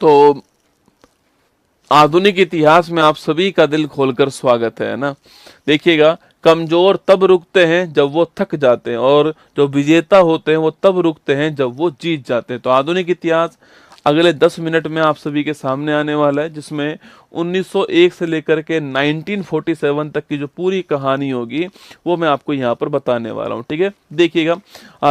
तो आधुनिक इतिहास में आप सभी का दिल खोलकर स्वागत है ना। देखिएगा, कमजोर तब रुकते हैं जब वो थक जाते हैं, और जो विजेता होते हैं वो तब रुकते हैं जब वो जीत जाते हैं। तो आधुनिक इतिहास अगले 10 मिनट में आप सभी के सामने आने वाला है, जिसमें 1901 से लेकर के 1947 तक की जो पूरी कहानी होगी वो मैं आपको यहाँ पर बताने वाला हूँ। ठीक है, देखिएगा,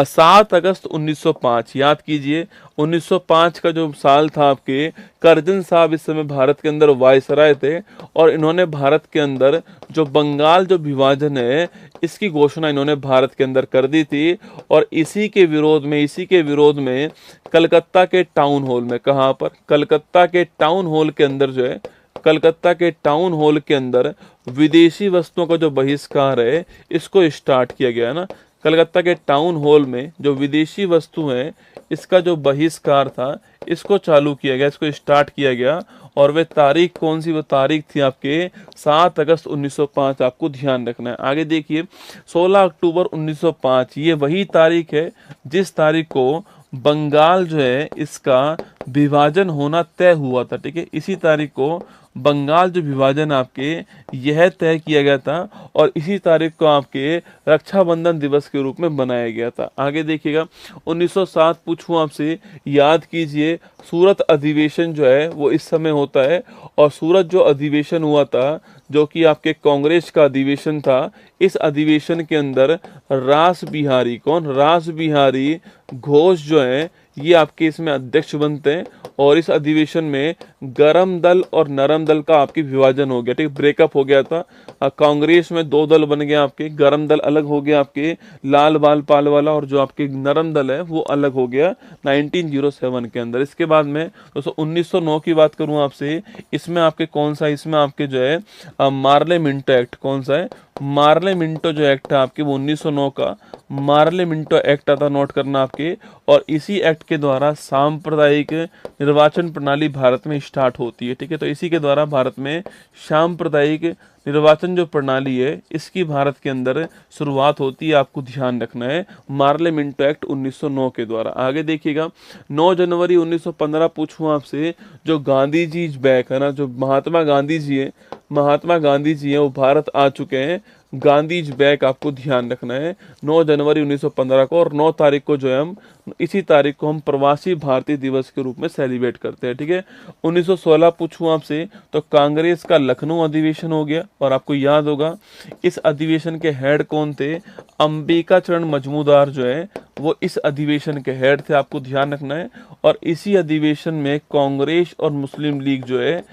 7 अगस्त 1905, याद कीजिए 1905 का जो साल था आपके, करजन साहब इस समय भारत के अंदर वायसराय थे, और इन्होंने भारत के अंदर जो बंगाल जो विभाजन है इसकी घोषणा इन्होंने भारत के अंदर कर दी थी। और इसी के विरोध में कलकत्ता के टाउन हॉल में, कहाँ पर, कलकत्ता के टाउन हॉल के अंदर जो है, कलकत्ता के टाउन हॉल के अंदर विदेशी वस्तुओं का जो बहिष्कार है इसको स्टार्ट किया गया है ना। कलकत्ता के टाउन हॉल में जो विदेशी वस्तु है इसका जो बहिष्कार था इसको चालू किया गया, इसको स्टार्ट किया गया। और वे तारीख कौन सी, वो तारीख थी आपके 7 अगस्त 1905, आपको ध्यान रखना है। आगे देखिए, 16 अक्टूबर 1905, ये वही तारीख है जिस तारीख को बंगाल जो है इसका विभाजन होना तय हुआ था। ठीक है, इसी तारीख को बंगाल जो विभाजन आपके यह तय किया गया था, और इसी तारीख को आपके रक्षाबंधन दिवस के रूप में बनाया गया था। आगे देखिएगा, 1907 पूछूं आपसे, याद कीजिए, सूरत अधिवेशन जो है वो इस समय होता है। और सूरत जो अधिवेशन हुआ था, जो कि आपके कांग्रेस का अधिवेशन था, इस अधिवेशन के अंदर रास बिहारी, कौन, रास बिहारी घोष जो है ये आपके इसमें अध्यक्ष बनते हैं। और इस अधिवेशन में गरम दल और नरम दल का आपकी विभाजन हो गया। ठीक, ब्रेकअप हो गया था। कांग्रेस में 2 दल बन गए आपके, गरम दल अलग हो गया आपके लाल बाल पाल वाला, और जो आपके नरम दल है वो अलग हो गया 1907 के अंदर। इसके बाद में दोस्तों 1909 की बात करूं आपसे, इसमें आपके कौन सा, इसमें आपके जो है मार्ले मिंटो एक्ट, कौन सा है, मार्ले मिंटो जो एक्ट है आपके वो 1909 का मार्ले मिंटो एक्ट आता, नोट करना आपके। और इसी एक्ट के द्वारा सांप्रदायिक निर्वाचन प्रणाली भारत में स्टार्ट होती है। ठीक है, तो इसी के द्वारा भारत में सांप्रदायिक निर्वाचन जो प्रणाली है इसकी भारत के अंदर शुरुआत होती है, आपको ध्यान रखना है, मार्ले मिंटो एक्ट 1909 के द्वारा। आगे देखिएगा, 9 जनवरी 1915 पूछूं आपसे, जो गांधी जी बैक है ना, जो महात्मा गांधी जी है, महात्मा गांधी जी हैं वो भारत आ चुके हैं। गांधीज बैक आपको ध्यान रखना है 9 जनवरी 1915 को। और 9 तारीख को जो है हम, इसी तारीख को हम प्रवासी भारतीय दिवस के रूप में सेलिब्रेट करते हैं। ठीक है, 1916 पूछूं आपसे, तो कांग्रेस का लखनऊ अधिवेशन हो गया। और आपको याद होगा इस अधिवेशन के हेड कौन थे, अंबिका चरण मजमूदार जो है वो इस अधिवेशन के हेड थे, आपको ध्यान रखना है। और इसी अधिवेशन में कांग्रेस और मुस्लिम लीग जो है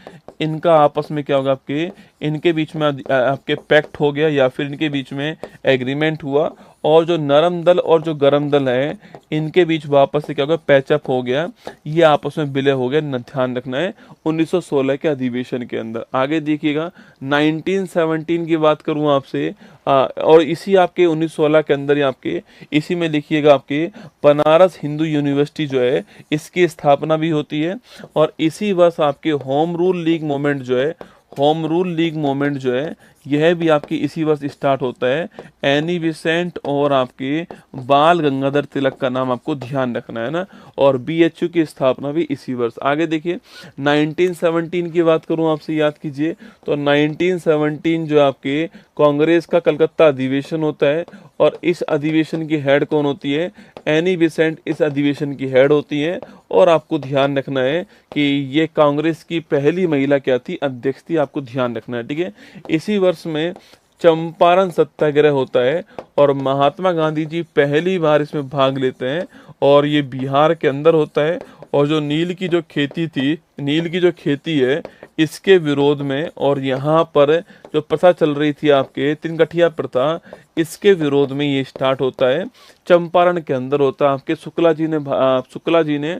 इनका आपस में क्या होगा, आपके इनके बीच में आपके पैक्ट हो गया, या फिर इनके बीच में एग्रीमेंट हुआ। और जो नरम दल और जो गरम दल है इनके बीच वापस से क्या होगा, पैचअप हो गया, ये आपस में विलय हो गया, ध्यान रखना है 1916 के अधिवेशन के अंदर। आगे देखिएगा, 1917 की बात करूं आपसे, और इसी आपके 1916 के अंदर ही आपके इसी में लिखिएगा आपके बनारस हिंदू यूनिवर्सिटी जो है इसकी स्थापना भी होती है। और इसी वर्ष आपके होम रूल लीग मूवमेंट जो है, होम रूल लीग मूवमेंट जो है यह भी आपकी इसी वर्ष स्टार्ट होता है। एनी बेसेंट और आपके बाल गंगाधर तिलक का नाम आपको ध्यान रखना है ना। और बीएचयू की स्थापना भी इसी वर्ष। आगे देखिए, 1917 की बात करूं आपसे, याद कीजिए, तो 1917 जो आपके कांग्रेस का कलकत्ता अधिवेशन होता है। और इस अधिवेशन की हेड कौन होती है, एनी बेसेंट इस अधिवेशन की हेड होती है। और आपको ध्यान रखना है कि ये कांग्रेस की पहली महिला क्या थी, अध्यक्ष थी, आपको ध्यान रखना है। ठीक है, इसी वर्ष में चंपारण सत्याग्रह होता है, और महात्मा गांधी जी पहली बार इसमें भाग लेते हैं, और ये बिहार के अंदर होता है। और जो नील की जो खेती थी, नील की जो खेती है इसके विरोध में, और यहाँ पर जो प्रथा चल रही थी आपके तिनगठिया प्रथा, इसके विरोध में ये स्टार्ट होता है, चंपारण के अंदर होता है। आपके शुक्ला जी ने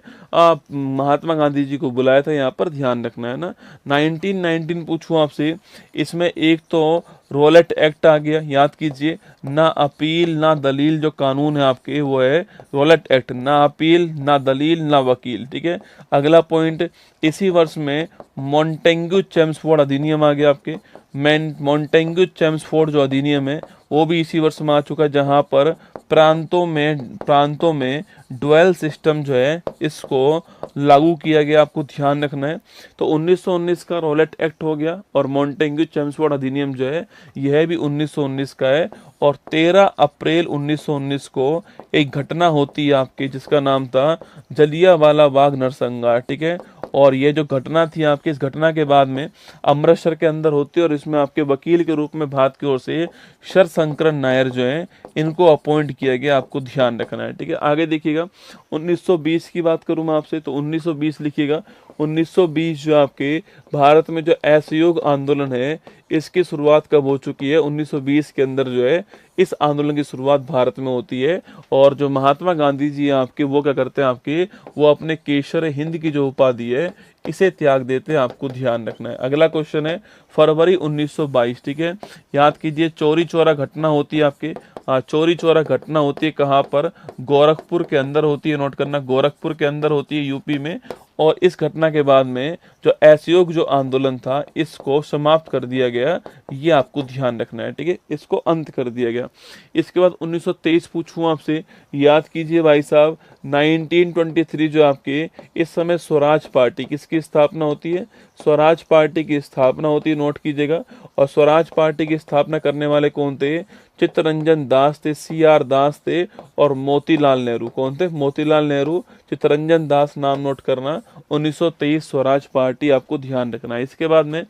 महात्मा गांधी जी को बुलाया था, यहाँ पर ध्यान रखना है ना। 1919 पूछूं आपसे, इसमें एक तो रोलेट एक्ट आ गया, याद कीजिए, ना अपील ना दलील जो कानून है आपके वो है रोलेट एक्ट, ना अपील ना दलील ना वकील। ठीक है, अगला पॉइंट, इसी वर्ष में मॉन्टेग्यू चेम्सफोर्ड अधिनियम आ गया आपके। मॉन्टेग्यू चेम्सफोर्ड जो अधिनियम है वो भी इसी वर्ष में आ चुका है, जहां पर प्रांतों में ड्वेल सिस्टम जो है इसको लागू किया गया, आपको ध्यान रखना है। तो 1919 का रॉलेट एक्ट हो गया, और मॉन्टेग्यू चेम्सफोर्ड अधिनियम जो है यह भी 1919 का है। और 13 अप्रैल 1919 को एक घटना होती है आपकी जिसका नाम था जलियांवाला बाग नरसंहार, ठीक है। और ये जो घटना थी आपकी, इस घटना के बाद में अमृतसर के अंदर होती है, और इसमें आपके वकील के रूप में भारत की ओर से शरशंकरन नायर जो है इनको अपॉइंट किया गया, आपको ध्यान रखना है, ठीक है। आगे देखिएगा 1920 की बात करूं मैं आपसे, तो 1920 लिखिएगा। 1920 जो आपके भारत में जो असहयोग आंदोलन है इसकी शुरुआत कब हो चुकी है? 1920 के अंदर जो है इस आंदोलन की शुरुआत भारत में होती है। और जो महात्मा गांधी जी हैं आपके, वो क्या करते हैं आपके, वो अपने केसर हिंद की जो उपाधि है इसे त्याग देते हैं, आपको ध्यान रखना है। अगला क्वेश्चन है फरवरी 1922, ठीक है। याद कीजिए चौरी चौरा घटना होती है आपके, चौरी चौरा घटना होती है कहाँ पर? गोरखपुर के अंदर होती है, नोट करना, गोरखपुर के अंदर होती है यूपी में। और इस घटना के बाद में जो असहयोग जो आंदोलन था इसको समाप्त कर दिया गया, ये आपको ध्यान रखना है, ठीक है, इसको अंत कर दिया गया। इसके बाद 1923 पूछूं आपसे, याद कीजिए भाई साहब 1923 जो आपके इस समय स्वराज पार्टी किसकी स्थापना होती है? स्वराज पार्टी की स्थापना होती है, नोट कीजिएगा। और स्वराज पार्टी की स्थापना करने वाले कौन थे? चित्तरंजन दास थे, CR दास थे, और मोतीलाल नेहरू। कौन थे? मोतीलाल नेहरू, चित्तरंजन दास, नाम नोट करना। 1923 स्वराज पार्टी, आपको ध्यान रखना है। इसके बाद में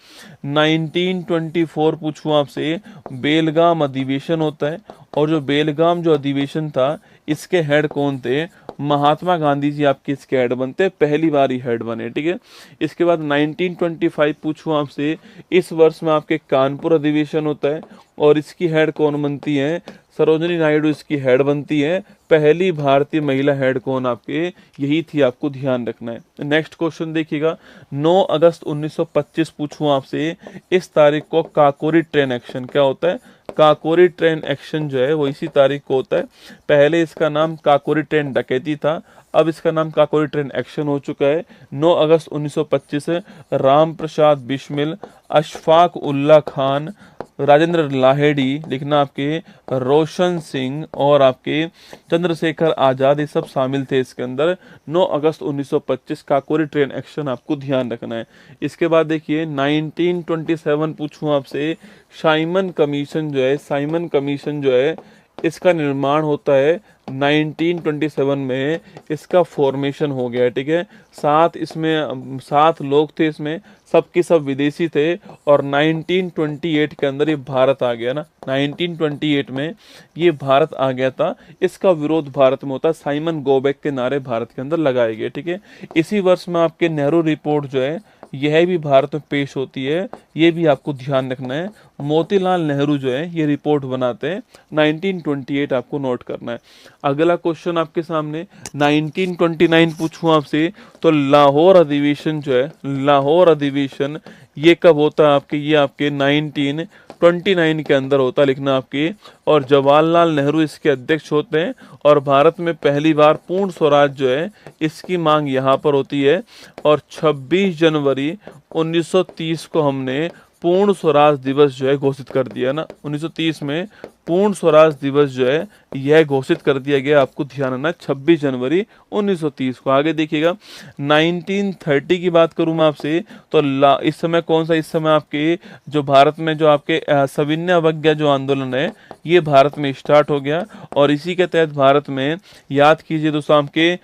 1924 पूछूं आपसे, बेलगाम अधिवेशन होता है। और जो बेलगाम जो अधिवेशन था इसके हेड कौन थे? महात्मा गांधी जी आपके इसके हेड बनते, पहली बार ही हेड बने, ठीक है। इसके बाद 1925 पूछूं आपसे, इस वर्ष में आपके कानपुर अधिवेशन होता है, और इसकी हेड कौन बनती है? सरोजिनी नायडू इसकी हेड बनती है। पहली भारतीय महिला हेड कौन आपके? यही थी, आपको ध्यान रखना है। नेक्स्ट क्वेश्चन देखिएगा 9 अगस्त 1925 पूछूं आपसे, इस तारीख को काकोरी ट्रेन एक्शन क्या होता है? काकोरी ट्रेन एक्शन जो है वो इसी तारीख को होता है। पहले इसका नाम काकोरी ट्रेन डकैती था, अब इसका नाम काकोरी ट्रेन एक्शन हो चुका है। 9 अगस्त 1925 राम प्रसाद बिस्मिल, अशफाक उल्ला खान, राजेंद्र लाहेड़ी, लिखना आपके, रोशन सिंह और आपके चंद्रशेखर आजाद, ये सब शामिल थे इसके अंदर। 9 अगस्त 1925 काकोरी ट्रेन एक्शन, आपको ध्यान रखना है। इसके बाद देखिए 1927 पूछूं आपसे, साइमन कमीशन जो है, साइमन कमीशन जो है इसका निर्माण होता है 1927 में, इसका फॉर्मेशन हो गया है, ठीक है। 7 लोग थे इसमें, सबके सब विदेशी थे। और 1928 के अंदर ये भारत आ गया ना, 1928 में ये भारत आ गया था। इसका विरोध भारत में होता है, साइमन गोबैक के नारे भारत के अंदर लगाए गए, ठीक है। इसी वर्ष में आपके नेहरू रिपोर्ट जो है यह भी भारत में पेश होती है, ये भी आपको ध्यान रखना है। मोतीलाल नेहरू जो है ये रिपोर्ट बनाते हैं, 1928 आपको नोट करना है। अगला क्वेश्चन आपके सामने 1929 पूछूं आपसे, तो लाहौर अधिवेशन जो है, लाहौर अधिवेशन ये कब होता है आपके? ये आपके 1929 के अंदर होता है, लिखना आपके। और जवाहरलाल नेहरू इसके अध्यक्ष होते हैं। और भारत में पहली बार पूर्ण स्वराज जो है इसकी मांग यहाँ पर होती है। और 26 जनवरी 1930 को हमने पूर्ण स्वराज दिवस जो है घोषित कर दिया ना, 1930 में पूर्ण स्वराज दिवस जो है यह घोषित कर दिया गया, आपको ध्यान रखना, 26 जनवरी 1930 को। आगे देखिएगा 1930 की बात करूं मैं आपसे, तो इस समय कौन सा, इस समय आपके जो भारत में जो आपके सविनय अवज्ञा जो आंदोलन है ये भारत में स्टार्ट हो गया। और इसी के तहत भारत में, याद कीजिए दोस्तों, आपके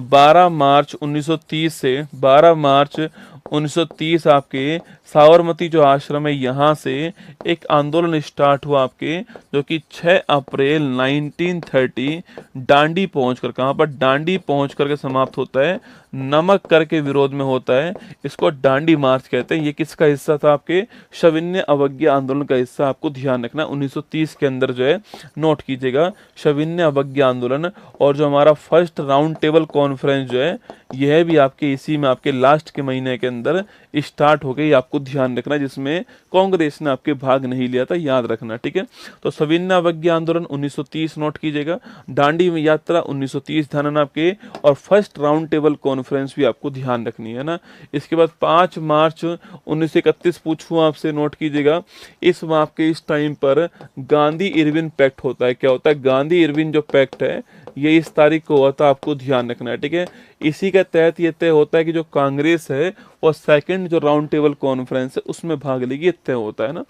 12 मार्च 1930 से 12 मार्च 1930 आपके साबरमती जो आश्रम है यहाँ से एक आंदोलन स्टार्ट हुआ आपके, जो कि 6 अप्रैल 1930 डांडी पहुंचकर, कहाँ पर? डांडी पहुंच करके समाप्त होता है। नमक कर के विरोध में होता है, इसको डांडी मार्च कहते हैं। ये किसका हिस्सा था? आपके सविनय अवज्ञा आंदोलन का हिस्सा, आपको ध्यान रखना 1930 के अंदर जो है, नोट कीजिएगा सविनय अवज्ञा आंदोलन। और जो हमारा फर्स्ट राउंड टेबल कॉन्फ्रेंस जो है यह भी आपके इसी में आपके लास्ट के महीने के अंदर स्टार्ट हो गई, आपको ध्यान रखना, जिसमें कांग्रेस ने आपके भाग नहीं लिया था, याद रखना, ठीक है। तो सविनय अवज्ञा आंदोलन 1930 नोट कीजिएगा, दांडी में यात्रा 1930 ध्यान रखना आपके, और फर्स्ट राउंड टेबल कॉन्फ्रेंस भी आपको ध्यान रखनी है ना। इसके बाद 5 मार्च 1931 पूछूं आपसे, नोट कीजिएगा, इस आपके इस टाइम पर गांधी इरविन पैक्ट होता है। क्या होता है? गांधी इरविन जो पैक्ट है ये इस तारीख को हुआ था, आपको ध्यान रखना है, ठीक है। इसी के तहत ये तय होता है कि जो कांग्रेस है और सेकंड जो राउंड टेबल कॉन्फ्रेंस है उसमें भाग लेगी, ये तय होता है ना।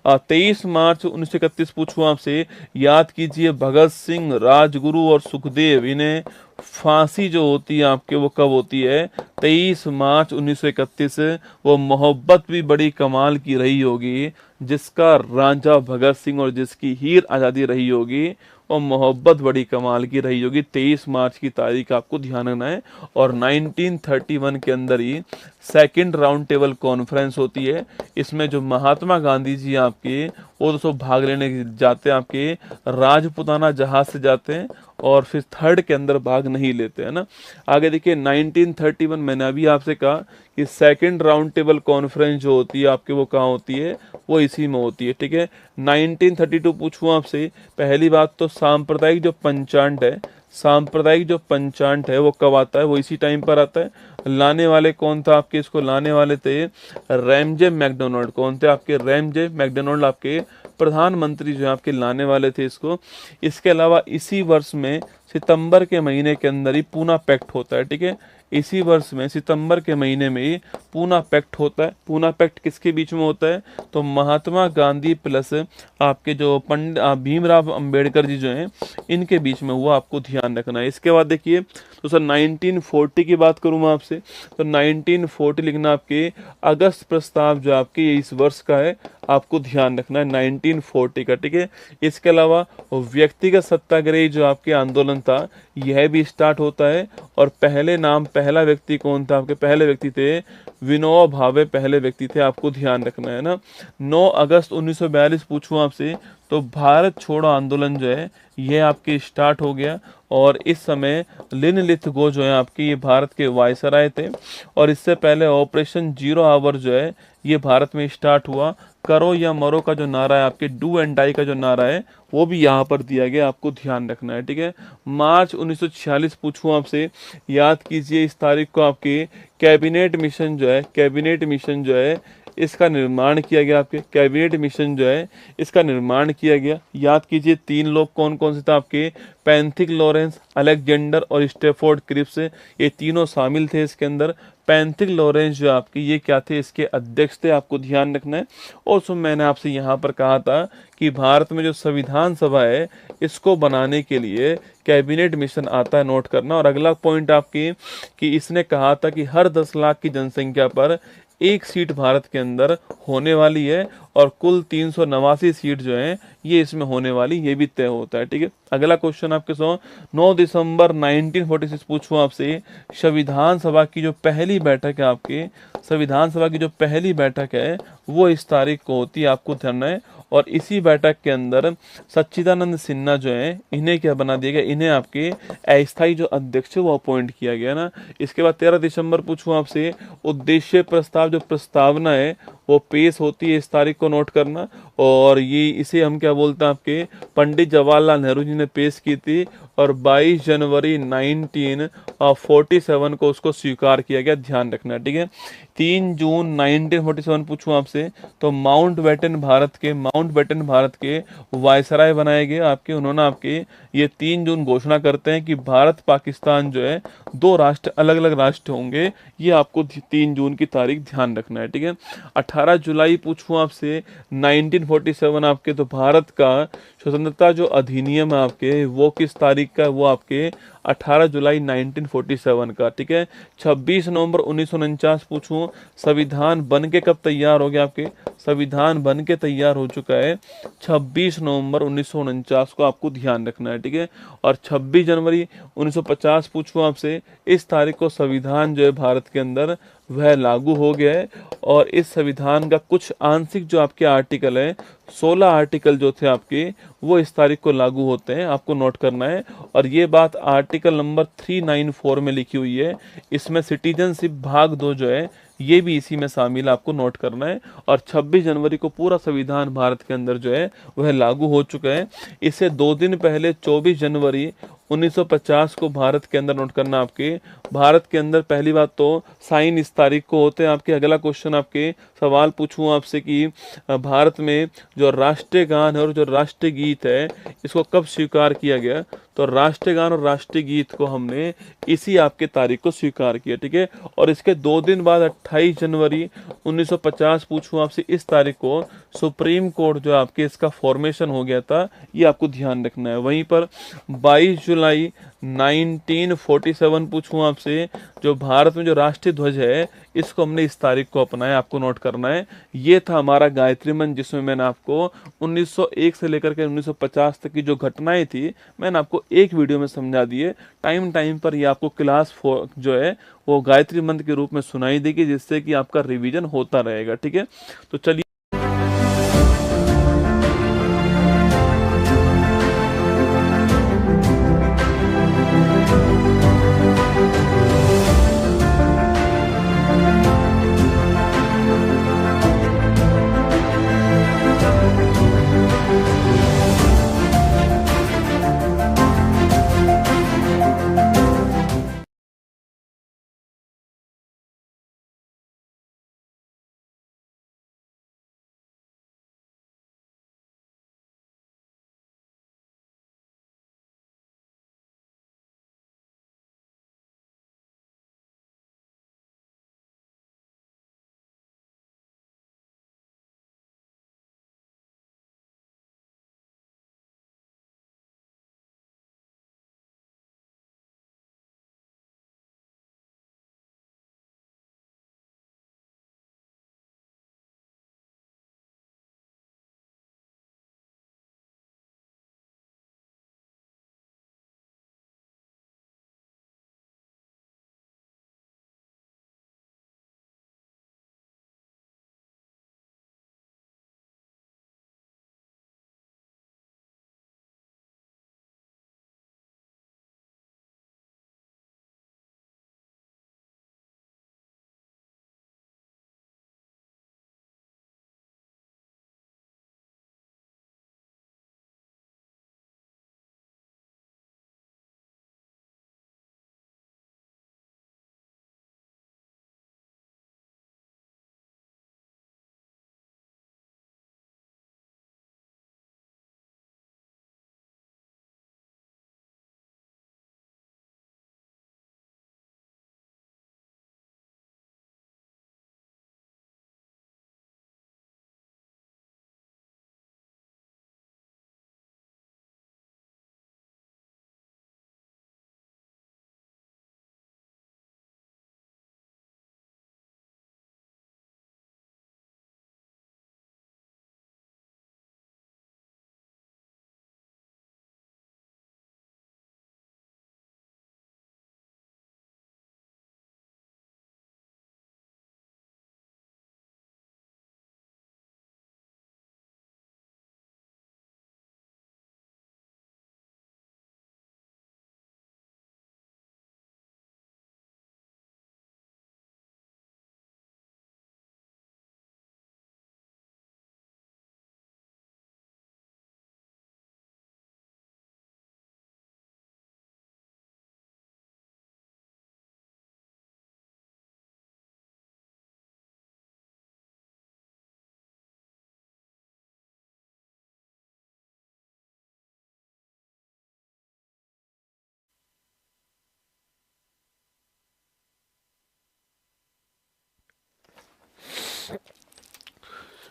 23 मार्च 1931 पूछूं आपसे, याद कीजिए, भगत सिंह, राजगुरु और सुखदेव, इन्हें फांसी जो होती है आपके वो कब होती है? 23 मार्च 1931। वो मोहब्बत भी बड़ी कमाल की रही होगी, जिसका रांझा भगत सिंह और जिसकी हीर आज़ादी रही होगी, और मोहब्बत बड़ी कमाल की रही होगी। 23 मार्च की तारीख आपको ध्यान रखना है। और 1931 के अंदर ही सेकंड राउंड टेबल कॉन्फ्रेंस होती है। इसमें जो महात्मा गांधी जी आपके वो तो भाग लेने जाते हैं, आपके राजपुताना जहाज से जाते हैं, और फिर थर्ड के अंदर भाग नहीं लेते हैं ना। आगे देखिए 1931, मैंने अभी आपसे कहा कि सेकंड राउंड टेबल कॉन्फ्रेंस जो होती है आपके वो कहाँ होती है? वो इसी में होती है, ठीक है। 1932 पूछूं आपसे, पहली बात तो सांप्रदायिक जो पंचांग है, सांप्रदायिक जो पंचांग है वो कब आता है? वो इसी टाइम पर आता है। लाने वाले कौन था आपके? इसको लाने वाले थे रैमजे मैकडोनाल्ड। कौन थे आपके? रैमजे मैकडोनाल्ड आपके प्रधानमंत्री जो है आपके लाने वाले थे इसको। इसके अलावा इसी वर्ष में सितंबर के महीने के अंदर ही पूना पैक्ट होता है, ठीक है। इसी वर्ष में सितंबर के महीने में ही पूना पैक्ट होता है। पूना पैक्ट किसके बीच में होता है? तो महात्मा गांधी प्लस आपके जो पंडित भीमराव अंबेडकर जी जो हैं इनके बीच में हुआ, आपको ध्यान रखना है। इसके बाद देखिए तो सर 1940 की बात करूँ मैं आपसे, तो 1940 लिखना आपके अगस्त प्रस्ताव जो आपके ये इस वर्ष का है, आपको ध्यान रखना है 1940 का, ठीक है। इसके अलावा व्यक्तिगत सत्याग्रह जो आपके आंदोलन था यह भी स्टार्ट होता है। और पहला व्यक्ति कौन था आपके? पहले व्यक्ति थे विनोबा भावे, पहले व्यक्ति थे, आपको ध्यान रखना है ना। 9 अगस्त 1942 पूछूं आपसे, तो भारत छोड़ो आंदोलन जो है ये आपके स्टार्ट हो गया। और इस समय लिनलिथ-गो जो है आपके ये भारत के वायसराय थे। और इससे पहले ऑपरेशन जीरो आवर जो है ये भारत में स्टार्ट हुआ। करो या मरो का जो नारा है आपके, डू एंड डाई का जो नारा है वो भी यहाँ पर दिया गया, आपको ध्यान रखना है, ठीक है। मार्च 1946 पूछूं आपसे, याद कीजिए इस तारीख को आपके कैबिनेट मिशन जो है इसका निर्माण किया गया। आपके कैबिनेट मिशन जो है इसका निर्माण किया गया। याद कीजिए 3 लोग कौन कौन से थे आपके? पैंथिक लॉरेंस, अलेक्जेंडर और स्टेफोर्ड क्रिप्स, ये तीनों शामिल थे इसके अंदर। पैंथिक लॉरेंस जो आपके ये क्या थे? इसके अध्यक्ष थे, आपको ध्यान रखना है। और सो मैंने आपसे यहाँ पर कहा था कि भारत में जो संविधान सभा है इसको बनाने के लिए कैबिनेट मिशन आता है, नोट करना। और अगला पॉइंट आपकी कि इसने कहा था कि हर 10 लाख की जनसंख्या पर एक सीट भारत के अंदर होने वाली है, और कुल 389 सीट जो है ये इसमें होने वाली, ये भी तय होता है, ठीक है। अगला क्वेश्चन आपके 9 दिसंबर 1946 पूछूं आपसे, संविधान सभा की जो पहली बैठक है आपके, संविधान सभा की जो पहली बैठक है वो इस तारीख को होती है, आपको ध्यान है। और इसी बैठक के अंदर सच्चिदानंद सिन्हा जो है इन्हें क्या बना दिया गया? इन्हें आपके अस्थायी जो अध्यक्ष है वो अपॉइंट किया गया ना। इसके बाद 13 दिसंबर पूछूं आपसे, उद्देश्य प्रस्ताव जो प्रस्तावना है वो पेश होती है, इस तारीख को नोट करना। और ये इसे हम क्या बोलते हैं आपके? पंडित जवाहरलाल नेहरू जी ने पेश की थी, और 22 जनवरी 1947 को उसको स्वीकार किया गया, ध्यान रखना, ठीक है। 3 जून 1947 पूछूं आपसे, तो माउंटबेटन भारत के वायसराय बनाए गए आपके। उन्होंने आपके ये 3 जून घोषणा करते हैं कि भारत पाकिस्तान जो है 2 राष्ट्र, अलग अलग राष्ट्र होंगे, ये आपको 3 जून की तारीख ध्यान रखना है, ठीक है। 18 जुलाई पूछूं आपसे 1947 आपके, तो भारत का स्वतंत्रता जो अधिनियम है आपके वो किस तारीख का? वो आपके 18 जुलाई 1947 का, ठीक है। 26 नवंबर 1949 पूछूं, संविधान बन के कब तैयार हो गया आपके? संविधान बन के तैयार हो चुका है 26 नवंबर 1949 को, आपको ध्यान रखना है, ठीक है। और 26 जनवरी 1950 पूछूं आपसे, इस तारीख को संविधान जो है भारत के अंदर वह लागू हो गया है। और इस संविधान का कुछ आंशिक जो आपके आर्टिकल है, 16 आर्टिकल जो थे आपके वो इस तारीख को लागू होते हैं, आपको नोट करना है। और ये बात आर्टिकल नंबर 394 में लिखी हुई है। इसमें सिटीजनशिप भाग 2 जो है ये भी इसी में शामिल है, आपको नोट करना है। और 26 जनवरी को पूरा संविधान भारत के अंदर जो है वह लागू हो चुका है। इससे 2 दिन पहले 24 जनवरी 1950 को भारत के अंदर, नोट करना आपके, भारत के अंदर पहली बात तो साइन इस तारीख को होते हैं। आपके अगला क्वेश्चन, आपके सवाल पूछूं आपसे कि भारत में जो राष्ट्रीय गान है और जो राष्ट्रीय गीत है इसको कब स्वीकार किया गया? तो राष्ट्रीय गान और राष्ट्रीय गीत को हमने इसी आपके तारीख को स्वीकार किया, ठीक है। और इसके 2 दिन बाद 28 जनवरी 1950 पूछूं आपसे, इस तारीख को सुप्रीम कोर्ट जो आपके इसका फॉर्मेशन हो गया था, ये आपको ध्यान रखना है। वहीं पर 22 जुलाई 1947 पूछूं आपसे, जो भारत में जो राष्ट्रीय ध्वज है इसको हमने इस तारीख को अपनाया, आपको नोट करना है। ये था हमारा गायत्री मंच, जिसमें मैंने आपको 1901 से लेकर के 1950 तक की जो घटनाएं थी मैंने आपको एक वीडियो में समझा दिए। टाइम टाइम पर ये आपको क्लास 4 जो है वो गायत्री मंत्र के रूप में सुनाई देगी, जिससे कि आपका रिवीजन होता रहेगा, ठीक है। तो चलिए,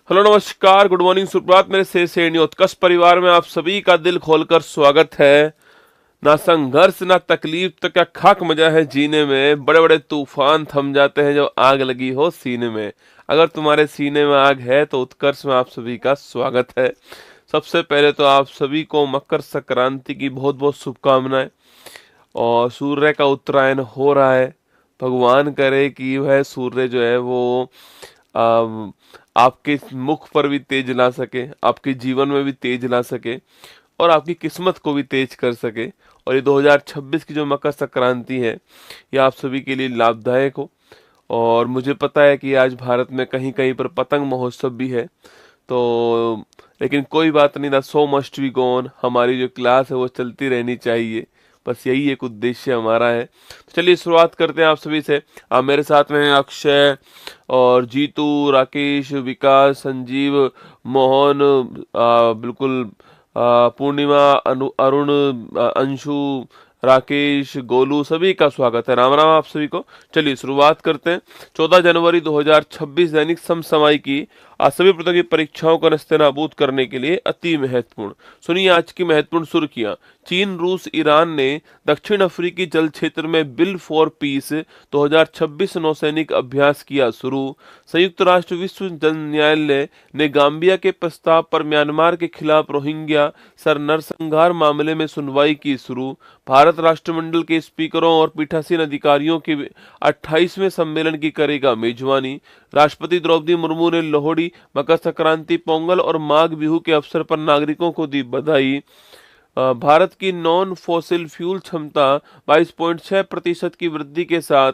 हेलो, नमस्कार, गुड मॉर्निंग, सुप्रभात मेरे से उत्कर्ष परिवार में आप सभी का दिल खोलकर स्वागत है। ना संघर्ष ना तकलीफ तो क्या खाक मजा है जीने में, बड़े बड़े तूफान थम जाते हैं जब आग लगी हो सीने में। अगर तुम्हारे सीने में आग है तो उत्कर्ष में आप सभी का स्वागत है। सबसे पहले तो आप सभी को मकर संक्रांति की बहुत बहुत शुभकामनाएं। और सूर्य का उत्तरायण हो रहा है, भगवान करे कि वह सूर्य जो है वो आ, आपके मुख पर भी तेज ला सके, आपके जीवन में भी तेज ला सके और आपकी किस्मत को भी तेज कर सके। और ये 2026 की जो मकर संक्रांति है ये आप सभी के लिए लाभदायक हो। और मुझे पता है कि आज भारत में कहीं कहीं पर पतंग महोत्सव भी है, तो लेकिन कोई बात नहीं, ना सो मस्ट बी गॉन, हमारी जो क्लास है वो चलती रहनी चाहिए, बस यही एक उद्देश्य हमारा है। तो चलिए शुरुआत करते हैं आप सभी से। मेरे साथ में हैं अक्षय और जीतू, राकेश, विकास, संजीव, मोहन, बिल्कुल, पूर्णिमा, अरुण, अंशु, राकेश, गोलू, सभी का स्वागत है। राम राम आप सभी को। चलिए शुरुआत करते हैं। 14 जनवरी 2026 दैनिक समसामयिक की आज सभी प्रकार की परीक्षाओं को नस्तेनाबूद करने के लिए अति महत्वपूर्ण। सुनिए आज की महत्वपूर्ण सुर्खियां। चीन, रूस, ईरान ने दक्षिण अफ्रीकी जल क्षेत्र में बिल फॉर पीस 2026 नौसैनिक अभ्यास किया शुरू। संयुक्त राष्ट्र विश्व जल न्यायालय ने गाम्बिया के प्रस्ताव पर म्यांमार के खिलाफ रोहिंग्या नरसंहार मामले में सुनवाई की शुरू। भारत राष्ट्रमंडल के स्पीकरों और पीठासीन अधिकारियों के 28वें सम्मेलन की करेगा मेजबानी। राष्ट्रपति द्रौपदी मुर्मू ने लोहड़ी, मकर संक्रांति, पोंगल और माघ बिहू के अवसर पर नागरिकों को दी बधाई। भारत की नॉन फॉसिल फ्यूल क्षमता 22.6% की वृद्धि के साथ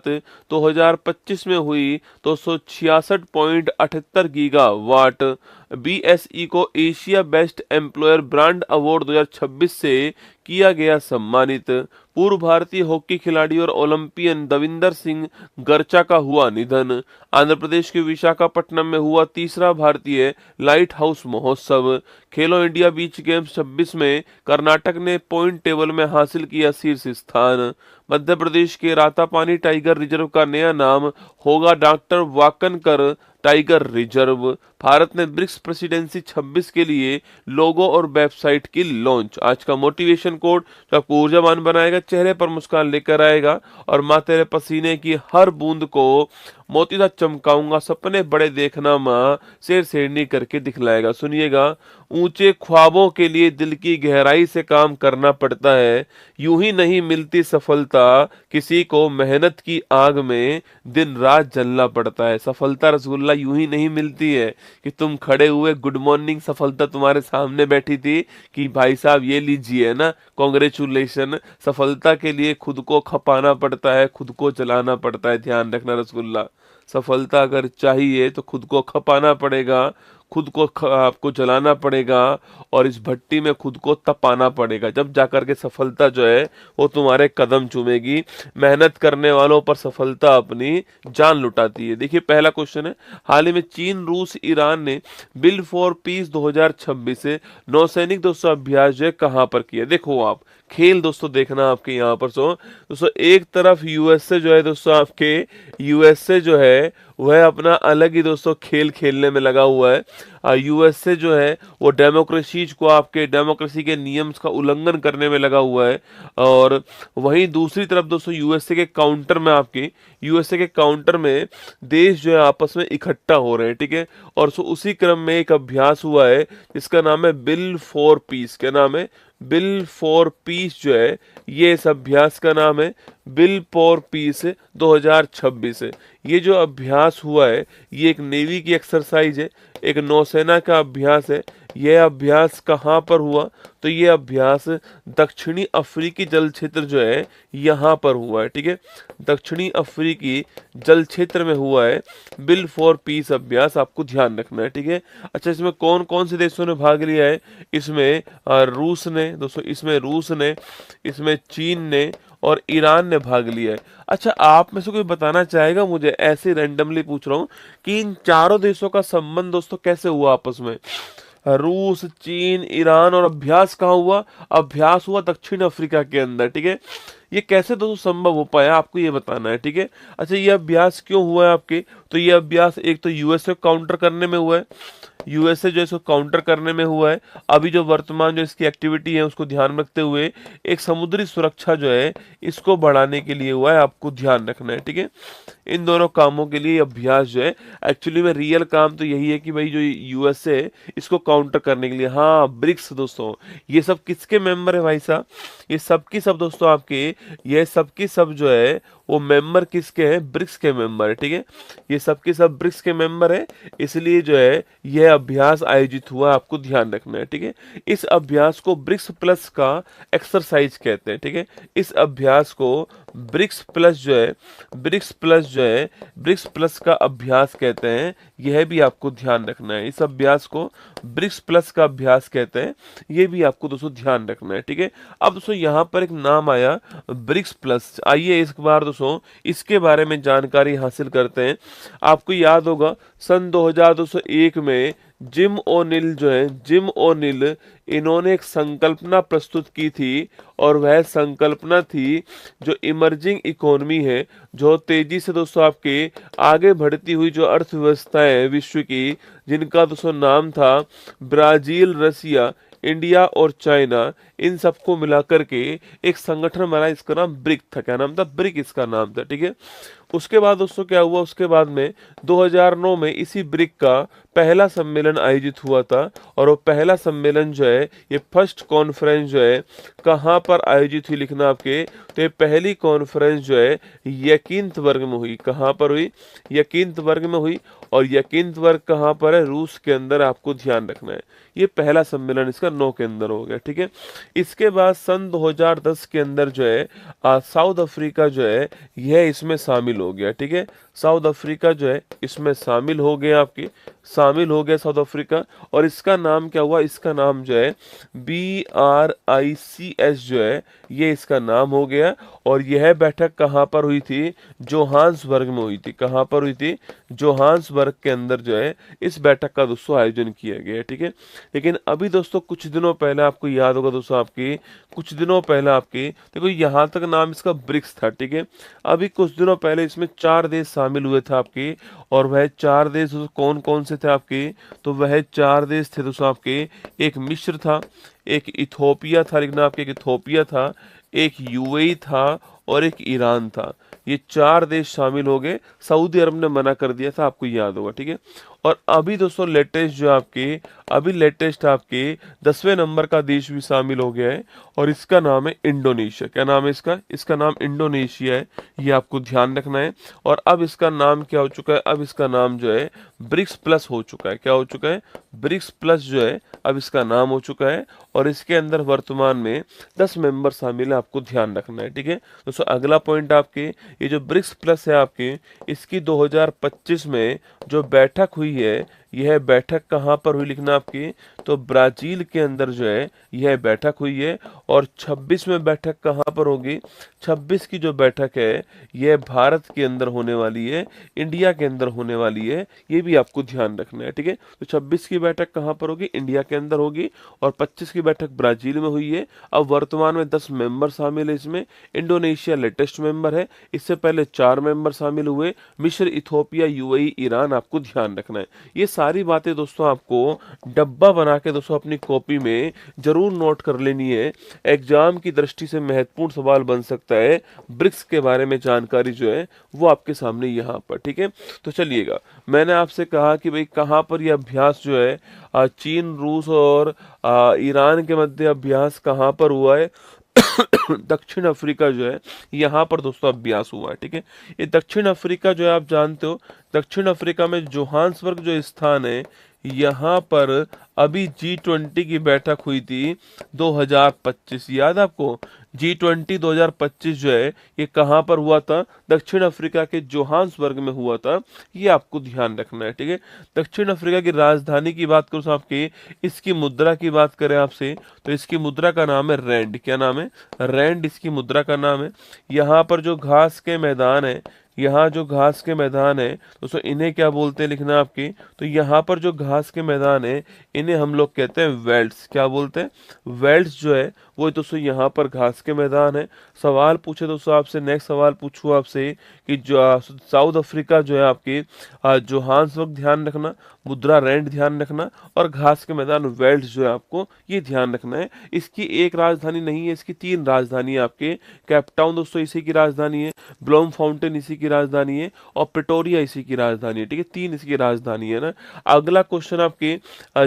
2025 में हुई 266.78 गीगावाट। बीएसई को Asia best employer brand award 2026 से किया गया सम्मानित। पूर्व भारतीय हॉकी खिलाड़ी और ओलंपियन दविंदर सिंह गर्चा का हुआ निधन। आंध्र प्रदेश के विशाखापट्टनम में हुआ तीसरा भारतीय लाइट हाउस महोत्सव। खेलो इंडिया बीच गेम्स 26 में कर्नाटक ने पॉइंट टेबल में हासिल किया शीर्ष स्थान। मध्य प्रदेश के रातापानी टाइगर रिजर्व का नया नाम होगा doctor Wakankar tiger reserve. Bharat ने ब्रिक्स प्रेसिडेंसी 26 के लिए लोगो और वेबसाइट की लॉन्च। आज का मोटिवेशन कोड जो आपको ऊर्जावान बनाएगा, चेहरे पर मुस्कान लेकर आएगा और माँ तेरे पसीने की हर बूंद को मोती सा चमकाऊंगा, सपने बड़े देखना माँ, शेर शेरनी करके दिखलाएगा। सुनिएगा, ऊंचे ख्वाबों के लिए दिल की गहराई से काम करना पड़ता है, यूं ही नहीं मिलती सफलता, किसी को मेहनत की आग में दिन रात जलना पड़ता है। सफलता रसगुल्ला यूं ही नहीं मिलती है कि तुम खड़े हुए गुड मॉर्निंग सफलता तुम्हारे सामने बैठी थी कि भाई साहब ये लीजिए ना, कॉन्ग्रेचुलेशन। सफलता के लिए खुद को खपाना पड़ता है, खुद को जलाना पड़ता है। ध्यान रखना रसगुल्ला, सफलता अगर चाहिए तो खुद को खपाना पड़ेगा, खुद को आपको जलाना पड़ेगा और इस भट्टी में खुद को तपाना पड़ेगा, जब जाकर के सफलता जो है वो तुम्हारे कदम चूमेगी। मेहनत करने वालों पर सफलता अपनी जान लुटाती है। देखिए पहला क्वेश्चन है, हाल ही में चीन, रूस, ईरान ने बिल फॉर पीस 2026 से नौसैनिक दोस्तों अभ्यास जो है कहाँ पर किया। देखो आप खेल दोस्तों देखना आपके यहाँ पर। सो दोस्तों एक तरफ यूएसए जो है दोस्तों, आपके यूएसए जो है वह अपना अलग ही दोस्तों खेल खेलने में लगा हुआ है। यूएसए जो है वो डेमोक्रेसीज को, आपके डेमोक्रेसी के नियम्स का उल्लंघन करने में लगा हुआ है। और वहीं दूसरी तरफ दोस्तों यूएसए के काउंटर में, आपके यूएसए के काउंटर में देश जो है आपस में इकट्ठा हो रहे हैं, ठीक है। और उसी क्रम में एक अभ्यास हुआ है जिसका नाम है बिल फॉर पीस। क्या नाम है? बिल फॉर पीस जो है, ये इस अभ्यास का नाम है बिल फॉर पीस 2026 है। ये जो अभ्यास हुआ है ये एक नेवी की एक्सरसाइज है, एक नौसेना का अभ्यास है। यह अभ्यास कहाँ पर हुआ? तो ये अभ्यास दक्षिणी अफ्रीकी जल क्षेत्र जो है यहाँ पर हुआ है, ठीक है। दक्षिणी अफ्रीकी जल क्षेत्र में हुआ है बिल फॉर पीस अभ्यास, आपको ध्यान रखना है, ठीक है। अच्छा, इसमें कौन कौन से देशों ने भाग लिया है? इसमें रूस ने दोस्तों, इसमें रूस ने, इसमें चीन ने और ईरान ने भाग लिया है। अच्छा, आप में से कोई बताना चाहेगा मुझे, ऐसे रैंडमली पूछ रहा हूँ, कि इन चारों देशों का संबंध दोस्तों कैसे हुआ आपस में? रूस, चीन, ईरान, और अभ्यास कहाँ हुआ? अभ्यास हुआ दक्षिण अफ्रीका के अंदर, ठीक है। ये कैसे दोस्तों संभव हो पाया, आपको ये बताना है, ठीक है। अच्छा, ये अभ्यास क्यों हुआ है आपके? तो ये अभ्यास एक तो यूएसए को काउंटर करने में हुआ है, यूएसए जो इसको काउंटर करने में हुआ है। अभी जो वर्तमान जो इसकी एक्टिविटी है उसको ध्यान में रखते हुए एक समुद्री सुरक्षा जो है इसको बढ़ाने के लिए हुआ है, आपको ध्यान रखना है, ठीक है। इन दोनों कामों के लिए अभ्यास जो है, एक्चुअली में रियल काम तो यही है कि भाई जो यूएसए इसको काउंटर करने के लिए। हाँ, ब्रिक्स दोस्तों, ये सब किसके मेंबर है भाई साहब? ये सब की सब दोस्तों आपके, ये सब की सब जो है वो मेंबर किसके हैं? ब्रिक्स के मेंबर है, ठीक है। ये सब के सब ब्रिक्स के मेंबर है, इसलिए जो है यह अभ्यास आयोजित हुआ, आपको ध्यान रखना है, ठीक है। इस अभ्यास को ब्रिक्स प्लस का एक्सरसाइज कहते हैं, ठीक है। इस अभ्यास को ब्रिक्स प्लस जो है, ब्रिक्स प्लस का अभ्यास कहते हैं। यह भी आपको ध्यान रखना है, इस अभ्यास को ब्रिक्स प्लस का अभ्यास कहते हैं, ये भी आपको दोस्तों ध्यान रखना है। ठीक है, अब दोस्तों यहाँ पर एक नाम आया ब्रिक्स प्लस, आइए इस बार दोस्तों इसके बारे में जानकारी हासिल करते हैं। आपको याद होगा सन 2001 में जिम ओनिल इन्होंने एक संकल्पना प्रस्तुत की थी, और वह संकल्पना थी जो इमर्जिंग इकोनॉमी है, जो तेजी से दोस्तों आपके आगे बढ़ती हुई जो अर्थव्यवस्थाएं हैं विश्व की, जिनका दोस्तों नाम था ब्राजील, रसिया, इंडिया और चाइना, इन सबको मिलाकर के एक संगठन बना, इसका नाम ब्रिक था। क्या नाम था? ब्रिक इसका नाम था। ठीक है, उसके बाद दोस्तों क्या हुआ, उसके बाद में 2009 में इसी ब्रिक का पहला सम्मेलन आयोजित हुआ था, और वो पहला सम्मेलन जो है, ये फर्स्ट कॉन्फ्रेंस जो है कहाँ पर आयोजित हुई, लिखना आपके, तो ये पहली कॉन्फ्रेंस जो है यकीनतबर्ग में हुई। कहाँ पर हुई? यकीनतबर्ग में हुई, और यकीनतबर्ग कहाँ पर है? रूस के अंदर, आपको ध्यान रखना है। ये पहला सम्मेलन इसका 9 के अंदर हो गया। ठीक है, इसके बाद सन 2010 के अंदर जो है साउथ अफ्रीका जो है यह इसमें शामिल हो गया। ठीक है, साउथ अफ्रीका जो है इसमें शामिल हो गया, आपकी शामिल हो गया साउथ अफ्रीका, और इसका नाम क्या हुआ? इसका नाम जो है BRICS जो है, ये इसका नाम हो गया। और यह बैठक कहाँ पर हुई थी? जोहान्सबर्ग में हुई थी। कहाँ पर हुई थी? जोहान्सबर्ग के अंदर जो है इस बैठक का दोस्तों आयोजन किया गया है। ठीक है, लेकिन अभी दोस्तों कुछ दिनों पहले, आपको याद होगा दोस्तों, आपकी कुछ दिनों पहले आपकी देखो यहाँ तक नाम इसका ब्रिक्स था। ठीक है, अभी कुछ दिनों पहले इसमें 4 देश शामिल हुए थे आपके, और वह 4 देश कौन कौन से थे आपके? तो वह 4 देश थे दोस्तों आपके, एक मिस्र था, एक इथोपिया था, लिखना आपके, एक इथोपिया था, एक यूएई था, और एक ईरान था। ये 4 देश शामिल हो गए। सऊदी अरब ने मना कर दिया था, आपको याद होगा। ठीक है, और अभी दोस्तों लेटेस्ट जो आपके, अभी लेटेस्ट आपके 10वें नंबर का देश भी शामिल हो गया है, और इसका नाम है इंडोनेशिया। क्या नाम है इसका? इसका नाम इंडोनेशिया है, ये आपको ध्यान रखना है। और अब इसका नाम क्या हो चुका है? अब इसका नाम जो है ब्रिक्स प्लस हो चुका है। क्या हो चुका है? ब्रिक्स प्लस जो है अब इसका नाम हो चुका है, और इसके अंदर वर्तमान में 10 मेंबर शामिल है, आपको ध्यान रखना है। ठीक है दोस्तों, अगला पॉइंट आपके, ये जो ब्रिक्स प्लस है आपके, इसकी 2025 में जो बैठक हुई है, यह बैठक कहाँ पर हुई, लिखना आपकी, तो ब्राजील के अंदर जो है यह बैठक हुई है। और 26 में बैठक कहाँ पर होगी? 26 की जो बैठक है यह भारत के अंदर होने वाली है, इंडिया के अंदर होने वाली है, ये भी आपको ध्यान रखना है। ठीक है, तो 26 की बैठक कहाँ पर होगी? इंडिया के अंदर होगी, और 25 की बैठक ब्राजील में हुई है। अब वर्तमान में 10 मेंबर शामिल है इसमें। इंडोनेशिया लेटेस्ट मेंबर है, इससे पहले 4 मेंबर शामिल हुए, मिस्र, इथोपिया, यूएई, ईरान, आपको ध्यान रखना है। ये सारी बातें दोस्तों आपको डब्बा बना के दोस्तों अपनी कॉपी में जरूर नोट कर लेनी है, एग्जाम की दृष्टि से महत्वपूर्ण सवाल बन सकता है। ब्रिक्स के बारे में जानकारी जो है वो आपके सामने यहाँ पर। ठीक है, तो चलिएगा, मैंने आपसे कहा कि भाई कहाँ पर यह अभ्यास जो है चीन, रूस और ईरान के मध्य अभ्यास कहाँ पर हुआ है? दक्षिण अफ्रीका जो है यहाँ पर दोस्तों अभ्यास हुआ है। ठीक है, ये दक्षिण अफ्रीका जो है आप जानते हो, दक्षिण अफ्रीका में जोहान्सबर्ग जो स्थान है, यहाँ पर अभी G20 की बैठक हुई थी 2025, याद आपको? G20 2025 जो है ये कहाँ पर हुआ था? दक्षिण अफ्रीका के जोहान्सबर्ग में हुआ था, ये आपको ध्यान रखना है। ठीक है, दक्षिण अफ्रीका की राजधानी की बात करूँ आपके, इसकी मुद्रा की बात करें आपसे, तो इसकी मुद्रा का नाम है रैंड। क्या नाम है? रैंड इसकी मुद्रा का नाम है। यहाँ पर जो घास के मैदान है, यहाँ जो घास के मैदान है दोस्तों, इन्हें क्या बोलते हैं, लिखना आपकी, तो यहाँ पर जो घास के मैदान है इन्हें हम लोग कहते हैं वेल्ड्स। क्या बोलते हैं? वेल्ड्स जो है वो दोस्तों यहाँ पर घास के मैदान है। सवाल पूछे दोस्तों आपसे, नेक्स्ट सवाल पूछूं आपसे कि जो साउथ अफ्रीका जो है आपकी, जोहान्सबर्ग ध्यान रखना, मुद्रा रैंड ध्यान रखना, और घास के मैदान वेल्ड्स जो है आपको ये ध्यान रखना है। इसकी एक राजधानी नहीं है, इसकी 3 राजधानी है आपके। कैपटाउन दोस्तों इसी की राजधानी है, ब्लूम फाउंटेन इसी की राजधानी है, और प्रिटोरिया इसी की राजधानी है। ठीक है, 3 इसकी राजधानी है ना। अगला क्वेश्चन आपके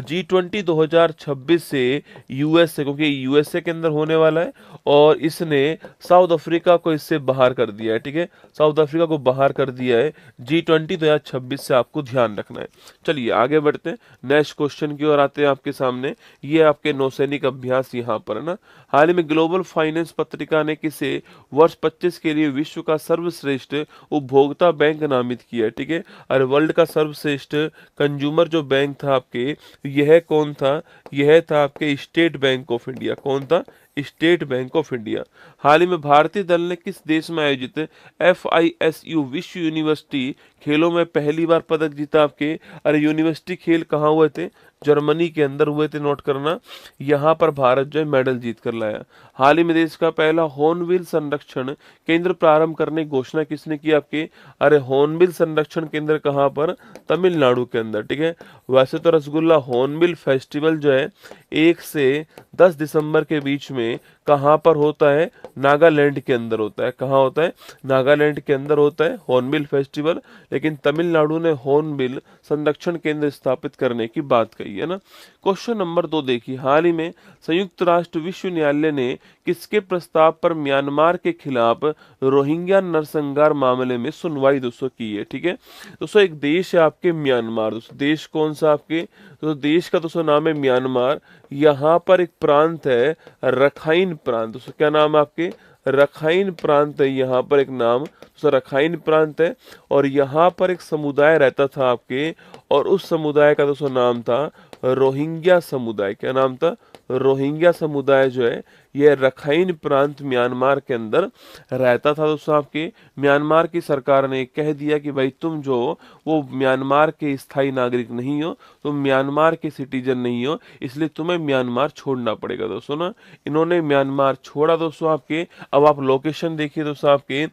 G20 2026 से यूएस से, क्योंकि यूएसए के अंदर होने वाला है और इसने साउथ अफ्रीका को इससे बाहर कर दिया है। ठीक है, साउथ अफ्रीका को बाहर कर दिया है G20 2026 से, आपको ध्यान रखना है। चलिए आगे बढ़ते हैं, नेक्स्ट क्वेश्चन की ओर आते हैं आपके सामने। ये आपके नौसैनिक अभ्यास यहाँ पर है ना। हाल ही में ग्लोबल फाइनेंस पत्रिका ने किसे वर्ष 25 के लिए विश्व का सर्वश्रेष्ठ उपभोक्ता बैंक नामित किया है। ठीक है, और वर्ल्ड का सर्वश्रेष्ठ कंज्यूमर जो बैंक था आपके, यह कौन था? यह था आपके स्टेट बैंक ऑफ इंडिया। कौन था? State Bank of India. हाल ही में भारतीय दल ने किस देश में आयोजित FISU विश्व यूनिवर्सिटी खेलों में पहली बार पदक जीता आपके? अरे यूनिवर्सिटी खेल कहाँ हुए थे? जर्मनी के अंदर हुए थे, नोट करना। यहाँ पर भारत जो है मेडल जीत कर लाया। हाल ही में देश का पहला हॉर्नबिल संरक्षण केंद्र प्रारंभ करने की घोषणा किसने की आपके? अरे हॉर्नबिल संरक्षण केंद्र कहाँ पर? तमिलनाडु के अंदर। ठीक है, वैसे तो रसगुल्ला हॉर्नबिल फेस्टिवल जो है 1 से 10 दिसंबर के बीच में कहाँ पर होता है? नागालैंड के अंदर होता है। कहाँ होता है? नागालैंड के अंदर होता है हॉर्नबिल फेस्टिवल। लेकिन तमिलनाडु ने हॉर्नबिल संरक्षण केंद्र स्थापित करने की बात कही है ना। क्वेश्चन नंबर 2 देखिए, हाल ही में संयुक्त राष्ट्र विश्व न्यायालय ने किसके प्रस्ताव पर म्यांमार के खिलाफ रोहिंग्या नरसंहार मामले में सुनवाई दोस्तों की है? ठीक है दोस्तों, एक देश है आपके म्यांमार। दोस्तों देश कौन सा आपके? तो देश का दोस्तों नाम है म्यांमार। यहाँ पर एक प्रांत है रखाइन प्रांत। दोस्तों क्या नाम है आपके? रखाइन प्रांत है यहाँ पर एक नाम। दोस्तों रखाइन प्रांत है और यहाँ पर एक समुदाय रहता था आपके, और उस समुदाय का दोस्तों नाम था रोहिंग्या समुदाय। क्या नाम था? रोहिंग्या समुदाय जो है यह रखाइन प्रांत म्यांमार के अंदर रहता था। दोस्तों आपके म्यांमार की सरकार ने कह दिया कि भाई तुम जो वो म्यांमार के स्थायी नागरिक नहीं हो, तुम म्यांमार के सिटीजन नहीं हो, इसलिए तुम्हें म्यांमार छोड़ना पड़ेगा। दोस्तों ना, इन्होंने म्यांमार छोड़ा दोस्तों आपके। अब आप लोकेशन देखिए दोस्तों आपके,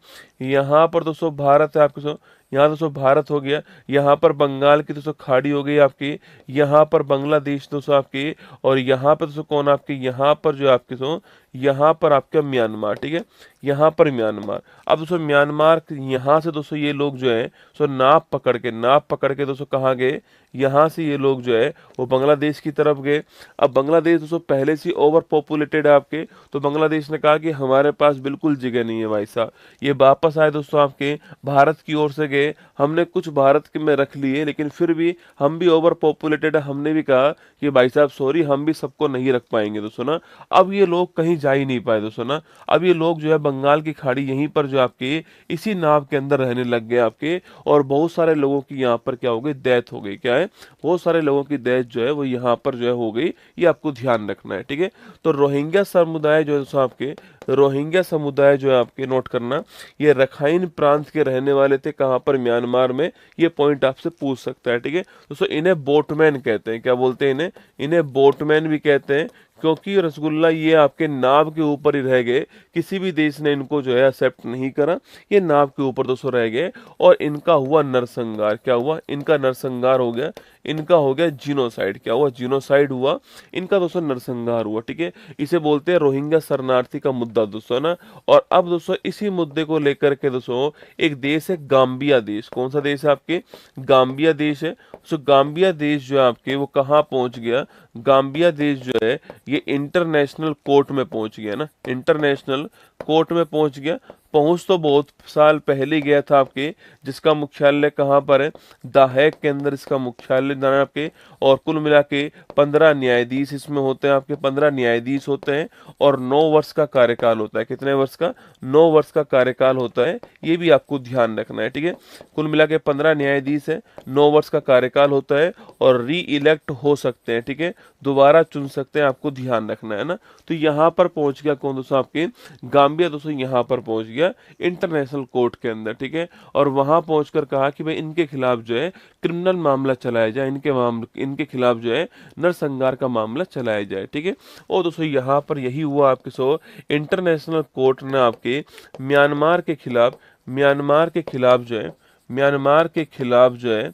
यहाँ पर दोस्तों भारत है आपके दोस्तों, यहाँ दोस्तों भारत हो गया, यहाँ पर बंगाल की दोस्तों खाड़ी हो गई आपकी, यहाँ पर बांग्लादेश दोस्तों आपके, और यहाँ पर दोस्तों कौन आपके? यहाँ पर जो आपके दोस्तों, यहाँ पर आपका म्यांमार। ठीक है, यहाँ पर म्यांमार। अब दोस्तों म्यांमार यहाँ से दोस्तों ये लोग जो है सो नाव पकड़ के दोस्तों कहाँ गए? यहाँ से ये लोग जो है वो बांग्लादेश की तरफ गए। अब बांग्लादेश दोस्तों पहले से ओवर पॉपुलेटेड है आपके, तो बांग्लादेश ने कहा कि हमारे पास बिल्कुल जगह नहीं है भाई साहब। ये वापस आए दोस्तों आपके, भारत की ओर से गए, हमने कुछ भारत के में रख लिए, लेकिन फिर भी हम भी ओवर पॉपुलेटेड है। हमने भी कहा कि भाई साहब सॉरी, हम भी सबको नहीं रख पाएंगे दोस्तों ना। अब ये लोग कहीं जा ही नहीं पाए दोस्तों ना। अब ये लोग जो है बंगाल की खाड़ी यहीं पर जो आपके इसी नाव के अंदर रहने लग गए आपके, और बहुत सारे लोगों की यहाँ पर क्या हो गई? डेथ हो गई। क्या है? बहुत सारे लोगों की डेथ जो है वो यहाँ पर जो है हो गई। ये आपको ध्यान रखना है। ठीक है, तो रोहिंग्या समुदाय जो है आपके, रोहिंग्या समुदाय जो है आपके, नोट करना, ये रखाइन प्रांत के रहने वाले थे। कहाँ पर? म्यांमार में। ये पॉइंट आपसे पूछ सकता है। ठीक है दोस्तों, इन्हें बोटमैन कहते हैं। क्या बोलते हैं इन्हें? इन्हें बोटमैन भी कहते हैं, क्योंकि रसगुल्ला ये आपके नाव के ऊपर ही रह गए। किसी भी देश ने इनको जो है एक्सेप्ट नहीं करा, ये नाव के ऊपर दोस्तों रह गए, और इनका हुआ नरसंहार। क्या हुआ? इनका नरसंहार हो गया, इनका हो गया जीनोसाइड। क्या हुआ? जीनोसाइड हुआ, इनका दोस्तों नरसंहार हुआ। ठीक है, इसे बोलते हैं रोहिंग्या शरणार्थी का मुद्दा दोस्तों ना। और अब दोस्तों इसी मुद्दे को लेकर के दोस्तों एक देश है गाम्बिया देश। कौन सा देश है आपके? गाम्बिया देश है। सो गाम्बिया देश जो है आपके वो कहाँ पहुंच गया? गाम्बिया देश जो है ये इंटरनेशनल कोर्ट में पहुंच गया ना, इंटरनेशनल कोर्ट में पहुंच गया। पहुंच तो बहुत साल पहले गया था आपके, जिसका मुख्यालय कहाँ पर है? द हेग के अंदर इसका मुख्यालय है आपके। और कुल मिला के 15 न्यायाधीश इसमें होते हैं आपके, 15 न्यायाधीश होते हैं, और 9 वर्ष का कार्यकाल होता है। कितने वर्ष का? 9 वर्ष का कार्यकाल होता है, ये भी आपको ध्यान रखना है। ठीक है, कुल मिला के 15 न्यायाधीश है, 9 वर्ष का कार्यकाल होता है, और री इलेक्ट हो सकते हैं। ठीक है, दोबारा चुन सकते हैं, आपको ध्यान रखना है ना। तो यहाँ पर पहुंच गया कौन दोस्तों? आपके गाम्बिया दोस्तों यहाँ पर पहुंच गया इंटरनेशनल कोर्ट के अंदर। ठीक है, और वहां पहुंचकर कहा कि भाई इनके खिलाफ जो है क्रिमिनल मामला चलाया जाए, इनके खिलाफ जो है नरसंहार का मामला चलाया जाए। ठीक है, और दोस्तों यहाँ पर यही हुआ आपके। सो इंटरनेशनल कोर्ट ने आपके म्यांमार के खिलाफ जो है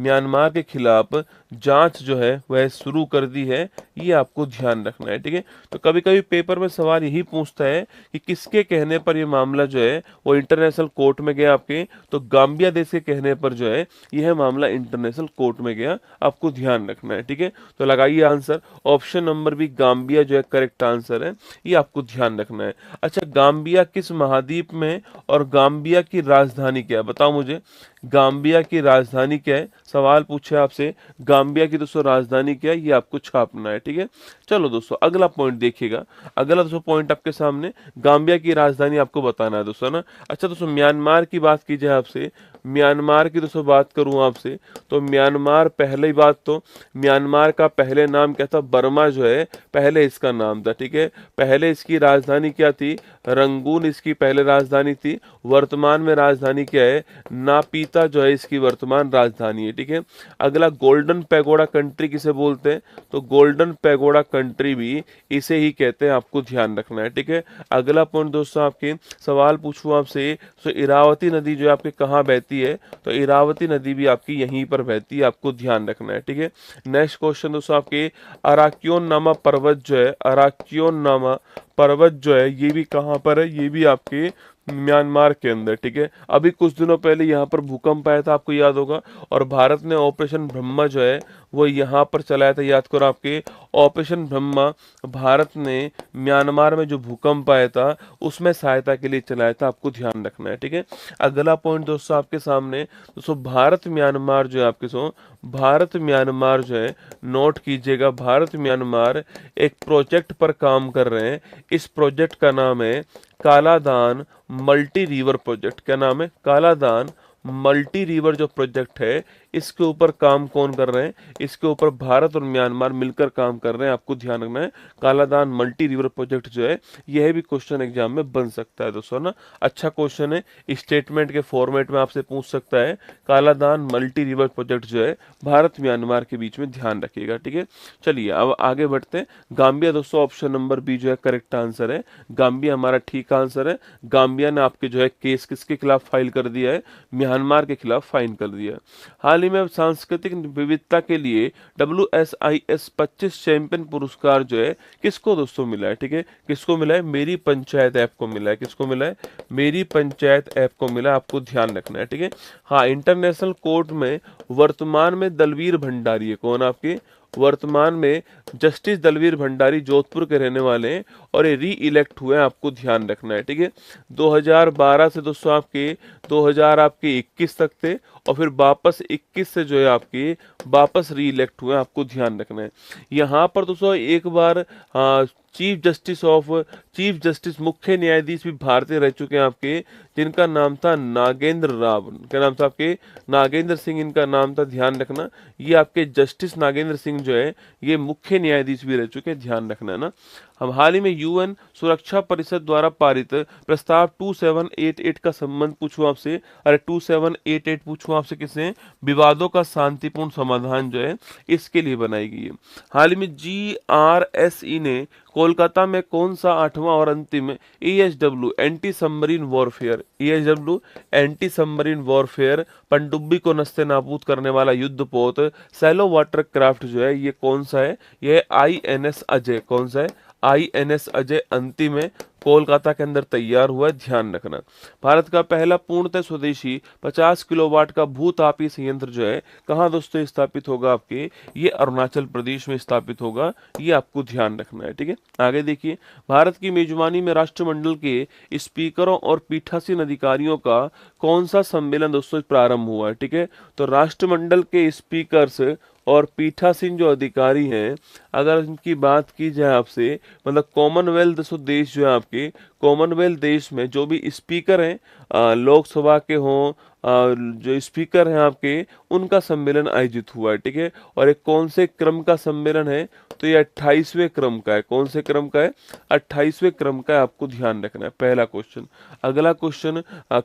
म्यांमार के खिलाफ जांच जो है वह शुरू कर दी है, ये आपको ध्यान रखना है। ठीक है, तो कभी कभी पेपर में सवाल यही पूछता है कि किसके कहने पर ये मामला जो है वो इंटरनेशनल कोर्ट में गया आपके, तो गाम्बिया देश के कहने पर जो है यह मामला इंटरनेशनल कोर्ट में गया, आपको ध्यान रखना है। ठीक है, तो लगाइए answer, option number B Gambia जो है करेक्ट आंसर है, ये आपको ध्यान रखना है। अच्छा, गाम्बिया किस महाद्वीप में और गाम्बिया की राजधानी क्या है, बताओ मुझे, गाम्बिया की राजधानी क्या है, सवाल पूछे आपसे, गाम्बिया की दोस्तों राजधानी क्या है, ये आपको छापना है। ठीक है, चलो दोस्तों अगला पॉइंट देखिएगा, अगला दोस्तों पॉइंट आपके सामने, गाम्बिया की राजधानी आपको बताना है दोस्तों ना। अच्छा दोस्तों, म्यांमार की बात की जाए आपसे, म्यांमार की दोस्तों बात करूं आपसे, तो म्यांमार, पहली बात तो म्यांमार का पहले नाम क्या था, बर्मा जो है पहले इसका नाम था। ठीक है, पहले इसकी राजधानी क्या थी, रंगून इसकी पहले राजधानी थी, वर्तमान में राजधानी क्या है, नापीता जो है इसकी वर्तमान राजधानी है। ठीक है, अगला गोल्डन पैगोडा कंट्री किसे बोलते हैं, तो गोल्डन पैगोडा कंट्री भी इसे ही कहते हैं, आपको ध्यान रखना है। ठीक है, अगला पॉइंट दोस्तों आपके सवाल पूछूं आपसे, तो इरावती नदी जो है आपके कहाँ बहती है, तो इरावती नदी भी आपकी यहीं पर बहती है, आपको ध्यान रखना है। ठीक है, नेक्स्ट क्वेश्चन दोस्तों आपके, अराक्योन नामा पर्वत जो है, अराक्योन नामा पर्वत जो है ये भी कहाँ पर है, ये भी आपके म्यांमार के अंदर। ठीक है, अभी कुछ दिनों पहले यहाँ पर भूकंप आया था, आपको याद होगा, और भारत ने ऑपरेशन ब्रह्मा जो है वो यहाँ पर चलाया था, याद करो, आपके ऑपरेशन ब्रह्मा भारत ने म्यांमार में जो भूकंप आया था उसमें सहायता के लिए चलाया था, आपको ध्यान रखना है। ठीक है, अगला पॉइंट दोस्तों आपके सामने, दोस्तों भारत म्यांमार जो है आपके भारत म्यांमार जो है, नोट कीजिएगा, भारत म्यांमार एक प्रोजेक्ट पर काम कर रहे हैं, इस प्रोजेक्ट का नाम है कालादान मल्टी रिवर प्रोजेक्ट। क्या नाम है, कालादान मल्टी रिवर जो प्रोजेक्ट है, इसके ऊपर काम कौन कर रहे हैं, इसके ऊपर भारत और म्यांमार मिलकर काम कर रहे हैं, आपको ध्यान रखना है। कालादान मल्टी रिवर प्रोजेक्ट जो है यह भी क्वेश्चन एग्जाम में बन सकता है दोस्तों ना, अच्छा क्वेश्चन है, स्टेटमेंट के फॉर्मेट में आपसे पूछ सकता है, कालादान मल्टी रिवर प्रोजेक्ट जो है भारत म्यांमार के बीच में, ध्यान रखिएगा। ठीक है, चलिए अब आगे बढ़ते हैं। गाम्बिया दोस्तों ऑप्शन नंबर बी जो है करेक्ट आंसर है, गाम्बिया हमारा ठीक आंसर है। गाम्बिया ने आपके जो है केस किसके खिलाफ फाइल कर दिया है, म्यांमार के खिलाफ फाइन कर दिया है। हाल ही में सांस्कृतिक विविधता के लिए WSIS 25 चैंपियन पुरस्कार जो है किसको दोस्तों मिला है, ठीक है, किसको मिला है, मेरी पंचायत ऐप को मिला है, किसको मिला है, मेरी पंचायत ऐप को मिला है, आपको ध्यान रखना है। ठीक है, हाँ, इंटरनेशनल कोर्ट में वर्तमान में दलवीर भंडारी है, कौन आपके, वर्तमान में जस्टिस दलवीर भंडारी जोधपुर के रहने वाले हैं और ये री इलेक्ट हुए हैं, आपको ध्यान रखना है। ठीक है, 2012 से दोस्तों आपके 2021 तक थे, और फिर वापस 21 से जो है आपके वापस री इलेक्ट हुए हैं, आपको ध्यान रखना है। यहाँ पर दोस्तों एक बार चीफ जस्टिस मुख्य न्यायाधीश भी भारतीय रह चुके हैं आपके, जिनका नाम था नागेंद्र राव, क्या नाम था आपके, नागेंद्र सिंह इनका नाम था, ध्यान रखना, ये आपके जस्टिस नागेंद्र सिंह जो है ये मुख्य न्यायाधीश भी रह चुके हैं, ध्यान रखना है ना। हम हाल ही में UN सुरक्षा परिषद द्वारा पारित प्रस्ताव 2788 का संबंध पूछूं आपसे, अरे 2788 पूछूं आपसे किससे, विवादों का शांतिपूर्ण समाधान जो है इसके लिए बनाई गई है। हाल ही में GRSE ने कोलकाता में कौन सा 8वां और अंतिम ESW anti submarine warfare, ESW anti submarine warfare पनडुब्बी को नस्ते नाबूद करने वाला युद्धपोत सैलो वाटर क्राफ्ट जो है ये कौन सा है, यह INS अजय, कौन सा है, INS अजय अंतिम है, कोलकाता के अंदर तैयार हुआ है, ध्यान रखना। भारत का पहला पूर्णतः स्वदेशी 50 किलोवाट का भूतापीय संयंत्र जो है कहाँ दोस्तों स्थापित होगा, आपके ये अरुणाचल प्रदेश में स्थापित होगा, ये आपको ध्यान रखना है। ठीक है, आगे देखिए, भारत की मेजबानी में राष्ट्रमंडल के स्पीकरों और पीठासीन अधिकारियों का कौन सा सम्मेलन दोस्तों प्रारंभ हुआ है। ठीक है, तो राष्ट्रमंडल के स्पीकर्स और पीठासीन जो अधिकारी हैं, अगर इनकी बात की जाए आपसे, मतलब कॉमनवेल्थ देश जो है आपके, कॉमनवेल्थ देश में जो भी स्पीकर हैं लोकसभा के हों, जो स्पीकर हैं आपके, उनका सम्मेलन आयोजित हुआ है। ठीक है, और एक कौन से क्रम का सम्मेलन है, तो ये 28वें क्रम का है, कौन से क्रम का है, 28वें क्रम का है, आपको ध्यान रखना है, पहला क्वेश्चन। अगला क्वेश्चन,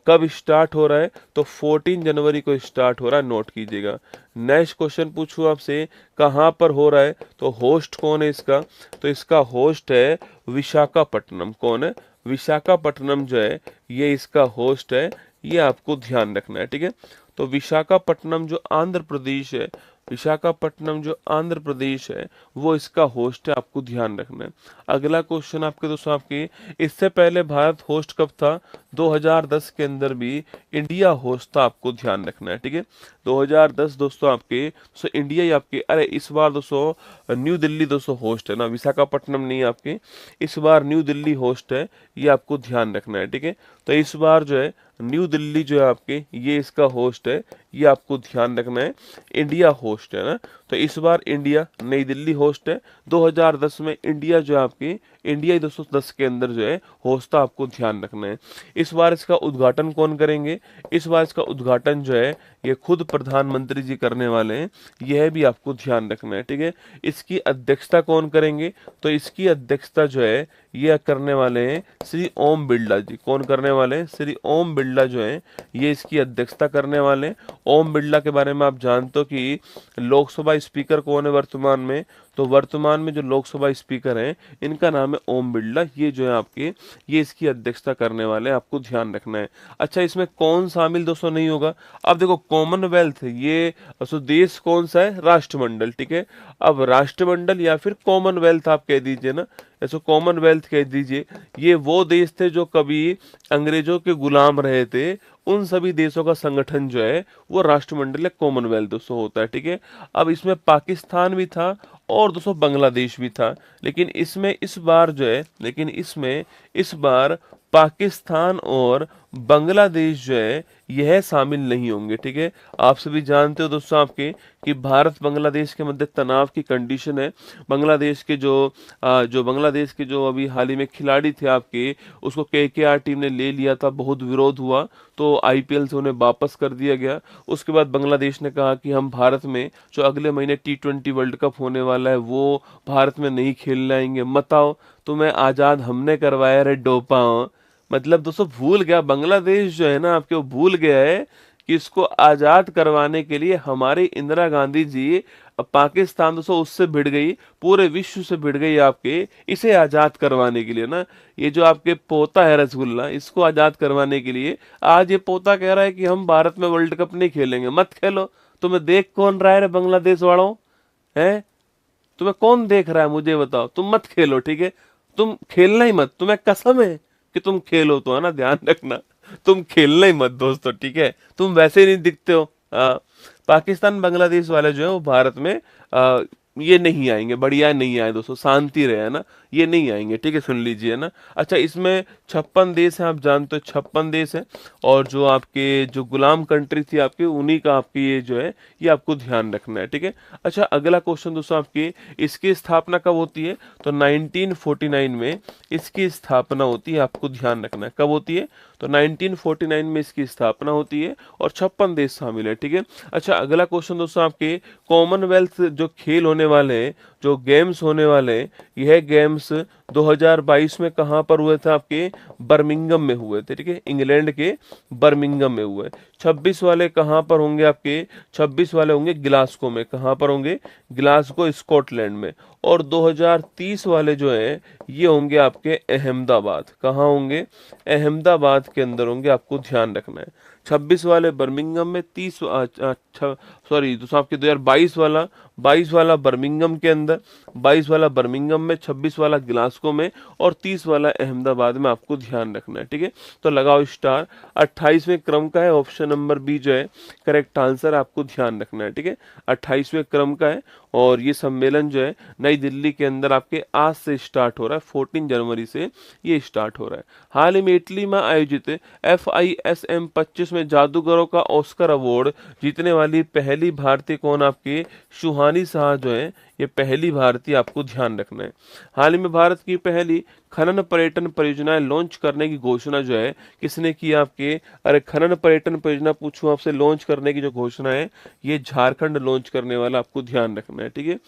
कब स्टार्ट हो रहा है, तो 14 जनवरी को स्टार्ट हो रहा है, नोट कीजिएगा। नेक्स्ट क्वेश्चन पूछूं आपसे, कहाँ पर हो रहा है, तो होस्ट कौन है इसका, तो इसका होस्ट है विशाखापट्टनम, कौन है, विशाखापट्टनम जो है ये इसका होस्ट है, ये आपको ध्यान रखना है। ठीक है, तो विशाखापट्टनम जो आंध्र प्रदेश है, विशाखापट्टनम जो आंध्र प्रदेश है वो इसका होस्ट है, आपको ध्यान रखना है। अगला क्वेश्चन आपके दोस्तों, आपके इससे पहले भारत होस्ट कब था? 2010 के अंदर भी इंडिया होस्ट था, आपको ध्यान रखना है, ठीक है। 2010 दोस्तों आपके इंडिया ही आपके, अरे इस बार दोस्तों न्यू दिल्ली दोस्तों होस्ट है ना, विशाखापट्टनम नहीं आपके, इस बार न्यू दिल्ली होस्ट है, ये आपको ध्यान रखना है, ठीक है। तो इस बार जो है न्यू दिल्ली जो है आपके, ये इसका होस्ट है, ये आपको ध्यान रखना है, इंडिया होस्ट है ना। तो इस बार इंडिया, नई दिल्ली होस्ट है। 2010 में इंडिया जो है आपकी, इंडिया ही 210 के अंदर जो है होस्ट था, आपको ध्यान रखना है। इस बार इसका उद्घाटन कौन करेंगे? इस बार इसका उद्घाटन जो है ये खुद प्रधानमंत्री जी करने वाले हैं, यह भी आपको ध्यान रखना है, ठीक है। इसकी अध्यक्षता कौन करेंगे? तो इसकी अध्यक्षता जो है ये करने वाले हैं श्री ओम बिरला जी। कौन करने वाले हैं? श्री ओम बिरला जो है ये इसकी अध्यक्षता करने वाले हैं। ओम बिरला के बारे में आप जानते हो कि लोकसभा स्पीकर कौन है वर्तमान में? तो वर्तमान में जो लोकसभा स्पीकर हैं इनका नाम है ओम बिरला, ये जो है आपके, ये इसकी अध्यक्षता करने वाले हैं, आपको ध्यान रखना है। अच्छा, इसमें कौन शामिल दोस्तों नहीं होगा? अब देखो कॉमनवेल्थ, ये देश कौन सा है? राष्ट्रमंडल, ठीक है। अब राष्ट्रमंडल या फिर कॉमनवेल्थ आप कह दीजिए ना, ऐसे कॉमनवेल्थ कह दीजिए, ये वो देश थे जो कभी अंग्रेजों के गुलाम रहे थे, उन सभी देशों का संगठन जो है वो राष्ट्रमंडल या कॉमनवेल्थ दोस्तों होता है, ठीक है। अब इसमें पाकिस्तान भी था और दोस्तों बांग्लादेश भी था, लेकिन इसमें इस बार जो है, लेकिन इसमें इस बार पाकिस्तान और बांग्लादेश जो है यह शामिल नहीं होंगे, ठीक है। आप सभी जानते हो दोस्तों आपके कि भारत बांग्लादेश के मध्य तनाव की कंडीशन है। बांग्लादेश के बांग्लादेश के जो अभी हाल ही में खिलाड़ी थे आपके, उसको केकेआर टीम ने ले लिया था, बहुत विरोध हुआ, तो आईपीएल से उन्हें वापस कर दिया गया। उसके बाद बांग्लादेश ने कहा कि हम भारत में जो अगले महीने T20 वर्ल्ड कप होने वाला है वो भारत में नहीं खेलने आएंगे, मत आओ, तुम्हें आजाद हमने करवाया रे डोपाओ। मतलब दोस्तों भूल गया बांग्लादेश जो है ना आपके, वो भूल गया है कि इसको आजाद करवाने के लिए हमारी इंदिरा गांधी जी, पाकिस्तान दोस्तों उससे भिड़ गई, पूरे विश्व से भिड़ गई आपके, इसे आजाद करवाने के लिए ना। ये जो आपके पोता है रसगुल्ला, इसको आजाद करवाने के लिए आज ये पोता कह रहा है कि हम भारत में वर्ल्ड कप नहीं खेलेंगे, मत खेलो। तुम्हें देख कौन रहा है रे बांग्लादेश वालों? है तुम्हें कौन देख रहा है मुझे बताओ, तुम मत खेलो, ठीक है। तुम खेलना ही मत, तुम्हें कसम है कि तुम खेलो तो, है ना, ध्यान रखना, तुम खेलना ही मत दोस्तों, ठीक है। तुम वैसे ही नहीं दिखते हो। पाकिस्तान बांग्लादेश वाले जो है वो भारत में ये नहीं आएंगे, बढ़िया नहीं आए दोस्तों, शांति रहे, है ना, ये नहीं आएंगे, ठीक है, सुन लीजिए ना। अच्छा, इसमें 56 देश हैं, आप जानते हो 56 देश हैं, और जो आपके जो गुलाम कंट्री थी आपके, उन्हीं का आपकी ये जो है ये आपको ध्यान रखना है, ठीक है। अच्छा, अगला क्वेश्चन दोस्तों आपकी, इसकी स्थापना कब होती है? तो 1949 में इसकी स्थापना होती है, आपको ध्यान रखना है, कब होती है? तो 1949 में इसकी स्थापना होती है और 56 देश शामिल है, ठीक है। अच्छा, अगला क्वेश्चन दोस्तों आपके, कॉमनवेल्थ जो खेल होने वाले हैं, जो गेम्स होने वाले हैं, यह गेम्स 2022 में कहाँ पर हुए थे? आपके बर्मिंघम में हुए थे, ठीक है, इंग्लैंड के बर्मिंघम में हुए। 26 वाले कहाँ पर होंगे आपके? 26 वाले होंगे ग्लासगो में। कहाँ पर होंगे? ग्लासगो, स्कॉटलैंड में। और 2030 वाले जो हैं ये होंगे आपके अहमदाबाद। कहाँ होंगे? अहमदाबाद के अंदर होंगे, आपको ध्यान रखना है। 26 वाले बर्मिंघम में, 30 सॉरी दोस्तों आपके 22 वाला बर्मिंघम के अंदर, 22 वाला बर्मिंघम में, 26 वाला ग्लासगो में और 30 वाला अहमदाबाद में, आपको ध्यान रखना है, ठीक है। तो लगाओ स्टार। 28वें क्रम का है, ऑप्शन नंबर बी जो है करेक्ट आंसर, आपको ध्यान रखना है, ठीक है। 28वें क्रम का है और ये सम्मेलन जो है नई दिल्ली के अंदर आपके आज से स्टार्ट हो रहा है, 14 जनवरी से ये स्टार्ट हो रहा है। हाल ही में इटली में आयोजित FISM 25 में जादूगरों का ऑस्कर अवार्ड जीतने वाली पहली भारतीय कौन? आपकी सुहानी शाह जो है ये पहली भारतीय, आपको ध्यान रखना है। हाल ही में भारत की पहली खनन पर्यटन परियोजनाएं लॉन्च करने की घोषणा जो है किसने की? आपके, अरे खनन पर्यटन परियोजना पूछूं आपसे, लॉन्च करने की जो घोषणा है ये झारखंड लॉन्च करने वाला, आपको ध्यान रखना है, ठीक है।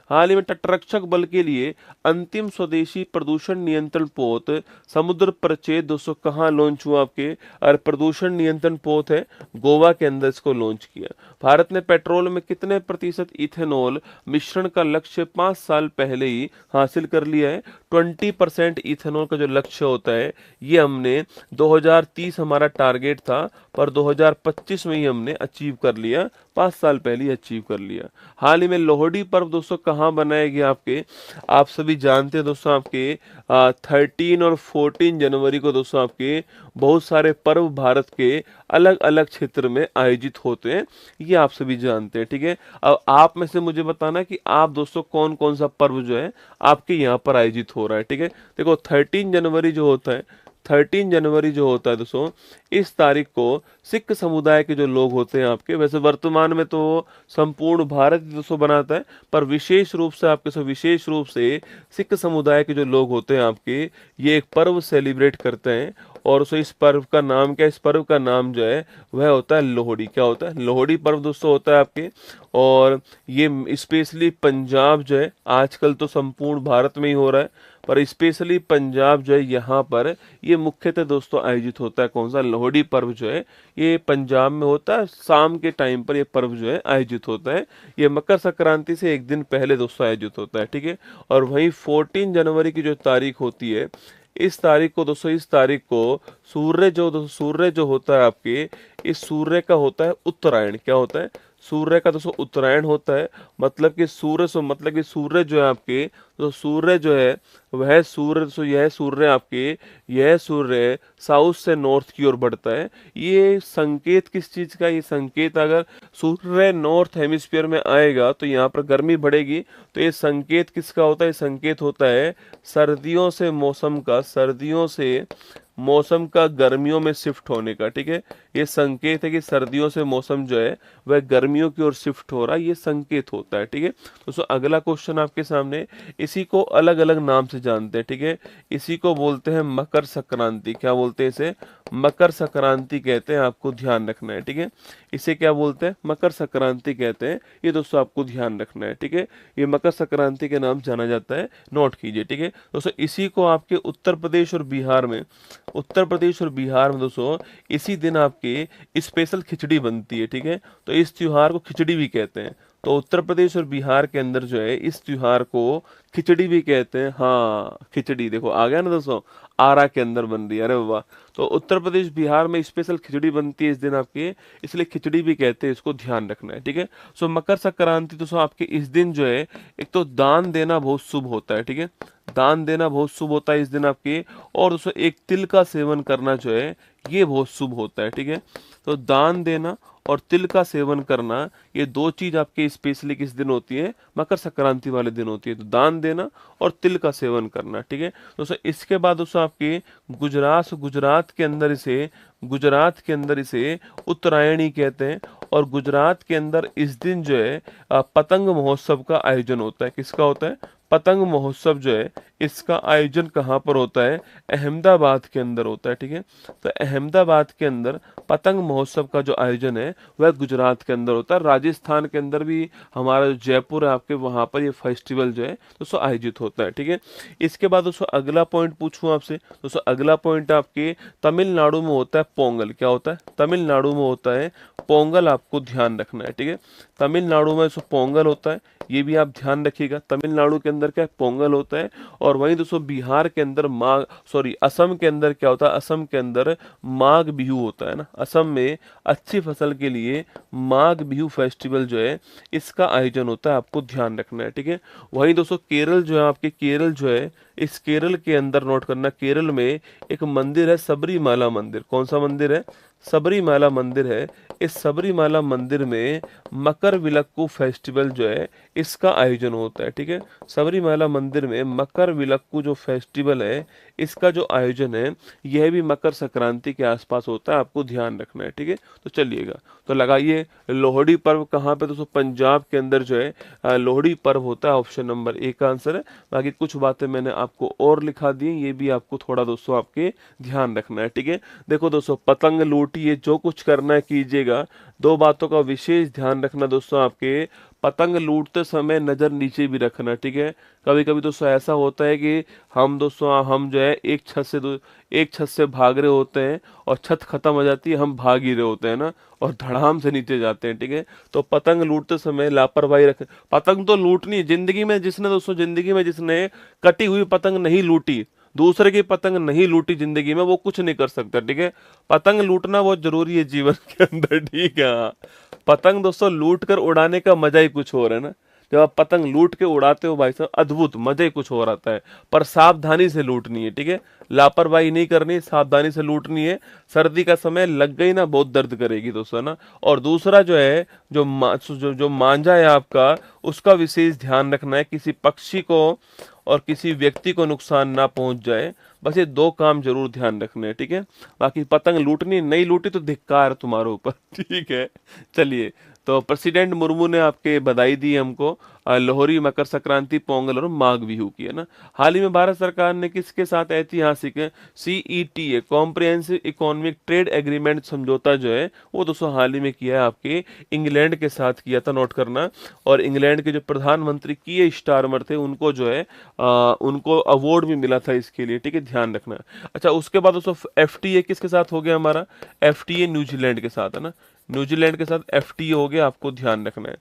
हाल ही में तटरक्षक बल के लिए अंतिम स्वदेशी प्रदूषण नियंत्रण पोत समुद्र परिच्छेद दोस्तों कहाँ लॉन्च हुआ? आपके, अरे प्रदूषण नियंत्रण पोत है गोवा के अंदर, इसको लॉन्च किया। भारत ने पेट्रोल में कितने प्रतिशत इथेनॉल मिश्रण का लक्ष्य 5 साल पहले ही हासिल कर लिया है? 20% इथेनॉल का जो लक्ष्य होता है ये हमने 2030 हमारा टारगेट था, पर 2025 में ही हमने अचीव कर लिया, 5 साल पहले ही अचीव कर लिया। हाल ही में लोहड़ी पर्व दोस्तों कहाँ मनाया गया आपके, आप सभी जानते हैं दोस्तों, आपके 13 और 14 जनवरी को दोस्तों आपके बहुत सारे पर्व भारत के अलग अलग क्षेत्र में आयोजित होते हैं, ये आप सभी जानते हैं, ठीक है। अब आप में से मुझे बताना कि आप दोस्तों कौन कौन सा पर्व जो है आपके यहाँ पर आयोजित हो रहा है, ठीक है। देखो 13 जनवरी जो होता है, 13 जनवरी जो होता है दोस्तों, इस तारीख को सिख समुदाय के जो लोग होते हैं आपके, वैसे वर्तमान में तो संपूर्ण भारत ही दोस्तों बनाता है, पर विशेष रूप से आपके विशेष रूप से सिख समुदाय के जो लोग होते हैं आपके, ये एक पर्व सेलिब्रेट करते हैं। और सो इस पर्व का नाम क्या है, इस पर्व का नाम जो है वह होता है लोहड़ी। क्या होता है, लोहड़ी पर्व दोस्तों होता है आपके। और ये स्पेशली पंजाब जो है, आजकल तो संपूर्ण भारत में ही हो रहा है, पर स्पेशली पंजाब जो है यहाँ पर ये मुख्यतः दोस्तों आयोजित होता है। कौन सा, लोहड़ी पर्व जो है ये पंजाब में होता है, शाम के टाइम पर ये पर्व जो है आयोजित होता है। ये मकर संक्रांति से एक दिन पहले दोस्तों आयोजित होता है, ठीक है। और वहीं 14 जनवरी की जो तारीख होती है, इस तारीख को दोस्तों, इस तारीख को सूर्य जो होता है आपके, इस सूर्य का होता है उत्तरायण। क्या होता है, सूर्य का दोस्तों उत्तरायण होता है। मतलब कि सूर्य जो है आपके, तो सूर्य जो है वह सूर्य, तो यह सूर्य साउथ से नॉर्थ की ओर बढ़ता है। ये संकेत किस चीज का, ये संकेत अगर सूर्य नॉर्थ हेमिस्फीयर में आएगा तो यहाँ पर गर्मी बढ़ेगी, तो ये संकेत किसका होता है, ये संकेत होता है सर्दियों से मौसम का गर्मियों में शिफ्ट होने का, ठीक है। ये संकेत है कि सर्दियों से मौसम जो है वह गर्मियों की ओर शिफ्ट हो रहा है, ये संकेत होता है, ठीक है। दोस्तों अगला क्वेश्चन आपके सामने, इसी को अलग अलग नाम से जानते हैं, ठीक है। इसी को बोलते हैं मकर संक्रांति। क्या बोलते हैं इसे, मकर संक्रांति कहते हैं, आपको ध्यान रखना है, ठीक है। इसे क्या बोलते हैं, मकर संक्रांति कहते हैं, ये दोस्तों आपको ध्यान रखना है, ठीक है। ये मकर संक्रांति के नाम जाना जाता है, नोट कीजिए, ठीक है। दोस्तों इसी को आपके उत्तर प्रदेश और बिहार में दोस्तों इसी दिन आपके स्पेशल खिचड़ी बनती है, ठीक है। तो इस त्योहार को खिचड़ी भी कहते हैं। तो उत्तर प्रदेश और बिहार के अंदर जो है इस त्योहार को खिचड़ी भी कहते हैं। हाँ, खिचड़ी देखो आ गया ना दोस्तों, आरा के अंदर बन रही है, अरे वाह। तो उत्तर प्रदेश बिहार में स्पेशल खिचड़ी बनती है इस दिन आपके, इसलिए खिचड़ी भी कहते हैं, इसको ध्यान रखना है, ठीक है। सो मकर संक्रांति दोस्तों आपके इस दिन जो है, एक तो दान देना बहुत शुभ होता है, ठीक है। दान देना बहुत शुभ होता है इस दिन आपके। और दोस्तों एक तिल का सेवन करना जो है ये बहुत शुभ होता है, ठीक है। तो दान देना और तिल का सेवन करना, ये दो चीज आपके स्पेशली किस दिन होती है, मकर संक्रांति वाले दिन होती है। तो दान देना और तिल का सेवन करना, ठीक है दोस्तों। इसके बाद दोस्तों आपके गुजरात के अंदर इसे उत्तरायणी कहते हैं। और गुजरात के अंदर इस दिन जो है पतंग महोत्सव का आयोजन होता है। किसका होता है, पतंग महोत्सव जो है इसका आयोजन कहाँ पर होता है, अहमदाबाद के अंदर होता है, ठीक है। तो अहमदाबाद के अंदर पतंग महोत्सव का जो आयोजन है वह गुजरात के अंदर होता है। राजस्थान के अंदर भी हमारा जो जयपुर है आपके, वहां पर ये फेस्टिवल जो है दोस्तों आयोजित होता है, ठीक है। इसके बाद दोस्तों अगला पॉइंट पूछूं आपसे, दोस्तों अगला पॉइंट आपके तमिलनाडु में होता है पोंगल। क्या होता है, तमिलनाडु में होता है पोंगल, आपको ध्यान रखना है, ठीक है। तमिलनाडु में पोंगल होता है, ये भी आप ध्यान रखिएगा। तमिलनाडु के अंदर क्या है, पोंगल होता है। और वहीं दोस्तों बिहार के अंदर असम के अंदर क्या होता है, असम के अंदर माघ बिहू होता है ना। असम में अच्छी फसल के लिए माघ बिहू फेस्टिवल जो है इसका आयोजन होता है, आपको ध्यान रखना है, ठीक है। वहीं दोस्तों केरल जो है आपके, केरल जो है, इस केरल के अंदर नोट करना, केरल में एक मंदिर है सबरीमाला मंदिर। कौन सा मंदिर है, सबरीमाला मंदिर है। इस सबरीमाला मंदिर में मकर विलक्कू फेस्टिवल जो है इसका आयोजन होता है, ठीक है। सबरीमाला मंदिर में मकर विलक्कू जो फेस्टिवल है इसका जो आयोजन है यह भी मकर संक्रांति के आसपास होता है, आपको ध्यान रखना है, ठीक है। तो चलिएगा, तो लगाइए लोहड़ी पर्व कहाँ पे, दोस्तों पंजाब के अंदर जो है लोहड़ी पर्व होता है। ऑप्शन नंबर ए का आंसर है। बाकी कुछ बातें मैंने आपको और लिखा दी, ये भी आपको थोड़ा दोस्तों आपके ध्यान रखना है, ठीक है। देखो दोस्तों, पतंग लूटिए, जो कुछ करना है कीजिएगा। दो बातों का विशेष ध्यान रखना दोस्तों, आपके पतंग लूटते समय नजर नीचे भी रखना, ठीक है। कभी कभी दोस्तों ऐसा होता है कि हम जो है एक छत से भाग रहे होते हैं और छत खत्म हो जाती है, हम भाग ही रहे होते हैं ना, और धड़ाम से नीचे जाते हैं, ठीक है। तो पतंग लूटते समय लापरवाही रखें। पतंग तो लूटनी जिंदगी में जिसने कटी हुई पतंग नहीं लूटी, दूसरे की पतंग नहीं लूटी जिंदगी में वो कुछ नहीं कर सकता, ठीक है। पतंग लूटना बहुत जरूरी है जीवन के अंदर, ठीक है। हाँ, पतंग दोस्तों लूट कर उड़ाने का मजा ही कुछ और है ना। जब आप पतंग लूट के उड़ाते हो भाई साहब, अद्भुत मजा ही कुछ और आता है। पर सावधानी से लूटनी है, ठीक है। लापरवाही नहीं करनी, सावधानी से लूटनी है। सर्दी का समय लग गई ना, बहुत दर्द करेगी दोस्तों ना। और दूसरा जो है, जो मांझा है आपका, उसका विशेष ध्यान रखना है, किसी पक्षी को और किसी व्यक्ति को नुकसान ना पहुंच जाए। बस ये दो काम जरूर ध्यान रखने हैं, ठीक है। बाकी पतंग लूटनी नहीं लूटी तो धिक्कार तुम्हारे ऊपर, ठीक है। चलिए, तो प्रेसिडेंट मुर्मू ने आपके बधाई दी हमको, लोहरी, मकर संक्रांति, पोंगल और माघ बिहू की, है ना। हाल ही में भारत सरकार ने किसके साथ ऐतिहासिक CETA comprehensive economic trade agreement समझौता जो है वो दोस्तों हाल ही में किया है, आपके इंग्लैंड के साथ किया था, नोट करना। और इंग्लैंड के जो प्रधानमंत्री किए स्टारमर थे, उनको जो है उनको अवार्ड भी मिला था इसके लिए, ठीक है, ध्यान रखना। अच्छा, उसके बाद दोस्तों FTA किसके साथ हो गया हमारा? FTA न्यूजीलैंड के साथ, है ना। न्यूजीलैंड के साथ FTA हो गया, आपको ध्यान रखना है।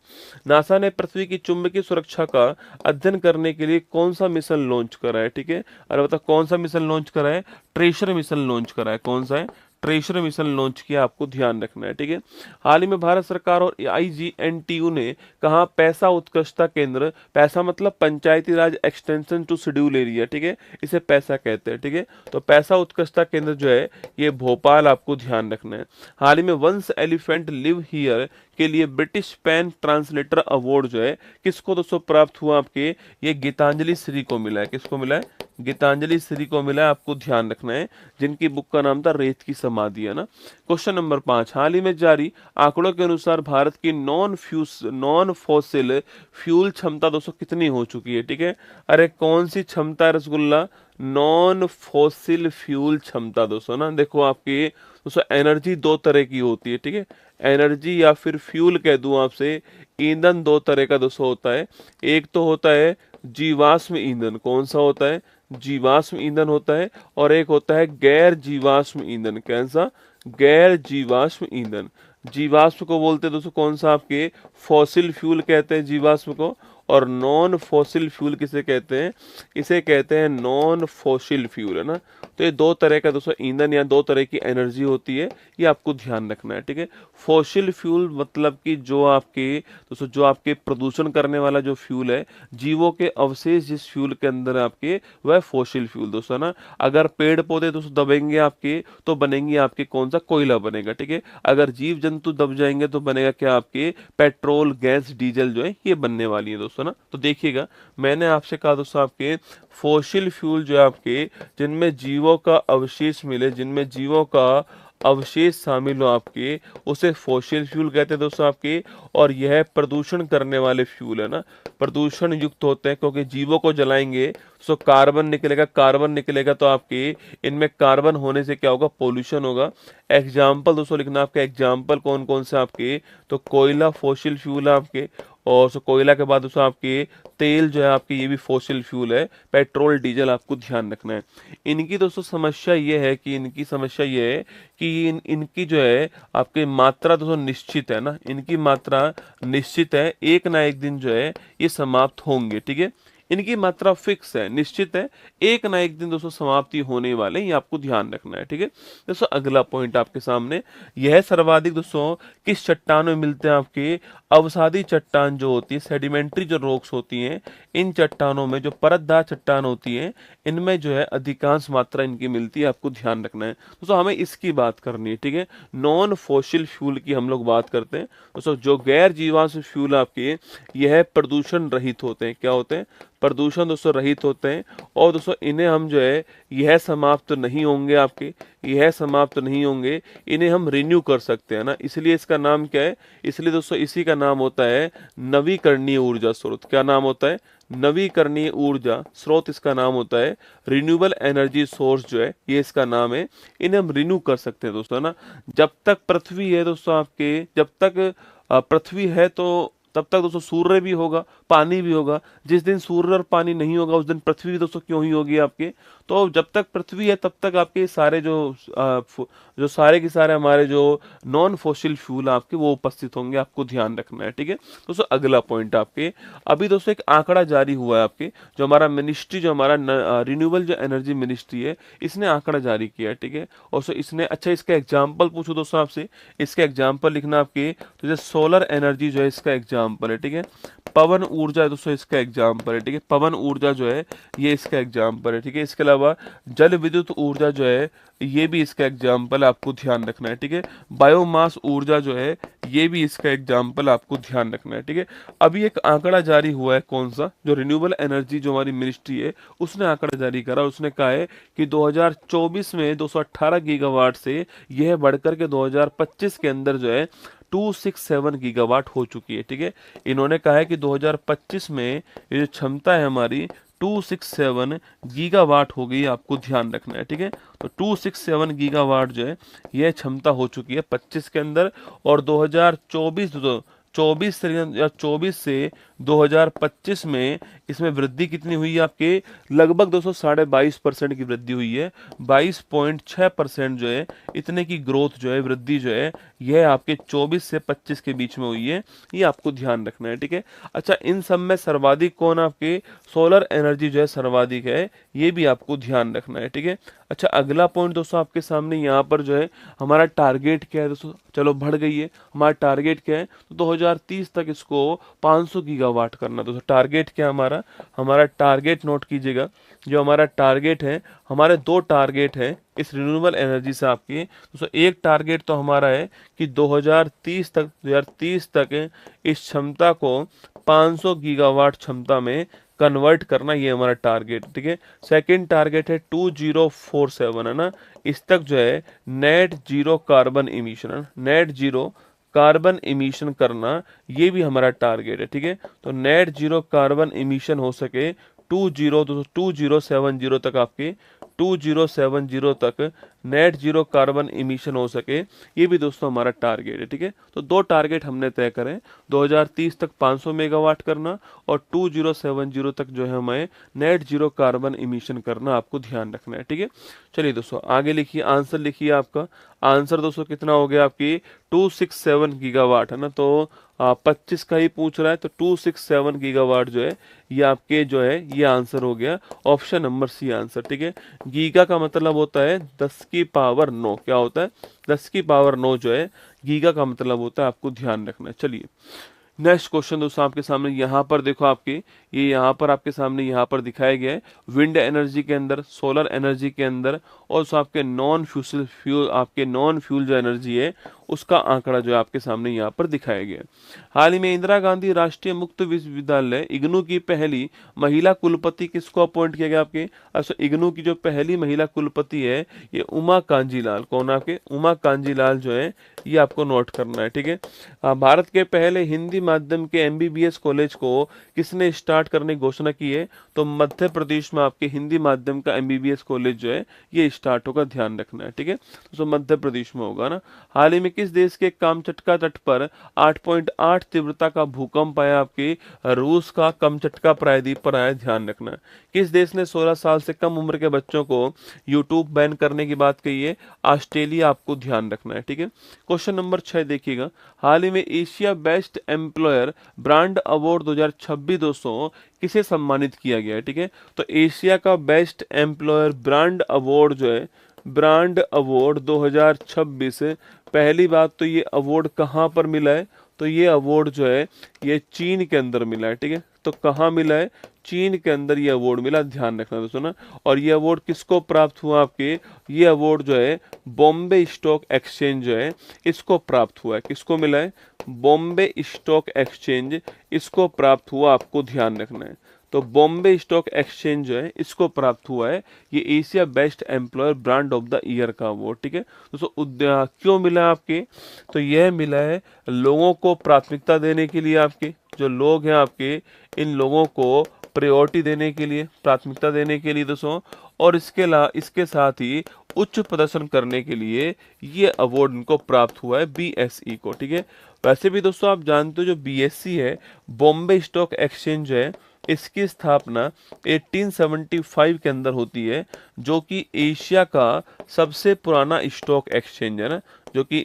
नासा ने पृथ्वी की चुंबकीय सुरक्षा का अध्ययन करने के लिए कौन सा मिशन लॉन्च करा है, ठीक है। अरे बता, कौन सा मिशन लॉन्च करा है? ट्रेशर मिशन लॉन्च करा है। कौन सा है? ट्रेशर मिशन लॉन्च किया, आपको ध्यान रखना है, ठीक है। हाल ही में भारत सरकार और IGNTU ने कहा पैसा उत्कृष्टता केंद्र, पैसा मतलब पंचायती राज एक्सटेंशन टू शेड्यूल एरिया, ठीक है, इसे पैसा कहते हैं, ठीक है। तो पैसा उत्कृष्टता केंद्र जो है ये भोपाल, आपको ध्यान रखना है। हाल ही में वंस एलिफेंट लिव हियर के लिए ब्रिटिश पेन ट्रांसलेटर अवार्ड जो है किसको दोस्तों प्राप्त हुआ? आपके ये गीतांजलि श्री को मिला है। किसको मिला है? गीतांजलि श्री को मिला है, आपको ध्यान रखना है, जिनकी बुक का नाम था रेत की समाधि, है ना। क्वेश्चन नंबर 5, हाल ही में जारी आंकड़ों के अनुसार भारत की नॉन फॉसिल फ्यूल क्षमता दोस्तों कितनी हो चुकी है, ठीक है। अरे कौन सी क्षमता है रसगुल्ला? नॉन फॉसिल फ्यूल क्षमता दोस्तों ना। देखो आपकी दोस्तों एनर्जी दो तरह की होती है, ठीक है। एनर्जी या फिर फ्यूल कह दूं आपसे, ईंधन दो तरह का दोस्तों होता है। एक तो होता है जीवाश्म ईंधन। कौन सा होता है? जीवाश्म ईंधन होता है। और एक होता है गैर जीवाश्म ईंधन। कैसा? गैर जीवाश्म ईंधन। जीवाश्म को बोलते हैं दोस्तों कौन सा? आपके फॉसिल फ्यूल कहते हैं जीवाश्म को। और नॉन फॉसिल फ्यूल किसे कहते हैं? इसे कहते हैं नॉन फॉसिल फ्यूल, है ना। तो ये दो तरह का दोस्तों ईंधन या दो तरह की एनर्जी होती है, ये आपको ध्यान रखना है, ठीक है। फॉसिल फ्यूल मतलब कि जो आपके दोस्तों जो आपके प्रदूषण करने वाला जो फ्यूल है, जीवों के अवशेष जिस फ्यूल के अंदर आपके, वह फॉसिल फ्यूल दोस्तों ना। अगर पेड़ पौधे दोस्तों दबेंगे आपके तो बनेंगे आपके कौन सा? कोयला बनेगा, ठीक है। अगर जीव जंतु दब जाएंगे तो बनेगा क्या? आपके पेट्रोल, गैस, डीजल जो है ये बनने वाली है दोस्तों ना। तो देखिएगा, मैंने आपसे कहा दोस्तों आपके फॉसिल फ्यूल जो है आपके, जिनमें जीवों का अवशेष मिले, जिनमें जीवों का अवशेष शामिल हो आपके, उसे फॉसिल फ्यूल कहते हैं दोस्तों आपके। और यह प्रदूषण करने वाले फ्यूल, है ना, प्रदूषण युक्त होते हैं, क्योंकि जीवों को जलाएंगे तो कार्बन निकलेगा। कार्बन निकलेगा तो आपके इनमें कार्बन होने से क्या होगा? पोल्यूशन होगा। एग्जाम्पल दोस्तों लिखना आपके, एग्जाम्पल कौन कौन से आपके? तो कोयला फॉसिल फ्यूल है आपके। और कोयला के बाद दोस्तों आपके तेल जो है आपके, ये भी फॉसिल फ्यूल है। पेट्रोल, डीजल, आपको ध्यान रखना है। इनकी दोस्तों समस्या ये है कि इनकी जो है आपकी मात्रा दोस्तों निश्चित है ना। इनकी मात्रा निश्चित है, एक ना एक दिन जो है ये समाप्त होंगे, ठीक है। इनकी मात्रा फिक्स है, निश्चित है, एक ना एक दिन दोस्तों समाप्ति होने वाले, ये आपको ध्यान रखना है, ठीक है। दोस्तों अगला पॉइंट आपके सामने, यह सर्वाधिक दोस्तों किस चट्टान में मिलते हैं? आपके अवसादी चट्टान जो होती है, सेडिमेंट्री जो रॉक्स होती हैं, इन चट्टानों में जो परतदार चट्टान होती है, इनमें जो है अधिकांश मात्रा इनकी मिलती है, आपको ध्यान रखना है दोस्तों। हमें इसकी बात करनी है, ठीक है। नॉन फॉसिल फ्यूल की हम लोग बात करते हैं दोस्तों। जो गैर जीवाश्म फ्यूल आपके, यह प्रदूषण रहित होते हैं। क्या होते हैं? प्रदूषण दोस्तों रहित होते हैं। और दोस्तों इन्हें हम जो है, यह समाप्त नहीं होंगे आपके, यह समाप्त नहीं होंगे, इन्हें हम रिन्यू कर सकते हैं ना। इसलिए इसका नाम क्या है? इसलिए दोस्तों इसी का नाम होता है नवीकरणीय ऊर्जा स्रोत। क्या नाम होता है? नवीकरणीय ऊर्जा स्रोत इसका नाम होता है। रिन्यूएबल एनर्जी सोर्स जो है ये इसका नाम है। इन्हें हम रिन्यू कर सकते हैं दोस्तों ना। जब तक पृथ्वी है दोस्तों आपके, जब तक पृथ्वी है तो तब तक दोस्तों सूर्य भी होगा, पानी भी होगा। जिस दिन सूर्य और पानी नहीं होगा उस दिन पृथ्वी भी दोस्तों क्यों ही होगी आपके। तो जब तक पृथ्वी है तब तक आपके सारे जो सारे के सारे हमारे जो नॉन फॉसिल फ्यूल आपके वो उपस्थित होंगे, आपको ध्यान रखना है, ठीक है दोस्तों। अगला पॉइंट आपके, अभी दोस्तों एक आंकड़ा जारी हुआ है आपके, जो हमारा मिनिस्ट्री, जो हमारा रिन्यूएबल जो एनर्जी मिनिस्ट्री है, इसने आंकड़ा जारी किया है, ठीक है। और सो इसने, अच्छा इसका एग्जाम्पल पूछो दोस्तों आपसे, इसका एग्जाम्पल लिखना आपके, तो जैसे सोलर एनर्जी जो है इसका एग्जाम्पल है, ठीक है। पवन ऊर्जा है दोस्तों इसका एग्जाम्पल है, ठीक है। पवन ऊर्जा जो है ये इसका एग्जाम्पल है, ठीक है। इसके अलावा जल विद्युत ऊर्जा जो है ये भी इसका एग्जाम्पल आपको ध्यान रखना है, ठीक है। बायोमास ऊर्जा जो है ये भी इसका एग्जाम्पल आपको ध्यान रखना है, ठीक है। अभी एक आंकड़ा जारी हुआ है, कौन सा, जो रिन्यूएबल एनर्जी जो हमारी मिनिस्ट्री है उसने आंकड़ा जारी करा। उसने कहा है कि 2024 में 218 गीगावाट से यह बढ़कर के 2025 के अंदर जो है 267 गीगावाट हो चुकी है, ठीक है। इन्होंने कहा है कि 2025 में ये जो क्षमता है हमारी 267 गीगावाट हो गई, आपको ध्यान रखना है, ठीक है। तो 267 गीगावाट जो है यह क्षमता हो चुकी है 25 के अंदर। और 2024 से या 24 से 2025 में इसमें वृद्धि कितनी हुई है आपके, लगभग 22.5% की वृद्धि हुई है। 22.6% जो है इतने की ग्रोथ जो है, वृद्धि जो है, यह आपके 24 से 25 के बीच में हुई है, ये आपको ध्यान रखना है, ठीक है। अच्छा इन सब में सर्वाधिक कौन, आपके सोलर एनर्जी जो है सर्वाधिक है, ये भी आपको ध्यान रखना है, ठीक है। अच्छा अगला पॉइंट दोस्तों आपके सामने यहाँ पर जो है हमारा टारगेट क्या है दोस्तों, चलो बढ़ गई है, हमारा टारगेट क्या है, तो 2030 तक इसको 500 गीगावाट करना। दोस्तों टारगेट क्या हमारा, हमारा टारगेट नोट कीजिएगा, जो हमारा टारगेट है, हमारे दो टारगेट है इस रिन्यूएबल एनर्जी से आपके दोस्तों। एक टारगेट तो हमारा है कि 2030 तक इस क्षमता को 500 गीगावाट क्षमता में कन्वर्ट करना, ये हमारा टारगेट, ठीक है। सेकंड टारगेट है 2047, है ना, इस तक जो है net zero carbon emission, net zero carbon emission करना, ये भी हमारा टारगेट है, ठीक है। तो नेट जीरो कार्बन इमिशन हो सके 2070 तक, आपके 2070 तक नेट जीरो कार्बन इमिशन हो सके, ये भी दोस्तों हमारा टारगेट है, ठीक है। तो दो टारगेट हमने तय करें, 2030 तक 500 मेगावाट करना और 2070 तक जो है हमें नेट जीरो कार्बन इमिशन करना, आपको ध्यान रखना है, ठीक है। चलिए दोस्तों आगे लिखिए, आंसर लिखिए। आपका आंसर दोस्तों कितना हो गया, आपकी 267 गीगावाट, है ना। तो 25 का ही पूछ रहा है, तो 267 गीगावाट जो है ये आपके जो है ये आंसर हो गया, ऑप्शन नंबर सी आंसर, ठीक है। गीगा का मतलब होता है 10 की पावर 9, क्या होता है, 10 की पावर 9 जो है गीगा का मतलब होता है, आपको ध्यान रखना है। चलिए नेक्स्ट क्वेश्चन दोस्तों आपके सामने यहाँ पर देखो, आपके ये यहाँ पर आपके सामने यहाँ पर दिखाया गया है, विंड एनर्जी के अंदर, सोलर एनर्जी के अंदर और जो आपके नॉन फ्यूल आपके नॉन फ्यूल जो एनर्जी है उसका आंकड़ा जो है आपके सामने यहाँ पर दिखाया गया है। हाल ही में इंदिरा गांधी राष्ट्रीय मुक्त विश्वविद्यालय इग्नू की पहली महिला कुलपति किसको अपॉइंट किया गया आपके, अच्छा इग्नू की जो पहली महिला कुलपति है ये उमा कांजीलाल, कौन आपके, उमा कांजीलाल जो है, ये आपको नोट करना है, ठीक है। भारत के पहले हिंदी माध्यम के एमबीबीएस कॉलेज को किसने स्टार्ट करने की घोषणा की है, तो मध्य प्रदेश में आपके हिंदी माध्यम का एमबीबीएस कॉलेज जो है ये स्टार्ट होगा, ध्यान रखना है, ठीक है। तो मध्य प्रदेश में होगा ना। हाल ही में किस देश के कामचटका तट पर 8.8 तीव्रता का भूकंप आया, आपके रूस का कामचटका प्रायद्वीप पर आया, ध्यान रखना है। किस देश ने 16 साल से कम उम्र के बच्चों को यूट्यूब बैन करने की बात कही है, ऑस्ट्रेलिया, आपको ध्यान रखना है, ठीक है। क्वेश्चन नंबर 6 देखिएगा, हाल ही में Asia best employer brand award 2026 दोस्तों किसे सम्मानित किया गया है, ठीक है। तो एशिया का बेस्ट एम्प्लॉयर ब्रांड अवार्ड जो है, ब्रांड अवार्ड 2026, पहली बात तो ये अवार्ड कहाँ पर मिला है, तो ये अवार्ड जो है ये चीन के अंदर मिला है, ठीक है। तो कहाँ मिला है, चीन के अंदर ये अवार्ड मिला, ध्यान रखना दोस्तों ना। और ये अवार्ड किसको प्राप्त हुआ, आपके ये अवार्ड जो है बॉम्बे स्टॉक एक्सचेंज जो है इसको प्राप्त हुआ है, किसको मिला है, बॉम्बे स्टॉक एक्सचेंज इसको प्राप्त हुआ, आपको ध्यान रखना है। तो बॉम्बे स्टॉक एक्सचेंज जो है इसको प्राप्त हुआ है ये Asia best employer brand of the year का अवार्ड, ठीक है दोस्तों। क्यों मिला आपके, तो यह मिला है लोगों को प्राथमिकता देने के लिए, आपके जो लोग हैं आपके इन लोगों को प्रायोरिटी देने के लिए, प्राथमिकता देने के लिए दोस्तों, और इसके साथ ही उच्च प्रदर्शन करने के लिए ये अवार्ड इनको प्राप्त हुआ है, बीएसई को, ठीक है। वैसे भी दोस्तों आप जानते हो जो बीएससी है, बॉम्बे स्टॉक एक्सचेंज है, इसकी स्थापना 1875 के अंदर होती है, जो कि एशिया का सबसे पुराना स्टॉक एक्सचेंज है ना, जो कि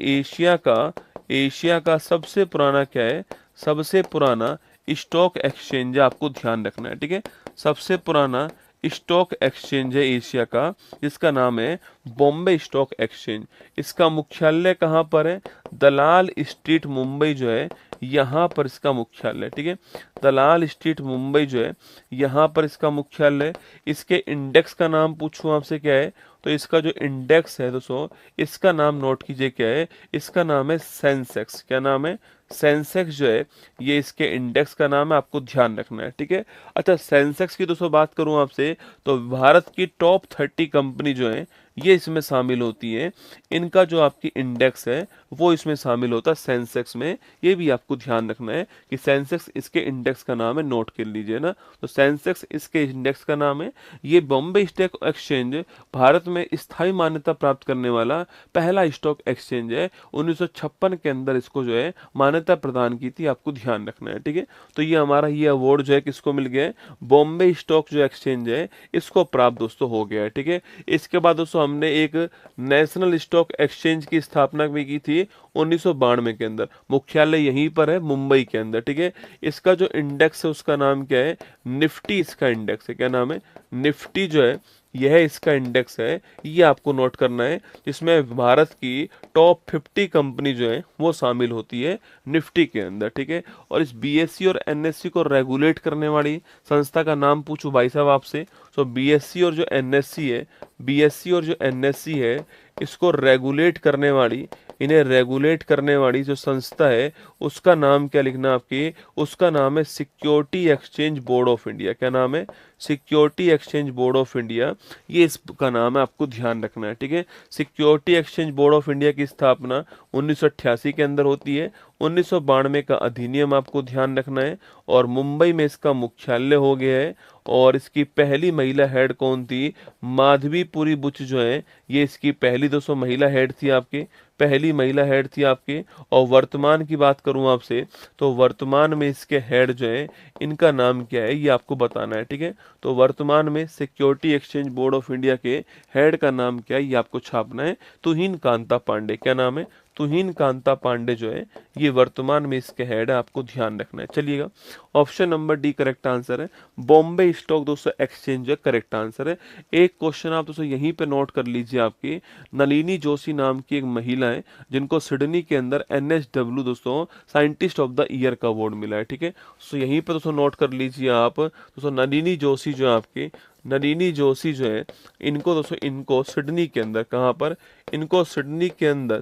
एशिया का सबसे पुराना क्या है, सबसे पुराना स्टॉक एक्सचेंज है, आपको ध्यान रखना है, ठीक है। सबसे पुराना स्टॉक एक्सचेंज है एशिया का, जिसका नाम है बॉम्बे स्टॉक एक्सचेंज। इसका मुख्यालय कहाँ पर है, दलाल स्ट्रीट मुंबई जो है, यहाँ पर इसका मुख्यालय, ठीक है। दलाल स्ट्रीट मुंबई जो है, यहाँ पर इसका मुख्यालय। इसके इंडेक्स का नाम पूछूं आपसे क्या है, तो इसका जो इंडेक्स है दोस्तों, इसका नाम नोट कीजिए क्या है, इसका नाम है सेंसेक्स। क्या नाम है, सेंसेक्स जो है, ये इसके इंडेक्स का नाम है, आपको ध्यान रखना है, ठीक है। अच्छा, सेंसेक्स की दोस्तों बात करूं आपसे, तो भारत की टॉप 30 कंपनी जो है ये इसमें शामिल होती है। इनका जो आपकी इंडेक्स है वो इसमें शामिल होता है सेंसेक्स में। ये भी आपको ध्यान रखना है कि सेंसेक्स इसके इंडेक्स का नाम है, नोट कर लीजिए ना। तो सेंसेक्स इसके इंडेक्स का नाम है। ये बॉम्बे स्टॉक एक्सचेंज भारत में स्थायी मान्यता प्राप्त करने वाला पहला स्टॉक एक्सचेंज है। 1956 के अंदर इसको जो है मान्यता प्रदान की थी, आपको ध्यान रखना है, ठीक है। तो ये हमारा ये अवार्ड जो है किसको मिल गया है, बॉम्बे स्टॉक जो एक्सचेंज है इसको प्राप्त दोस्तों हो गया है, ठीक है। इसके बाद दोस्तों हमने एक नेशनल स्टॉक एक्सचेंज की स्थापना भी की थी 1992 के अंदर। मुख्यालय यहीं पर है, मुंबई के अंदर, ठीक है। इसका जो इंडेक्स है उसका नाम क्या है, निफ्टी इसका इंडेक्स है। क्या नाम है, निफ्टी जो है यह इसका इंडेक्स है, ये आपको नोट करना है, जिसमें भारत की टॉप 50 कंपनी जो है वो शामिल होती है निफ्टी के अंदर, ठीक है। और इस बीएससी और एनएससी को रेगुलेट करने वाली संस्था का नाम पूछूं भाई साहब आपसे, तो बीएससी और जो एनएससी है, बीएससी और जो एनएससी है, इसको रेगुलेट करने वाली, इन्हें रेगुलेट करने वाली जो संस्था है उसका नाम क्या लिखना आपकी, उसका नाम है security exchange board of India. क्या नाम है, security exchange board of India, ये इसका नाम है, आपको ध्यान रखना है, ठीक है। Security exchange board of India की स्थापना 1988 के अंदर होती है। 1992 का अधिनियम आपको ध्यान रखना है, और मुंबई में इसका मुख्यालय हो गया है। और इसकी पहली महिला हेड कौन थी, माधवीपुरी बुच जो है, ये इसकी पहली 200 महिला हेड थी, आपकी पहली महिला हेड थी आपकी। और वर्तमान की बात करूं आपसे, तो वर्तमान में इसके हेड जो है इनका नाम क्या है, ये आपको बताना है, ठीक है। तो वर्तमान में security exchange board of India के हेड का नाम क्या है, ये आपको छापना है, तुहिन कांता पांडे। क्या नाम है, तुहिन कांता पांडे जो है ये वर्तमान में इसके हेड है, आपको ध्यान रखना है। चलिएगा, option number D correct answer है, बॉम्बे स्टॉक दोस्तों एक्सचेंज है, करेक्ट आंसर है। एक क्वेश्चन आप दोस्तों यहीं पे नोट कर लीजिए, आपकी नलिनी जोशी नाम की एक महिला है, जिनको सिडनी के अंदर एनएसडब्ल्यू दोस्तों साइंटिस्ट ऑफ द ईयर का अवार्ड मिला है, ठीक है। सो यहीं पे दोस्तों नोट कर लीजिए आप दोस्तों, नलिनी जोशी जो है आपकी, नलिनी जोशी जो है, इनको दोस्तों, इनको सिडनी के अंदर, कहाँ पर, इनको सिडनी के अंदर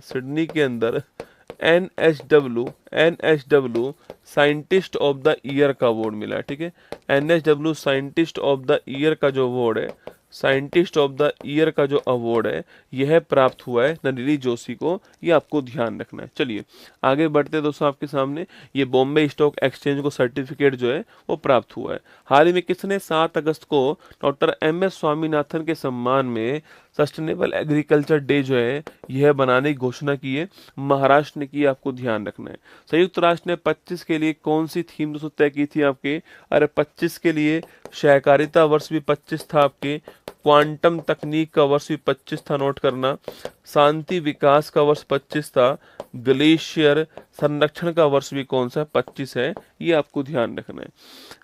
NSW scientist of the year का अवार्ड मिला है, ठीक है। NSW scientist of the year का जो अवार्ड है, साइंटिस्ट ऑफ द ईयर का जो अवार्ड है, यह प्राप्त हुआ है नलिनी जोशी को, ये आपको ध्यान रखना है। चलिए आगे बढ़ते हैं दोस्तों, आपके सामने ये बॉम्बे स्टॉक एक्सचेंज को सर्टिफिकेट जो है वो प्राप्त हुआ है। हाल ही में किसने 7 अगस्त को डॉक्टर एम.एस. स्वामीनाथन के सम्मान में सस्टेनेबल एग्रीकल्चर डे जो है यह बनाने की घोषणा की है, महाराष्ट्र ने की, आपको ध्यान रखना है। संयुक्त राष्ट्र ने 25 के लिए कौन सी थीम दोस्तों तय की थी आपके, अरे 25 के लिए सहकारिता वर्ष भी 25 था आपके, क्वांटम तकनीक का वर्ष भी 25 था, नोट करना, शांति विकास का वर्ष 25 था, ग्लेशियर संरक्षण का वर्ष भी कौन सा 25 है, ये आपको ध्यान रखना है।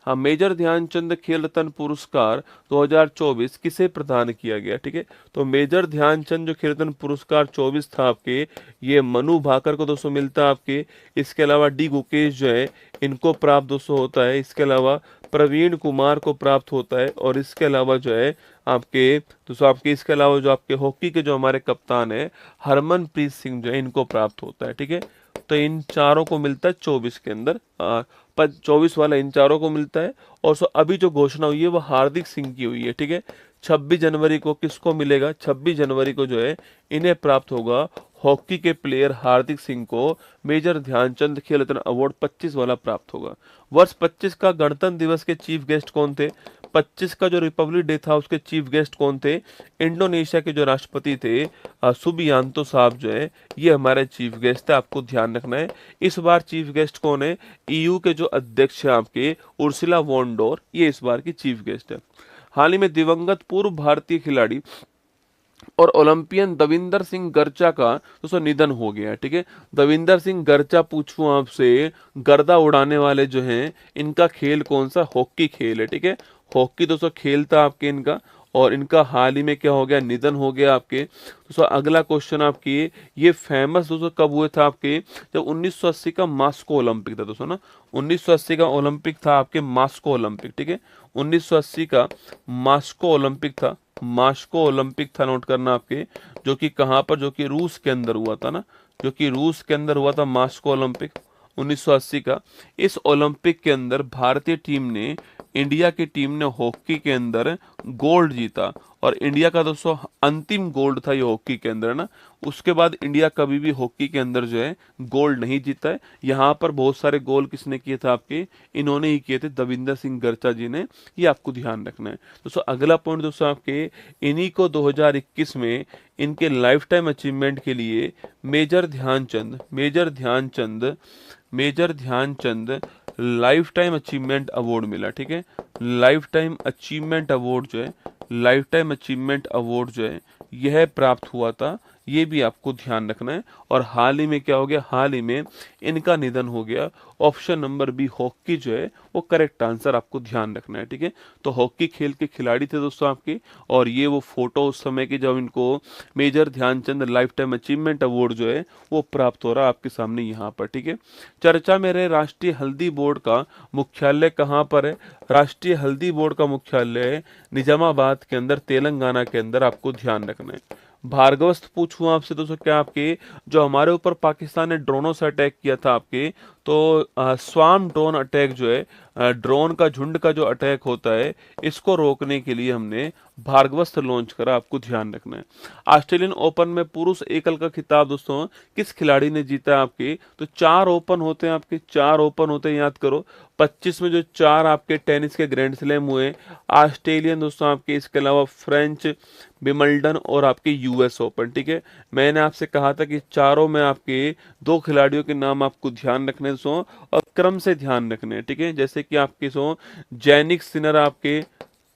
हाँ, मेजर ध्यानचंद खेल रत्न पुरस्कार 2024 किसे प्रदान किया गया, ठीक है। तो मेजर ध्यानचंद जो खेल रत्न पुरस्कार 24 था आपके, ये मनु भाकर को दोस्तों मिलता है आपके। इसके अलावा डी गुकेश जो है इनको प्राप्त दोस्तों होता है। इसके अलावा प्रवीण कुमार को प्राप्त होता है। और इसके अलावा जो है आपके दोस्तों, आपके इसके अलावा जो आपके हॉकी के जो हमारे कप्तान है हरमनप्रीत सिंह जो है इनको प्राप्त होता है, ठीक है। तो इन चारों को मिलता है 24 के अंदर, 24 वाला इन चारों को मिलता है। और अभी जो घोषणा हुई है वो हार्दिक सिंह की हुई है, ठीक है। 26 जनवरी को किसको मिलेगा, 26 जनवरी को जो है इन्हें प्राप्त होगा हॉकी के प्लेयर हार्दिक सिंह को मेजर ध्यानचंद खेल रत्न अवार्ड 25 वाला प्राप्त होगा। वर्ष 25 का गणतंत्र दिवस के चीफ गेस्ट कौन थे? 25 का जो रिपब्लिक डे था उसके चीफ गेस्ट कौन थे? इंडोनेशिया के जो राष्ट्रपति थे सुबियांतो साहब जो है, ये हमारे चीफ गेस्ट थे, आपको ध्यान रखना है। इस बार चीफ गेस्ट कौन है? ईयू के जो अध्यक्ष हैं आपके उर्सुला वॉन डोर, ये इस बार की चीफ गेस्ट है। हाल ही में दिवंगत पूर्व भारतीय खिलाड़ी और ओलंपियन दविंदर सिंह गर्चा का दोस्तों निधन हो गया है। ठीक है, दविंदर सिंह गर्चा पूछूं आपसे, गर्दा उड़ाने वाले जो हैं, इनका खेल कौन सा? हॉकी खेल है। ठीक है, हॉकी दोस्तों खेल था आपके इनका, और इनका हाल ही में क्या हो गया? निधन हो गया आपके। दोस्तों अगला क्वेश्चन आपकी, ये फेमस दोस्तों कब हुए था आपके? जब 1980 का मास्को ओलंपिक था दोस्तों ना, 1980 का ओलंपिक था आपके, मास्को ओलंपिक। ठीक है, 1980 का मास्को ओलंपिक था, मास्को ओलंपिक था, नोट करना आपके, जो कि कहाँ पर? जो कि रूस के अंदर हुआ था ना, जो कि रूस के अंदर हुआ था मास्को ओलंपिक 1980 का। इस ओलंपिक के अंदर भारतीय टीम ने, इंडिया की टीम ने हॉकी के अंदर गोल्ड जीता, और इंडिया का दोस्तों अंतिम गोल्ड था ये हॉकी के अंदर ना। उसके बाद इंडिया कभी भी हॉकी के अंदर जो है गोल्ड नहीं जीता है। यहाँ पर बहुत सारे गोल किसने किए थे आपके? इन्होंने ही किए थे, दविंदर सिंह गर्चा जी ने, ये आपको ध्यान रखना है। दोस्तों अगला पॉइंट दोस्तों आपके, इन्हीं को 2021 में इनके लाइफ टाइम अचीवमेंट के लिए major Dhyan Chand life time achievement award मिला। ठीक है, लाइफ टाइम अचीवमेंट अवार्ड जो है, लाइफ टाइम अचीवमेंट अवार्ड जो है, यह प्राप्त हुआ था, ये भी आपको ध्यान रखना है। और हाल ही में क्या हो गया? हाल ही में इनका निधन हो गया। ऑप्शन नंबर बी हॉकी जो है वो करेक्ट आंसर, आपको ध्यान रखना है। ठीक है, तो हॉकी खेल के खिलाड़ी थे दोस्तों आपके, और ये वो फोटो उस समय की जब इनको major Dhyan Chand life time achievement award जो है वो प्राप्त हो रहा है आपके सामने यहाँ पर। ठीक है, चर्चा में रहे राष्ट्रीय हल्दी बोर्ड का मुख्यालय कहाँ पर है? राष्ट्रीय हल्दी बोर्ड का मुख्यालय निजामाबाद के अंदर, तेलंगाना के अंदर, आपको ध्यान रखना है। भार्गवस्थ पूछूं आपसे दोस्तों, क्या आपके जो हमारे ऊपर पाकिस्तान ने ड्रोनों से अटैक किया था आपके, तो स्वाम ड्रोन अटैक जो है, ड्रोन का झुंड का जो अटैक होता है, इसको रोकने के लिए हमने भार्गवस्थ लॉन्च करा, आपको ध्यान रखना है। ऑस्ट्रेलियन ओपन में पुरुष एकल का खिताब दोस्तों किस खिलाड़ी ने जीता आपके? तो 4 ओपन होते हैं आपके, 4 ओपन होते हैं, याद करो। 25 में जो 4 आपके टेनिस के ग्रैंड स्लैम हुए, ऑस्ट्रेलियन दोस्तों आपके, इसके अलावा फ्रेंच, विमल्डन और आपके यूएस ओपन। ठीक है, मैंने आपसे कहा था कि चारों में आपके 2 खिलाड़ियों के नाम आपको ध्यान रखने सो, और क्रम से ध्यान रखने हैं। ठीक है, जैसे कि आपके सो जैनिक सिनर आपके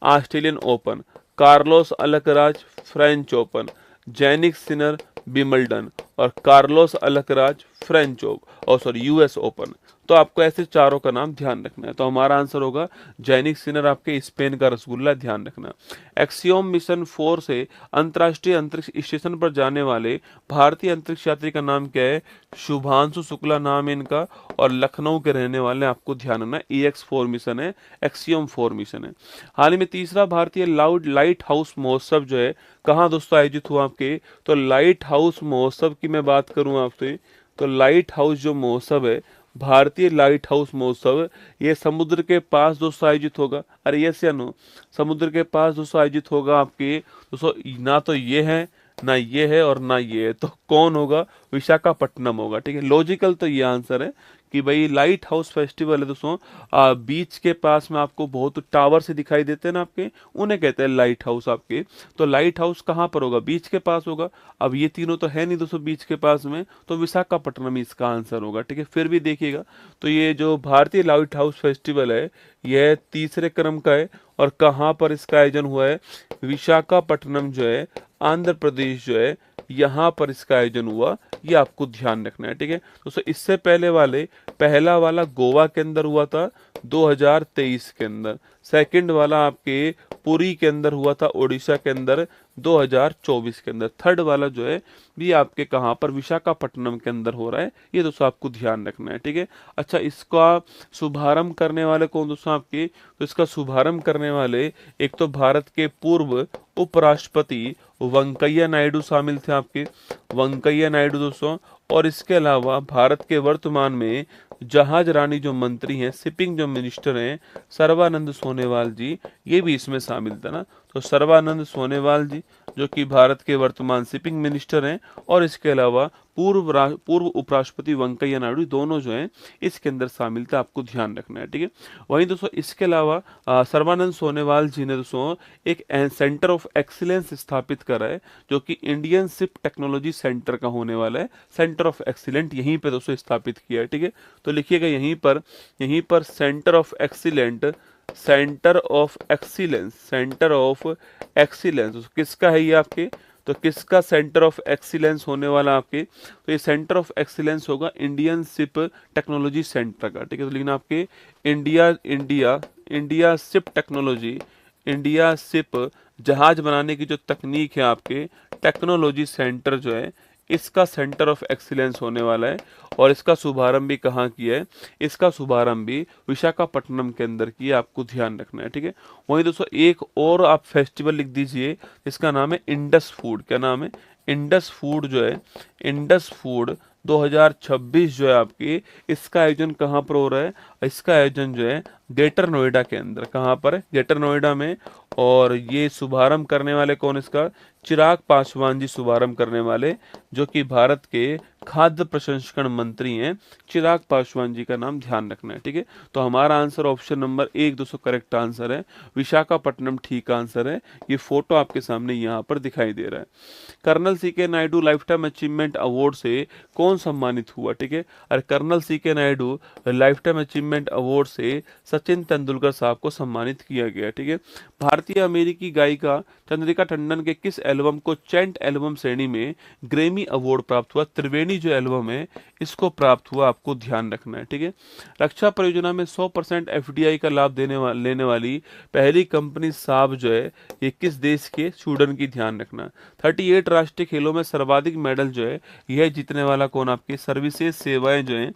Australian open, Carlos Alcaraz French open, Jannik Sinner Wimbledon, और कार्लोस अलकराज फ्रेंच और सॉरी यूएस ओपन। तो आपको ऐसे चारों का नाम ध्यान रखना है। तो हमारा आंसर होगा जैनिक सिनर, आपके स्पेन का रसगुल्ला, ध्यान रखना। एक्सियोम मिशन 4 से अंतर्राष्ट्रीय अंतरिक्ष स्टेशन पर जाने वाले भारतीय अंतरिक्ष यात्री का नाम क्या है? शुभांशु शुक्ला नाम है इनका, और लखनऊ के रहने वाले, आपको ध्यान रखना। EX4 मिशन है, एक्सियोम 4 मिशन है। हाल ही में तीसरा भारतीय लाइट हाउस महोत्सव जो है कहाँ दोस्तों आयोजित हुआ आपके? तो लाइट हाउस महोत्सव की मैं बात करूं आपसे, तो लाइट हाउस जो महोत्सव है, भारतीय लाइट हाउस महोत्सव, ये समुद्र के पास दोस्तों आयोजित होगा। अरे यस या नो? समुद्र के पास दोस्तों आयोजित होगा आपके दोस्तों, ना तो ये है, ना ये है, और ना ये है, तो कौन होगा? विशाखापट्टनम होगा। ठीक है, लॉजिकल तो ये आंसर है कि भाई लाइट हाउस फेस्टिवल है दोस्तों, बीच के पास में आपको बहुत टावर से दिखाई देते हैं ना आपके, उन्हें कहते हैं लाइट हाउस आपके। तो लाइट हाउस कहाँ पर होगा? बीच के पास होगा। अब ये तीनों तो है नहीं दोस्तों बीच के पास में, तो विशाखापट्टनम इसका आंसर होगा। ठीक है, फिर भी देखिएगा, तो ये जो भारतीय लाइट हाउस फेस्टिवल है, यह तीसरे क्रम का है, और कहाँ पर इसका आयोजन हुआ है? विशाखापट्टनम जो है, आंध्र प्रदेश जो है, यहाँ पर इसका आयोजन हुआ, ये आपको ध्यान रखना है। ठीक है दोस्तों, इससे पहला वाला गोवा के अंदर हुआ था 2023 के अंदर, सेकंड वाला आपके पुरी के अंदर हुआ था उड़ीसा के अंदर 2024 के अंदर, थर्ड वाला जो है भी आपके कहाँ पर? विशाखापट्टनम के अंदर हो रहा है, ये दोस्तों आपको ध्यान रखना है। ठीक है, अच्छा, इसका शुभारंभ करने वाले कौन दोस्तों आपके? तो इसका शुभारंभ करने वाले एक तो भारत के पूर्व उपराष्ट्रपति वेंकैया नायडू शामिल थे आपके, वेंकैया नायडू दोस्तों, और इसके अलावा भारत के वर्तमान में जहाज रानी जो मंत्री हैं, शिपिंग जो मिनिस्टर हैं, सर्बानंद सोनोवाल जी, ये भी इसमें शामिल था ना। तो सर्बानंद सोनोवाल जी, जो कि भारत के वर्तमान शिपिंग मिनिस्टर हैं, और इसके अलावा पूर्व उपराष्ट्रपति वेंकैया नायडू, दोनों जो हैं इसके अंदर शामिल थे, आपको ध्यान रखना है, ठीक है। वहीं दोस्तों इसके अलावा सर्बानंद सोनोवाल जी ने दोस्तों एक सेंटर ऑफ एक्सीलेंस स्थापित करा है, जो कि इंडियन शिप टेक्नोलॉजी सेंटर का होने वाला है। सेंटर ऑफ एक्सीलेंट यहीं पे दोस्तों स्थापित किया है, ठीक है। तो लिखिएगा यहीं पर centre of excellent, centre of excellence, centre of excellence किसका है ये आपके, तो किसका सेंटर ऑफ एक्सीलेंस होने वाला आपके, तो ये सेंटर ऑफ एक्सीलेंस होगा इंडियन शिप टेक्नोलॉजी सेंटर का, ठीक है। तो लिखना आपके India India India ship technology, India ship जहाज बनाने की जो तकनीक है आपके, टेक्नोलॉजी सेंटर जो है इसका सेंटर ऑफ एक्सीलेंस होने वाला है। और इसका शुभारंभ भी कहाँ किया है, इसका शुभारंभ भी विशाखापट्टनम के अंदर किया, आपको ध्यान रखना है, ठीक है। वहीं दोस्तों एक और आप फेस्टिवल लिख दीजिए, इसका नाम है इंडस फूड। क्या नाम है, इंडस फूड जो है, इंडस फूड 2026 जो है आपकी, इसका आयोजन कहाँ पर हो रहा है, इसका आयोजन जो है ग्रेटर नोएडा के अंदर, कहाँ पर है, ग्रेटर नोएडा में। और ये शुभारंभ करने वाले कौन, इसका चिराग पासवान जी शुभारंभ करने वाले, जो कि भारत के खाद्य प्रसंस्करण मंत्री हैं, चिराग पासवान जी का नाम ध्यान रखना है, ठीक है। तो हमारा आंसर ऑप्शन नंबर 1 दोस्तों करेक्ट आंसर है, विशाखापट्टनम ठीक आंसर है। ये फोटो आपके सामने यहाँ पर दिखाई दे रहा है। कर्नल सी के Naidu life time achievement award से कौन सम्मानित हुआ, ठीक है। अरे कर्नल सी के Naidu life time achievement award से सचिन तेंदुलकर साहब को सम्मानित किया गया, ठीक है। भारतीय अमेरिकी गायिका चंद्रिका टंडन के किस एल्बम को चैंट एल्बम श्रेणी में ग्रैमी अवार्ड प्राप्त हुआ, त्रिवेणी जो एल्बम है इसको प्राप्त हुआ, आपको ध्यान रखना है, ठीक है। रक्षा परियोजना में 100% एफडीआई का लाभ लेने वाली पहली कंपनी साब जो है ये किस देश के, स्वीडन की, ध्यान रखना। 38 राष्ट्रीय खेलों में सर्वाधिक मेडल जो है यह जीतने वाला कौन, आपके सर्विसेज सेवाएं जो है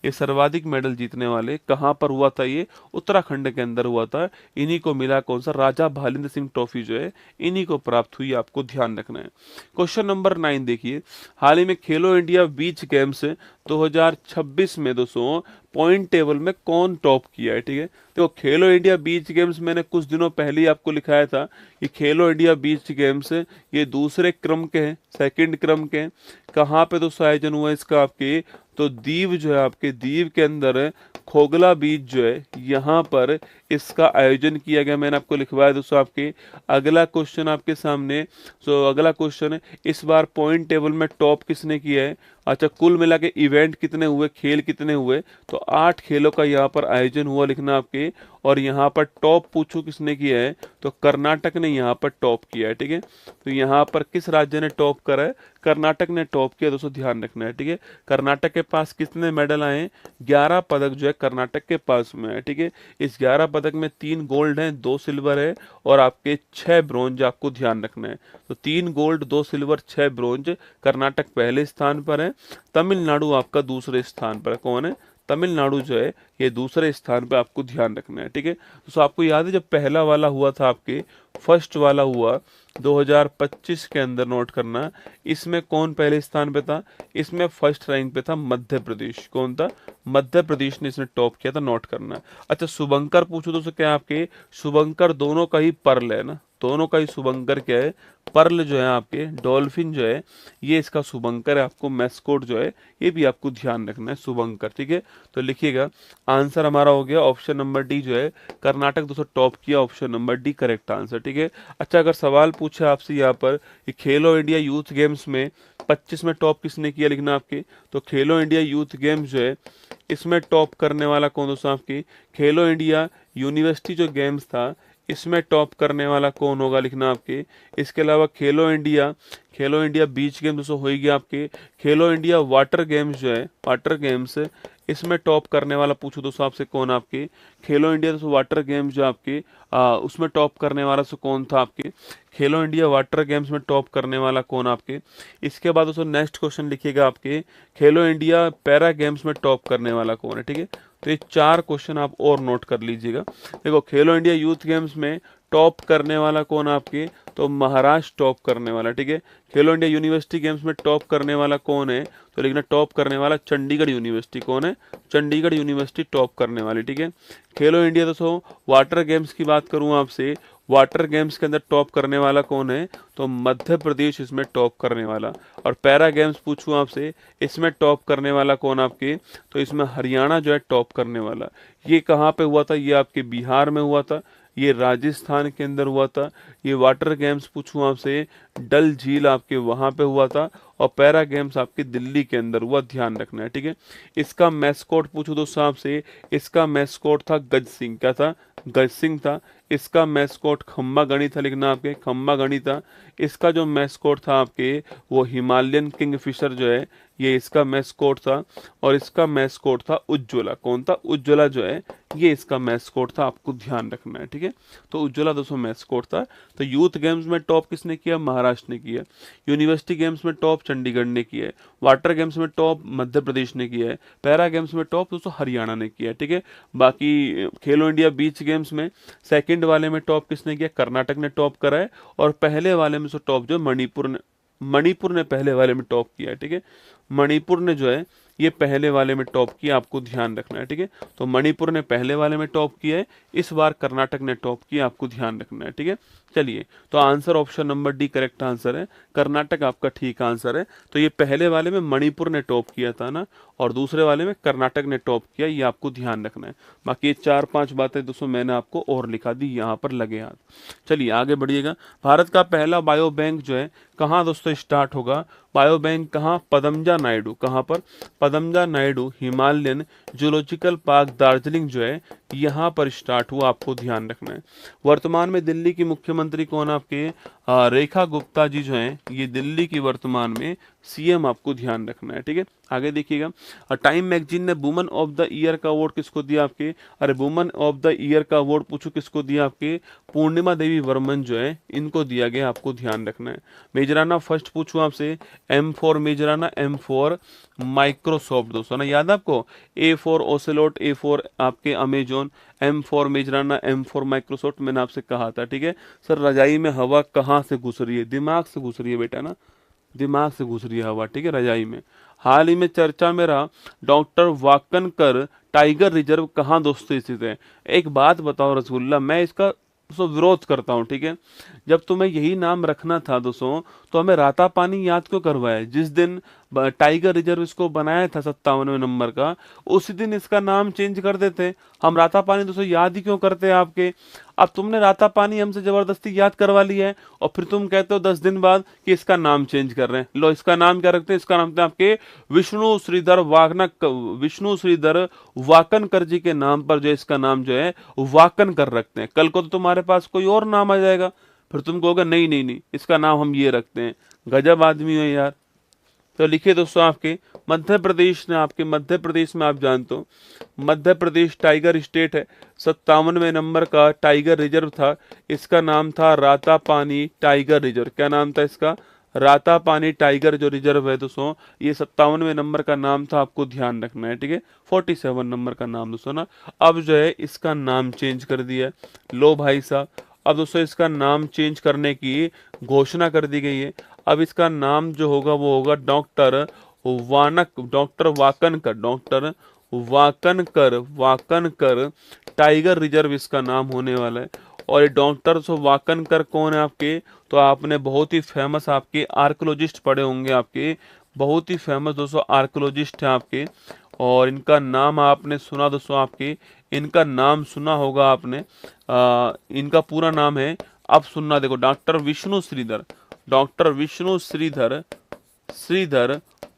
ये सर्वाधिक मेडल जीतने वाले कहाँ पर हुआ था, ये उत्तराखंड के अंदर हुआ था। इन्हीं को मिला कौन सा, राजा भालिंद्र सिंह ट्रॉफी जो है इन्हीं को प्राप्त हुई, आपको ध्यान रखना है। क्वेश्चन नंबर 9 देखिए, हाल ही में खेलो इंडिया बीच गेम्स 2026 में दोस्तों पॉइंट टेबल में कौन टॉप किया है, ठीक है। देखो खेलो इंडिया बीच गेम्स मैंने कुछ दिनों पहले ही आपको लिखाया था कि खेलो इंडिया बीच गेम्स ये दूसरे क्रम के हैं, सेकंड क्रम के हैं। कहाँ पे दोस्तों आयोजन हुआ इसका, आपके तो दीव जो है, आपके दीव के अंदर खोगला बीच जो है यहाँ पर इसका आयोजन किया गया, मैंने आपको लिखवाया दोस्तों। आपके अगला क्वेश्चन आपके सामने, सो अगला क्वेश्चन है इस बार पॉइंट टेबल में टॉप किसने किया है। अच्छा कुल मिला के इवेंट कितने हुए, खेल कितने हुए, तो 8 खेलों का यहाँ पर आयोजन हुआ लिखना आपके। और यहाँ पर टॉप पूछो किसने किया है, तो कर्नाटक ने यहाँ पर टॉप किया है, ठीक है। तो यहाँ पर किस राज्य ने टॉप करा है, कर्नाटक ने टॉप किया दोस्तों, ध्यान रखना है, ठीक है। कर्नाटक के पास कितने मेडल आए हैं, 11 पदक जो है कर्नाटक के पास में है, ठीक है। इस 11 पदक में 3 गोल्ड हैं, 2 सिल्वर है और आपके 6 ब्रोंज, आपको ध्यान रखना है। तो 3 गोल्ड, 2 सिल्वर, 6 ब्रोंज, कर्नाटक पहले स्थान पर है, तमिलनाडु आपका दूसरे स्थान पर। कौन है, तमिलनाडु जो है ये दूसरे स्थान पर, आपको ध्यान रखना है, ठीक है। तो आपको याद है जब पहला वाला हुआ था, आपके फर्स्ट वाला हुआ 2025 के अंदर, नोट करना, इसमें कौन पहले स्थान पे था, इसमें फर्स्ट रैंक पे था मध्य प्रदेश। कौन था, मध्य प्रदेश ने इसने टॉप किया था, नोट करना। अच्छा शुभंकर पूछो दोस्तों, क्या आपके शुभंकर दोनों का ही पर्ल है ना, दोनों का ही शुभंकर क्या है, पर्ल जो है आपके, डॉल्फिन जो है ये इसका शुभंकर है, आपको मैस्कोट जो है ये भी आपको ध्यान रखना है, शुभंकर, ठीक है। तो लिखिएगा आंसर हमारा हो गया ऑप्शन नंबर डी जो है, कर्नाटक दोस्तों टॉप किया, option number D correct answer, ठीक है। अच्छा अगर सवाल पूछे आपसे यहाँ पर कि खेलो इंडिया यूथ गेम्स में 25 में टॉप किसने किया, लिखना आपके। तो खेलो इंडिया यूथ गेम्स जो है इसमें टॉप करने वाला कौन दोस्तों, आपकी खेलो इंडिया यूनिवर्सिटी जो गेम्स था इसमें टॉप करने वाला कौन होगा, लिखना आपके। इसके अलावा खेलो इंडिया बीच गेम्स दोस्तों हो गया आपके। खेलो इंडिया वाटर गेम्स जो है, वाटर गेम्स इसमें टॉप करने वाला पूछो दोस्तों आपसे कौन, आपके खेलो इंडिया दोस्तों वाटर गेम्स जो आपके उसमें टॉप करने वाला सो कौन था, आपके खेलो इंडिया वाटर गेम्स में टॉप करने वाला कौन आपके। इसके बाद दोस्तों नेक्स्ट क्वेश्चन लिखिएगा आपके, खेलो इंडिया पैरा गेम्स में टॉप करने वाला कौन है, ठीक है। तो ये 4 क्वेश्चन आप और नोट कर लीजिएगा। देखो खेलो इंडिया यूथ गेम्स में टॉप करने वाला कौन आपके, तो महाराष्ट्र टॉप करने वाला, ठीक है। खेलो इंडिया यूनिवर्सिटी गेम्स में टॉप करने वाला कौन है, तो लिखना टॉप करने वाला चंडीगढ़ यूनिवर्सिटी। कौन है, चंडीगढ़ यूनिवर्सिटी टॉप करने वाली, ठीक है। खेलो इंडिया दोस्तों वाटर गेम्स की बात करूं आपसे, वाटर गेम्स के अंदर टॉप करने वाला कौन है, तो मध्य प्रदेश इसमें टॉप करने वाला। और पैरा गेम्स पूछूं आपसे, इसमें टॉप करने वाला कौन आपके, तो इसमें हरियाणा जो है टॉप करने वाला। ये कहाँ पे हुआ था, ये आपके बिहार में हुआ था, ये राजस्थान के अंदर हुआ था। ये वाटर गेम्स पूछूं आपसे, डल झील आपके वहां पे हुआ था। और पैरा गेम्स आपके दिल्ली के अंदर हुआ, ध्यान रखना है, ठीक है। इसका मैस्कॉट पूछूं दोस्तों आपसे, इसका मैस्कॉट था गज सिंह। क्या था, गज सिंह था। इसका मैस्कॉट खम्बा गणी था, लिखना आपके खम्बा गणी था। इसका जो मैस्कॉट था आपके वो हिमालयन किंगफिशर जो है, ये इसका मैस्कॉट था। और इसका मैस्कॉट था उज्ज्वला। कौन था, उज्ज्वला जो है ये इसका मैस्कॉट था, आपको ध्यान रखना है, ठीक है। तो उज्ज्वला दोस्तों मैस्कॉट था। तो यूथ गेम्स में टॉप किसने किया, महाराष्ट्र ने किया। यूनिवर्सिटी गेम्स में टॉप चंडीगढ़ ने किया है। वाटर गेम्स में टॉप मध्य प्रदेश ने किया है। पैरा गेम्स में टॉप दोस्तों हरियाणा ने किया है, ठीक है। बाकी खेलो इंडिया बीच गेम्स में सेकंड वाले में टॉप किसने किया, कर्नाटक ने टॉप करा है। और पहले वाले में से टॉप जो मणिपुर ने पहले वाले में टॉप किया है, ठीक है। मणिपुर ने जो है ये पहले वाले में टॉप किया, आपको ध्यान रखना है, ठीक है। तो मणिपुर ने पहले वाले में टॉप किया है, इस बार कर्नाटक ने टॉप किया, आपको ध्यान रखना है, ठीक है। चलिए, तो answer option number D correct answer है, कर्नाटक आपका ठीक आंसर है। तो ये पहले वाले में मणिपुर ने टॉप किया था ना, और दूसरे वाले में कर्नाटक ने टॉप किया, ये आपको ध्यान रखना है। बाकी ये 4-5 बातें दोस्तों मैंने आपको और लिखा दी, यहाँ पर लगे हाथ। चलिए आगे बढ़िएगा। भारत का पहला बायो बैंक जो है कहाँ दोस्तों स्टार्ट होगा, बायो बैंक कहाँ, पदमजा नायडू। कहाँ पर, Padmaja Naidu Himalayan zoological park Darjeeling जो है यहाँ पर स्टार्ट हुआ, आपको ध्यान रखना है। वर्तमान में दिल्ली की मुख्यमंत्री कौन आपके, रेखा गुप्ता जी जो हैं, ये दिल्ली की वर्तमान में सीएम, आपको ध्यान रखना है, ठीक है। आगे देखिएगा, टाइम मैगजीन ने वुमन ऑफ द ईयर का अवार्ड किसको दिया आपके, अरे वुमन ऑफ द ईयर का अवार्ड पूछो किसको दिया आपके, पूर्णिमा देवी वर्मन जो है इनको दिया गया, आपको ध्यान रखना है। मेजराना फर्स्ट पूछूं आपसे, M for Majorana, M for Microsoft दोस्तों ना, याद आपको, A for Ocelot, A for आपके Amazon, M for Majorana, M for Microsoft, मैंने आपसे कहा था, ठीक है। सर रजाई में हवा कहाँ से घुस रही है, दिमाग से घुस रही है बेटा ना, दिमाग से घुस रही है हवा, ठीक है, रजाई में। हाल ही में चर्चा में रहा डॉक्टर वाकनकर टाइगर रिजर्व कहाँ दोस्तों स्थित है। एक बात बताओ रसगुल्ला, मैं इसका दोस्तों विरोध करता हूँ, ठीक है। जब तुम्हें यही नाम रखना था दोस्तों, तो हमें राता पानी याद क्यों करवाया। जिस दिन टाइगर रिजर्व इसको बनाया था 57वें नंबर का, उसी दिन इसका नाम चेंज कर देते। हम राता पानी दोस्तों याद ही क्यों करते हैं आपके। अब तुमने राता पानी हमसे जबरदस्ती याद करवा लिया है, और फिर तुम कहते हो 10 दिन बाद कि इसका नाम चेंज कर रहे हैं। लो इसका नाम क्या रखते हैं, इसका नाम है आपके विष्णु श्रीधर वाकनकर जी के नाम पर जो इसका नाम जो है वाकनकर रखते हैं। कल को तो तुम्हारे पास कोई और नाम आ जाएगा, फिर तुम कहोगे नहीं नहीं नहीं इसका नाम हम ये रखते हैं। गजब आदमी हो यार। तो लिखिए दोस्तों आपके मध्य प्रदेश ने, आपके मध्य प्रदेश में आप जानते हो मध्य प्रदेश टाइगर स्टेट है, 57वें नंबर का टाइगर रिजर्व था, इसका नाम था रातापानी टाइगर रिजर्व। क्या नाम था इसका, रातापानी टाइगर जो रिजर्व है दोस्तों, ये 57वें नंबर का नाम था, आपको ध्यान रखना है, ठीक है। 47 नंबर का नाम दोस्तों ना, अब जो है इसका नाम चेंज कर दिया है। लो भाई साहब, अब दोस्तों इसका नाम चेंज करने की घोषणा कर दी गई है। अब इसका नाम जो होगा वो होगा डॉक्टर वाकनकर टाइगर रिजर्व इसका नाम होने वाला है। और ये डॉक्टर वाकनकर कौन है आपके, तो आपने बहुत ही फेमस आपके आर्कोलॉजिस्ट पढ़े होंगे, आपके बहुत ही फेमस दोस्तों आर्कोलॉजिस्ट हैं आपके। और इनका नाम आपने सुना दोस्तों, आपके इनका नाम सुना होगा आपने। इनका पूरा नाम है, अब सुनना देखो, डॉक्टर विष्णु श्रीधर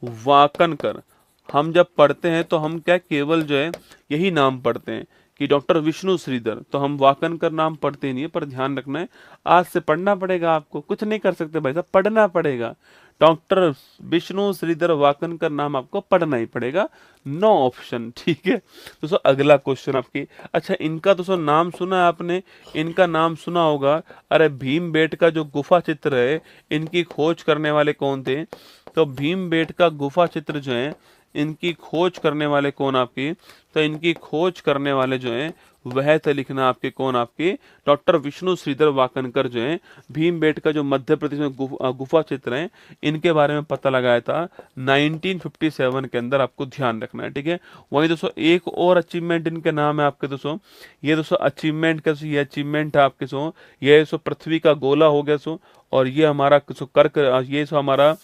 वाकनकर। हम जब पढ़ते हैं तो हम क्या केवल जो है यही नाम पढ़ते हैं कि डॉक्टर विष्णु श्रीधर, तो हम वाकनकर नाम पढ़ते नहीं है। पर ध्यान रखना है, आज से पढ़ना पड़ेगा आपको, कुछ नहीं कर सकते भाई साहब, पढ़ना पड़ेगा। डॉक्टर विष्णु श्रीधर वाकनकर नाम आपको पढ़ना ही पड़ेगा, नो ऑप्शन, ठीक है। दोस्तों अगला क्वेश्चन आपकी, अच्छा इनका दोस्तों नाम सुना है आपने, इनका नाम सुना होगा, अरे भीमबेटका जो गुफा चित्र है, इनकी खोज करने वाले कौन थे, तो भीमबेटका गुफा चित्र जो है इनकी खोज करने वाले कौन आपके, तो इनकी खोज करने वाले जो हैं वह थे लिखना आपके कौन, आपके डॉक्टर विष्णु श्रीधर वाकनकर जो हैं भीमबेटका जो मध्य प्रदेश में गुफा चित्र हैं इनके बारे में पता लगाया था 1957 के अंदर, आपको ध्यान रखना है। ठीक है, वहीं दोस्तों एक और अचीवमेंट इनके नाम है आपके दोस्तों, ये दोस्तों अचीवमेंट कैसे, ये अचीवमेंट है आपके सो, ये सो पृथ्वी का गोला हो गया सो, और ये हमारा सो कर्क, ये सो हमारा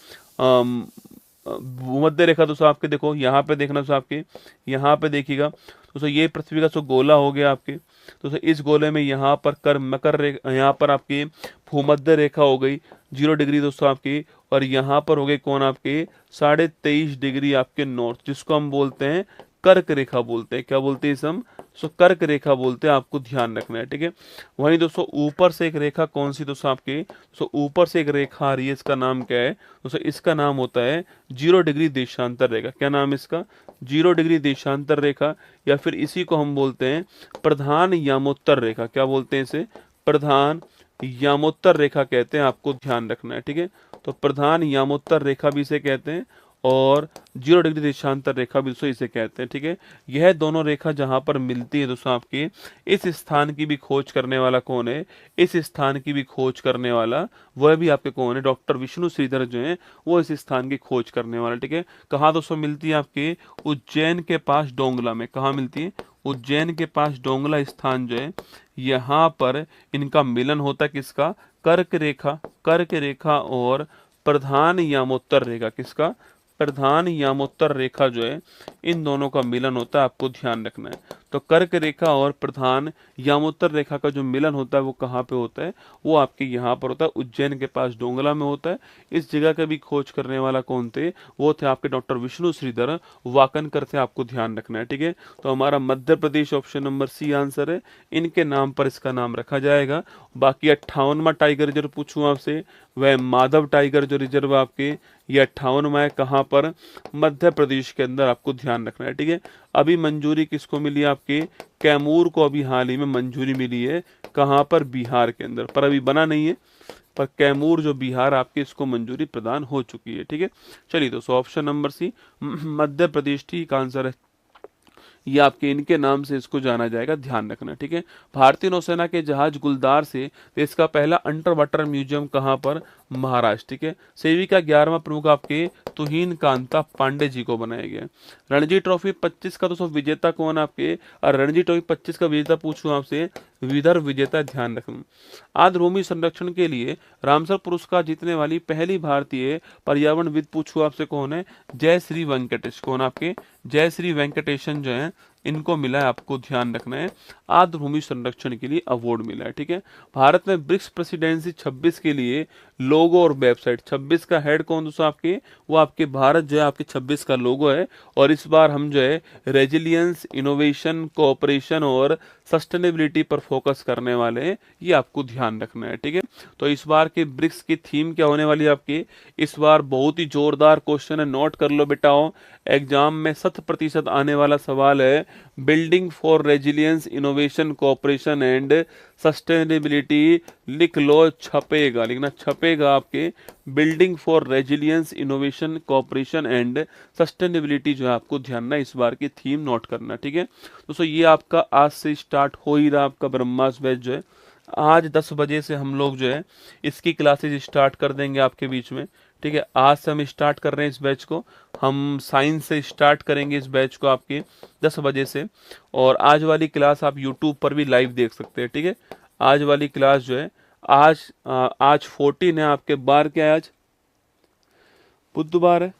भूमध्य रेखा दोस्तों आपके देखो यहाँ पे देखना दोस्तों, आपके यहाँ पे देखिएगा दोस्तों ये पृथ्वी का जो गोला हो गया आपके दोस्तों, इस गोले में यहाँ पर कर मकर रेखा, यहाँ पर आपकी भूमध्य रेखा हो गई 0 डिग्री दोस्तों आपकी, और यहाँ पर हो गए कौन आपके 23.5 डिग्री आपके नॉर्थ, जिसको हम बोलते हैं कर्क रेखा बोलते हैं। क्या बोलते हैं इसे हम, सो कर्क रेखा बोलते हैं, आपको ध्यान रखना है। ठीक है, वहीं दोस्तों ऊपर से एक रेखा कौन सी दोस्तों आपके, सो ऊपर से एक रेखा आ रही है, इसका नाम क्या है दोस्तों, इसका नाम होता है 0 डिग्री देशांतर रेखा। क्या नाम है इसका, 0 डिग्री देशांतर रेखा, या फिर इसी को हम बोलते हैं प्रधान यामोत्तर रेखा। क्या बोलते हैं इसे, प्रधान यामोत्तर रेखा कहते हैं, आपको ध्यान रखना है। ठीक है, तो प्रधान यामोत्तर रेखा भी इसे कहते हैं, और 0 डिग्री देशांतर रेखा भी दोस्तों इसे कहते हैं। ठीक है, यह दोनों रेखा जहां पर मिलती है दोस्तों आपकी, इस स्थान की भी खोज करने वाला कौन है, इस स्थान की भी खोज करने वाला वह भी आपके कौन है, डॉक्टर विष्णु श्रीधर जो है वो इस स्थान की खोज करने वाला। ठीक है, कहाँ दोस्तों मिलती है आपके, उज्जैन के पास डोंगला में। कहाँ मिलती है, उज्जैन के पास डोंगला स्थान जो है, यहाँ पर इनका मिलन होता है किसका, कर्क रेखा और प्रधान यामोत्तर रेखा, किसका, प्रधान यामोत्तर रेखा जो है इन दोनों का मिलन होता है, आपको ध्यान रखना है। तो कर्क रेखा और प्रधान यामोत्तर रेखा का जो मिलन होता है वो कहाँ पे होता है, वो आपके यहाँ पर होता है, उज्जैन के पास डोंगला में होता है। इस जगह का भी खोज करने वाला कौन थे, वो थे आपके डॉक्टर विष्णु श्रीधर वाकनकर थे, आपको ध्यान रखना है। ठीक है, तो हमारा Madhya Pradesh option number C answer है, इनके नाम पर इसका नाम रखा जाएगा। बाकी 58वां टाइगर रिजर्व पूछूं आपसे, वह माधव टाइगर जो रिजर्व आपके, ये 58वां है, कहाँ पर, मध्य प्रदेश के अंदर, आपको ध्यान रखना है। ठीक है, अभी मंजूरी किसको मिली आपके, कैमूर को अभी हाल ही में मंजूरी मिली है, कहाँ पर, बिहार के अंदर, पर अभी बना नहीं है, पर कैमूर जो बिहार आपके इसको मंजूरी प्रदान हो चुकी है। ठीक है, चलिए दोस्तों ऑप्शन नंबर सी मध्य प्रदेश ठीक आंसर है, ये आपके इनके नाम से इसको जाना जाएगा, ध्यान रखना। ठीक है, भारतीय नौसेना के जहाज गुलदार से देश का पहला अंडर वाटर म्यूजियम कहाँ पर, महाराष्ट्र। ठीक है, सेवी का 11वां प्रमुख आपके तुहीन कांता पांडे जी को बनाया गया। रणजी ट्रॉफी 25 का दोस्तों विजेता कौन आपके, और रणजी ट्रॉफी 25 का विजेता पूछूं आपसे, विदर्भ विजेता, ध्यान रखना। आर्द्र भूमि संरक्षण के लिए रामसर पुरस्कार जीतने वाली पहली भारतीय पर्यावरणविद पूछूं आपसे कौन है, जयश्री वेंकटेश। कौन आपके, जयश्री वेंकटेशन जो है इनको मिला है, आपको ध्यान रखना है, आर्द्र भूमि संरक्षण के लिए अवार्ड मिला है। ठीक है, भारत में ब्रिक्स प्रेसिडेंसी 26 के लिए लोगो और वेबसाइट, 26 का हेड कौन दोस्तों आपके, वो आपके भारत जो है आपके 26 का लोगो है, और इस बार हम जो है रेजिलियंस, इनोवेशन, कोऑपरेशन और सस्टेनेबिलिटी पर फोकस करने वाले हैं, ये आपको ध्यान रखना है। ठीक है, तो इस बार के ब्रिक्स की थीम क्या होने वाली है आपकी, इस बार बहुत ही जोरदार क्वेश्चन है, नोट कर लो बेटाओ, एग्जाम में 100% आने वाला सवाल है, building for resilience, innovation, cooperation and sustainability, लिख लो, छपेगा, लिखना छपेगा आपके, building for resilience, innovation, cooperation and sustainability जो है आपको ध्यान है, इस बार की थीम नोट करना। ठीक है दोस्तों, ये आपका आज से स्टार्ट हो ही रहा, आपका ब्रह्मास्त्र बैच जो है आज 10 बजे से हम लोग जो है इसकी क्लासेस स्टार्ट कर देंगे आपके बीच में। ठीक है, आज से हम स्टार्ट कर रहे हैं इस बैच को, हम साइंस से स्टार्ट करेंगे इस बैच को आपके 10 बजे से, और आज वाली क्लास आप यूट्यूब पर भी लाइव देख सकते हैं। ठीक है, आज वाली क्लास जो है आज 14 है आपके, बार क्या है, आज बुधवार है,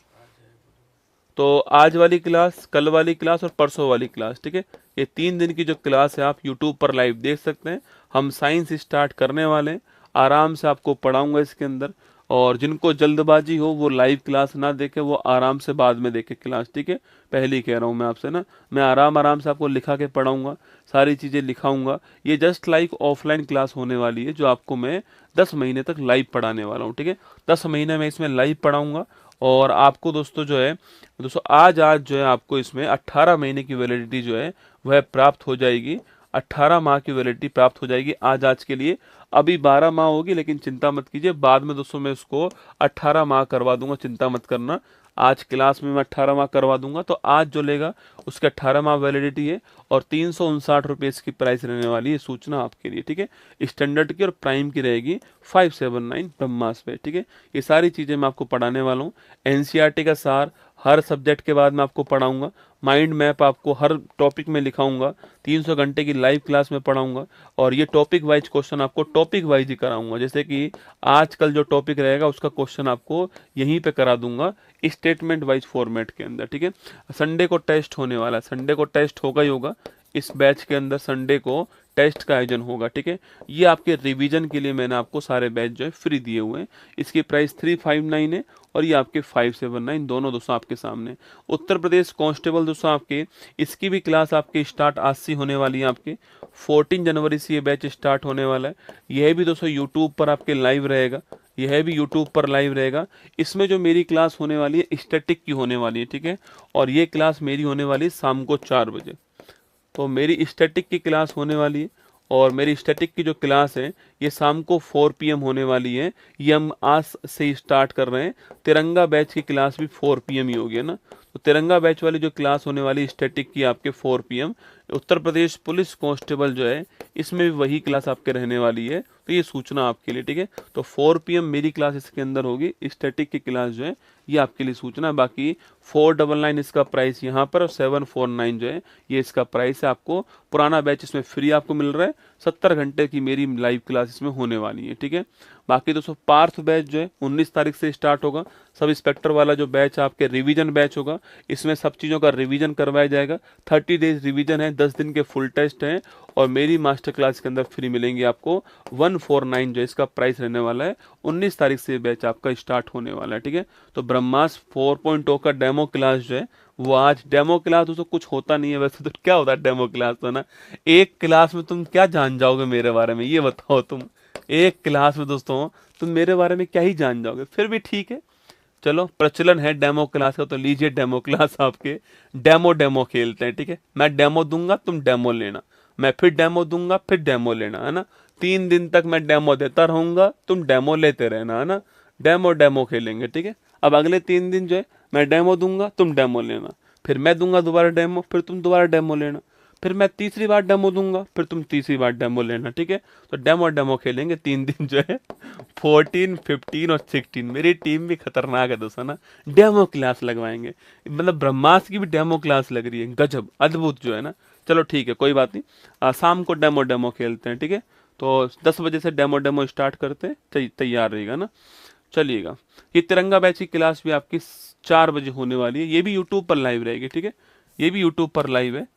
तो आज वाली क्लास, कल वाली क्लास और परसों वाली क्लास, ठीक है, ये 3 दिन की जो क्लास है आप यूट्यूब पर लाइव देख सकते हैं। हम साइंस स्टार्ट करने वाले हैं, आराम से आपको पढ़ाऊंगा इसके अंदर, और जिनको जल्दबाजी हो वो लाइव क्लास ना देखे, वो आराम से बाद में देखे क्लास। ठीक है, पहले ही कह रहा हूँ मैं आपसे ना, मैं आराम से आपको लिखा के पढ़ाऊंगा, सारी चीज़ें लिखाऊंगा। ये जस्ट लाइक ऑफलाइन क्लास होने वाली है, जो आपको मैं 10 महीने तक लाइव पढ़ाने वाला हूँ। ठीक है, 10 महीने में इसमें लाइव पढ़ाऊंगा, और आपको दोस्तों जो है दोस्तों आज जो है आपको इसमें 18 महीने की वैलिडिटी जो है वह प्राप्त हो जाएगी, 18 माह की वैलिडिटी प्राप्त हो जाएगी आज के लिए। अभी 12 माह होगी, लेकिन चिंता मत कीजिए, बाद में दोस्तों मैं उसको 18 माह करवा दूंगा, चिंता मत करना। आज क्लास में मैं 18 माह करवा दूंगा, तो आज जो लेगा उसके 18 माह वैलिडिटी है और 359 रुपये इसकी प्राइस रहने वाली है, सूचना आपके लिए, ठीक है। स्टैंडर्ड की और प्राइम की रहेगी 579 ब्रह्मास्त्र पे, ठीक है। ये सारी चीज़ें मैं आपको पढ़ाने वाला हूँ। एनसीईआरटी का सार हर सब्जेक्ट के बाद मैं आपको पढ़ाऊंगा, माइंड मैप आपको हर टॉपिक में लिखाऊंगा, 300 घंटे की लाइव क्लास में पढ़ाऊंगा, और ये टॉपिक वाइज क्वेश्चन आपको टॉपिक वाइज ही कराऊंगा। जैसे कि आजकल जो टॉपिक रहेगा उसका क्वेश्चन आपको यहीं पे करा दूंगा स्टेटमेंट वाइज फॉर्मेट के अंदर, ठीक है। संडे को टेस्ट होने वाला है, संडे को टेस्ट होगा ही होगा इस बैच के अंदर, संडे को टेस्ट का आयोजन होगा, ठीक है। ये आपके रिवीजन के लिए मैंने आपको सारे बैच जो है फ्री दिए हुए हैं। इसकी प्राइस 359 है और ये आपके 579, दोनों दोस्तों आपके सामने। उत्तर प्रदेश कांस्टेबल दोस्तों आपके, इसकी भी क्लास आपकी स्टार्ट आज से होने वाली है। आपके 14 जनवरी से ये बैच स्टार्ट होने वाला है। यह भी दोस्तों यूट्यूब पर आपके लाइव रहेगा, यह भी यूट्यूब पर लाइव रहेगा। इसमें जो मेरी क्लास होने वाली है स्टैटिक की होने वाली है, ठीक है। और ये क्लास मेरी होने वाली है शाम को 4 बजे। तो मेरी स्टैटिक की क्लास होने वाली है, और मेरी स्टैटिक की जो क्लास है ये शाम को 4 PM होने वाली है। ये हम आज से ही स्टार्ट कर रहे हैं। तिरंगा बैच की क्लास भी 4 PM ही होगी, है ना। तो तिरंगा बैच वाली जो क्लास होने वाली स्टैटिक की आपके 4 PM, Uttar Pradesh police constable जो है इसमें भी वही क्लास आपके रहने वाली है। तो ये सूचना आपके लिए, ठीक है। तो 4 PM मेरी क्लास इसके अंदर होगी, स्टैटिक की क्लास जो है ये आपके लिए सूचना। बाकी 499 इसका प्राइस यहाँ पर, और 749 जो है ये इसका प्राइस है। आपको पुराना बैच इसमें फ्री आपको मिल रहा है, 70 घंटे की मेरी लाइव क्लास इसमें होने वाली है, ठीक है। बाकी दोस्तों पार्थ बैच जो है 19 तारीख से स्टार्ट होगा। सब इंस्पेक्टर वाला जो बैच आपके रिवीजन बैच होगा, इसमें सब चीज़ों का रिवीजन करवाया जाएगा। 30 डेज रिवीजन है, 10 दिन के फुल टेस्ट हैं, और मेरी मास्टर क्लास के अंदर फ्री मिलेंगे आपको 149 जो इसका प्राइस रहने वाला है। 19 तारीख से बैच आपका स्टार्ट होने वाला है, ठीक है। तो ब्रह्मास्त्र 4.0 का डेमो क्लास जो है वो आज, डेमो क्लास दोस्तों कुछ होता नहीं है वैसे, तो क्या होता है डेमो क्लास, तो ना एक क्लास में तुम क्या जान जाओगे मेरे बारे में, ये बताओ तुम। एक क्लास में दोस्तों तुम मेरे बारे में क्या ही जान जाओगे, फिर भी ठीक है, चलो प्रचलन है डेमो क्लास का, तो लीजिए डेमो क्लास आपके। डेमो खेलते हैं, ठीक है। मैं डेमो दूंगा, तुम डेमो लेना, मैं फिर डेमो दूंगा, फिर डेमो लेना, है ना। 3 दिन तक मैं डेमो देता रहूंगा, तुम डेमो लेते रहना, है ना। डेमो खेलेंगे, ठीक है। अब अगले 3 दिन जो है मैं डेमो दूंगा, तुम डेमो लेना, फिर मैं दूंगा दोबारा डेमो, फिर तुम दोबारा डेमो लेना, फिर मैं तीसरी बार डेमो दूंगा, फिर तुम तीसरी बार डेमो लेना, ठीक है। तो डेमो खेलेंगे 3 दिन जो है, 14, 15 और 16। मेरी टीम भी खतरनाक है दोस्तों ना, डेमो क्लास लगवाएंगे। मतलब ब्रह्मास्त्र की भी डेमो क्लास लग रही है, गजब अद्भुत जो है ना। चलो ठीक है, कोई बात नहीं, शाम को डेमो खेलते हैं, ठीक है। तो 10 बजे से डेमो स्टार्ट करते हैं, तैयार रहेगा ना। चलिएगा, ये तिरंगा बैच की क्लास भी आपकी 4 बजे होने वाली है। ये भी यूट्यूब पर लाइव रहेगी, ठीक है। ये भी यूट्यूब पर लाइव है,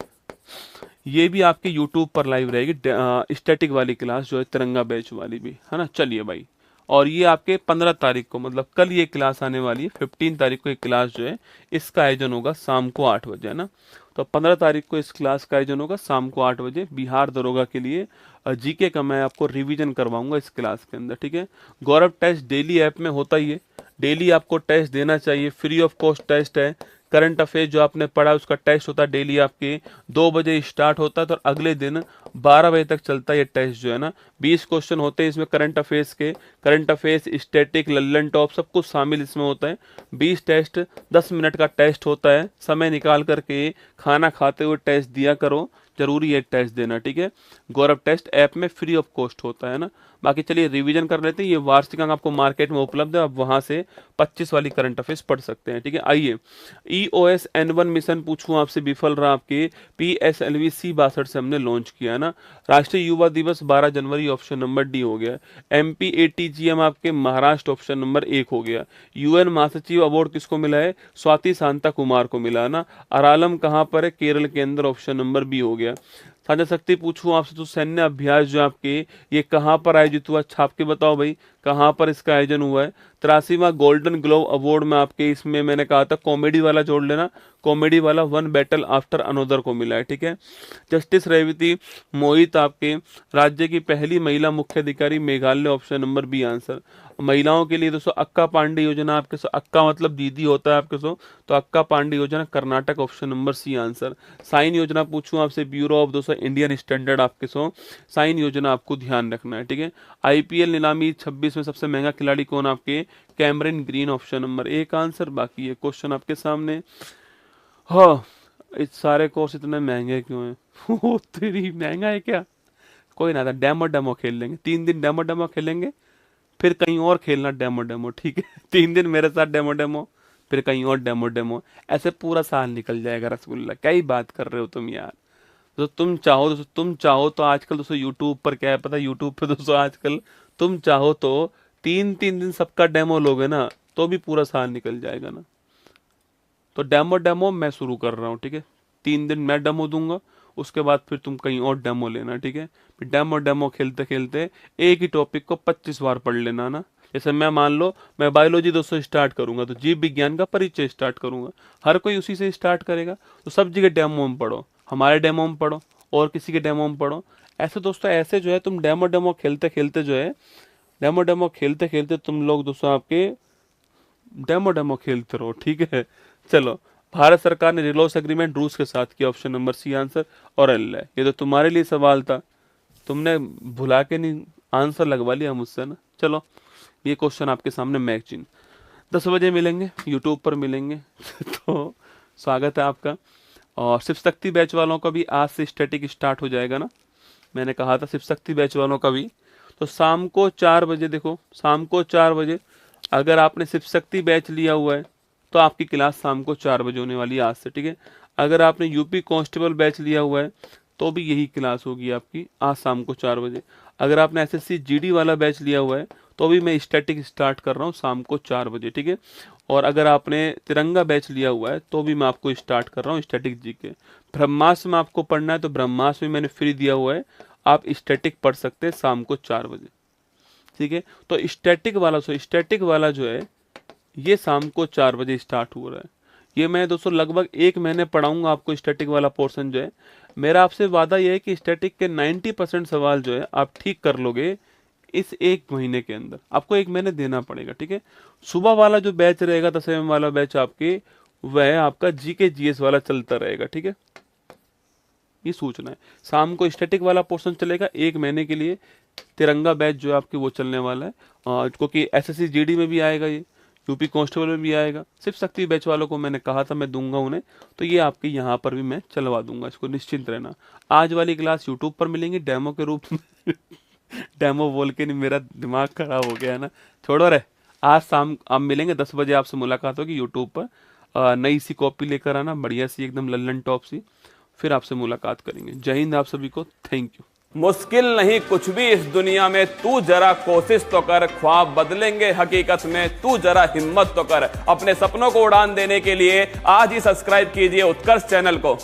ये भी आपके यूट्यूब पर लाइव रहेगी। स्टैटिक वाली क्लास जो है तिरंगा बैच वाली भी, है ना। चलिए भाई, और ये आपके 15 तारीख को, मतलब कल ये क्लास आने वाली है। 15 तारीख को एक क्लास जो है इसका आयोजन होगा शाम को 8 बजे, है ना। तो 15 तारीख को इस क्लास का आयोजन होगा शाम को 8 बजे। बिहार दरोगा के लिए जीके का मैं आपको रिवीजन करवाऊंगा इस क्लास के अंदर, ठीक है। गौरव टेस्ट डेली ऐप में होता ही है, डेली आपको टेस्ट देना चाहिए, फ्री ऑफ कॉस्ट टेस्ट है। करंट अफेयर जो आपने पढ़ा उसका टेस्ट होता है डेली, आपके 2 बजे स्टार्ट होता है, तो अगले दिन 12 बजे तक चलता है ये टेस्ट जो है ना। 20 क्वेश्चन होते हैं इसमें करंट अफेयर्स के, current affairs, static, Lallan top सब कुछ शामिल इसमें होता है। 20 टेस्ट, 10 मिनट का टेस्ट होता है। समय निकाल करके खाना खाते हुए टेस्ट दिया करो, जरूरी है टेस्ट देना, ठीक है। गौरव टेस्ट ऐप में फ्री ऑफ कॉस्ट होता है ना। बाकी चलिए रिवीजन कर लेते हैं। ये वार्षिक अंक आपको मार्केट में उपलब्ध है, आप वहां से 25 वाली करंट अफेयर्स पढ़ सकते हैं, ठीक है। आइए, EOS N1 मिशन पूछूं आपसे, विफल रहा। आपके PSLV C62 से हमने लॉन्च किया है ना। राष्ट्रीय युवा दिवस 12 जनवरी, ऑप्शन नंबर डी हो गया। MPATGM आपके महाराष्ट्र, ऑप्शन नंबर 1 हो गया। UN महासचिव अवार्ड किसको मिला है? स्वाति शांता कुमार को मिला है ना। अरालम कहाँ पर है? केरल के अंदर, ऑप्शन नंबर बी हो गया। साझा शक्ति पूछूं आपसे तो सैन्य अभ्यास जो आपके ये कहाँ पर आयोजित हुआ, छाप के बताओ भाई कहाँ पर इसका आयोजन हुआ है। 83वां गोल्डन ग्लोव अवार्ड में आपके, इसमें मैंने कहा था कॉमेडी वाला जोड़ लेना, कॉमेडी वाला वन बैटल आफ्टर अनोदर को मिला है, ठीक है। जस्टिस रेवती मोहित आपके राज्य की पहली महिला मुख्य अधिकारी Meghalaya, option number B answer. महिलाओं के लिए दोस्तों अक्का पांडे योजना, आपके सो अक्का मतलब दीदी होता है आपके सो, तो अक्का पांडे योजना Karnataka, option number C answer. साइन योजना पूछूं आपसे, ब्यूरो ऑफ दोस्तों इंडियन स्टैंडर्ड आपके सो, साइन योजना आपको ध्यान रखना है, ठीक है। IPL नीलामी 26 इसमें सबसे महंगा खिलाड़ी कौन आपके? Cameron green, option number 1 answer. बाकी ये क्वेश्चन आपके सामने। हाँ, इस सारे कोर्स इतने महंगे क्यों हैं? वो तेरी महंगा है क्या? कोई ना था, डेमो खेल लेंगे 3 दिन, डेमो खेलेंगे, फिर कहीं और खेलना डेमो, ठीक है? 3 दिन मेरे साथ डेमो, फिर कहीं और डेमो, ऐसे पूरा साल निकल जाएगा रसगुल्ला। क्या ही बात कर रहे हो तुम यार। तो तुम चाहो तो आजकल दोस्तों यूट्यूब पर क्या है पता है, यूट्यूब पे दोस्तों आजकल तुम चाहो तो 3-3 दिन सबका डेमो लोगे ना तो भी पूरा साल निकल जाएगा ना। तो डेमो मैं शुरू कर रहा हूँ, ठीक है? 3 दिन मैं डेमो दूंगा, उसके बाद फिर तुम कहीं और डेमो लेना, ठीक है? फिर डेमो खेलते खेलते एक ही टॉपिक को 25 बार पढ़ लेना ना। जैसे मैं मान लो मैं बायोलॉजी दोस्तों स्टार्ट करूंगा तो जीव विज्ञान का परिचय स्टार्ट करूंगा, हर कोई उसी से स्टार्ट करेगा। तो सब जगह डेमो में पढ़ो, हमारे डेमो में पढ़ो और किसी के डेमो में पढ़ो। ऐसे दोस्तों, ऐसे जो है तुम डेमो खेलते खेलते जो है डेमो खेलते खेलते तुम लोग दोस्तों आपके डेमो खेलते रहो, ठीक है? चलो, भारत सरकार ने रिलोस एग्रीमेंट रूस के साथ किया, ऑप्शन नंबर सी आंसर। और अल्लाह, ये तो तुम्हारे लिए सवाल था, तुमने भुला के नहीं आंसर लगवा लिया मुझसे ना। चलो, ये क्वेश्चन आपके सामने मैगजीन 10 बजे मिलेंगे, यूट्यूब पर मिलेंगे। तो स्वागत है आपका। और शिव शक्ति बैच वालों का भी आज से स्टैटिक स्टार्ट हो जाएगा ना, मैंने कहा था शिव शक्ति बैच वालों का भी। तो शाम को 4 बजे, देखो शाम को 4 बजे अगर आपने शिव शक्ति बैच लिया हुआ है तो आपकी क्लास शाम को 4 बजे होने वाली है आज से, ठीक है? अगर आपने यूपी कांस्टेबल बैच लिया हुआ है तो भी यही क्लास होगी आपकी आज शाम को 4 बजे। अगर आपने एसएससी जीडी वाला बैच लिया हुआ है तो भी मैं स्टैटिक स्टार्ट कर रहा हूँ शाम को 4 बजे, ठीक है? और अगर आपने तिरंगा बैच लिया हुआ है तो भी मैं आपको स्टार्ट कर रहा हूँ स्टैटिक जीके। ब्रह्मास्त्र में आपको पढ़ना है तो ब्रह्मास्त्र में मैंने फ्री दिया हुआ है, आप स्टैटिक पढ़ सकते हैं शाम को 4 बजे, ठीक है? तो स्टैटिक वाला जो है ये शाम को 4 बजे स्टार्ट हो रहा है। ये मैं दोस्तों लगभग 1 महीने पढ़ाऊंगा आपको स्टैटिक वाला पोर्शन जो है। मेरा आपसे वादा यह है कि स्टैटिक के 90% सवाल जो है आप ठीक कर लोगे इस 1 महीने के अंदर। आपको 1 महीने देना पड़ेगा, ठीक है? सुबह वाला जो बैच रहेगा 10 AM वाला बैच आपके, वह आपका जीके जीएस वाला चलता रहेगा, ठीक है? ये सोचना है। शाम को स्टैटिक वाला पोर्शन चलेगा 1 महीने के लिए, तिरंगा बैच जो है आपकी वो चलने वाला है, क्योंकि एसएससी जीडी में भी आएगा, ये यूपी कांस्टेबल में भी आएगा। सिर्फ शक्ति बैच वालों को मैंने कहा था मैं दूंगा उन्हें, तो ये आपके यहाँ पर भी मैं चलवा दूंगा, इसको निश्चिंत रहना। आज वाली क्लास यूट्यूब पर मिलेंगी डेमो के रूप में। डेमो बोल के नहीं, मेरा दिमाग खराब हो गया है ना, छोड़ो रे। आज शाम आप मिलेंगे 10 बजे, आपसे मुलाकात होगी यूट्यूब पर। नई सी कॉपी लेकर आना, बढ़िया सी एकदम लल्लन टॉप सी, फिर आपसे मुलाकात करेंगे। जय हिंद आप सभी को, थैंक यू। मुश्किल नहीं कुछ भी इस दुनिया में, तू जरा कोशिश तो कर, ख्वाब बदलेंगे हकीकत में, तू जरा हिम्मत तो कर। अपने सपनों को उड़ान देने के लिए आज ही सब्सक्राइब कीजिए उत्कर्ष चैनल को।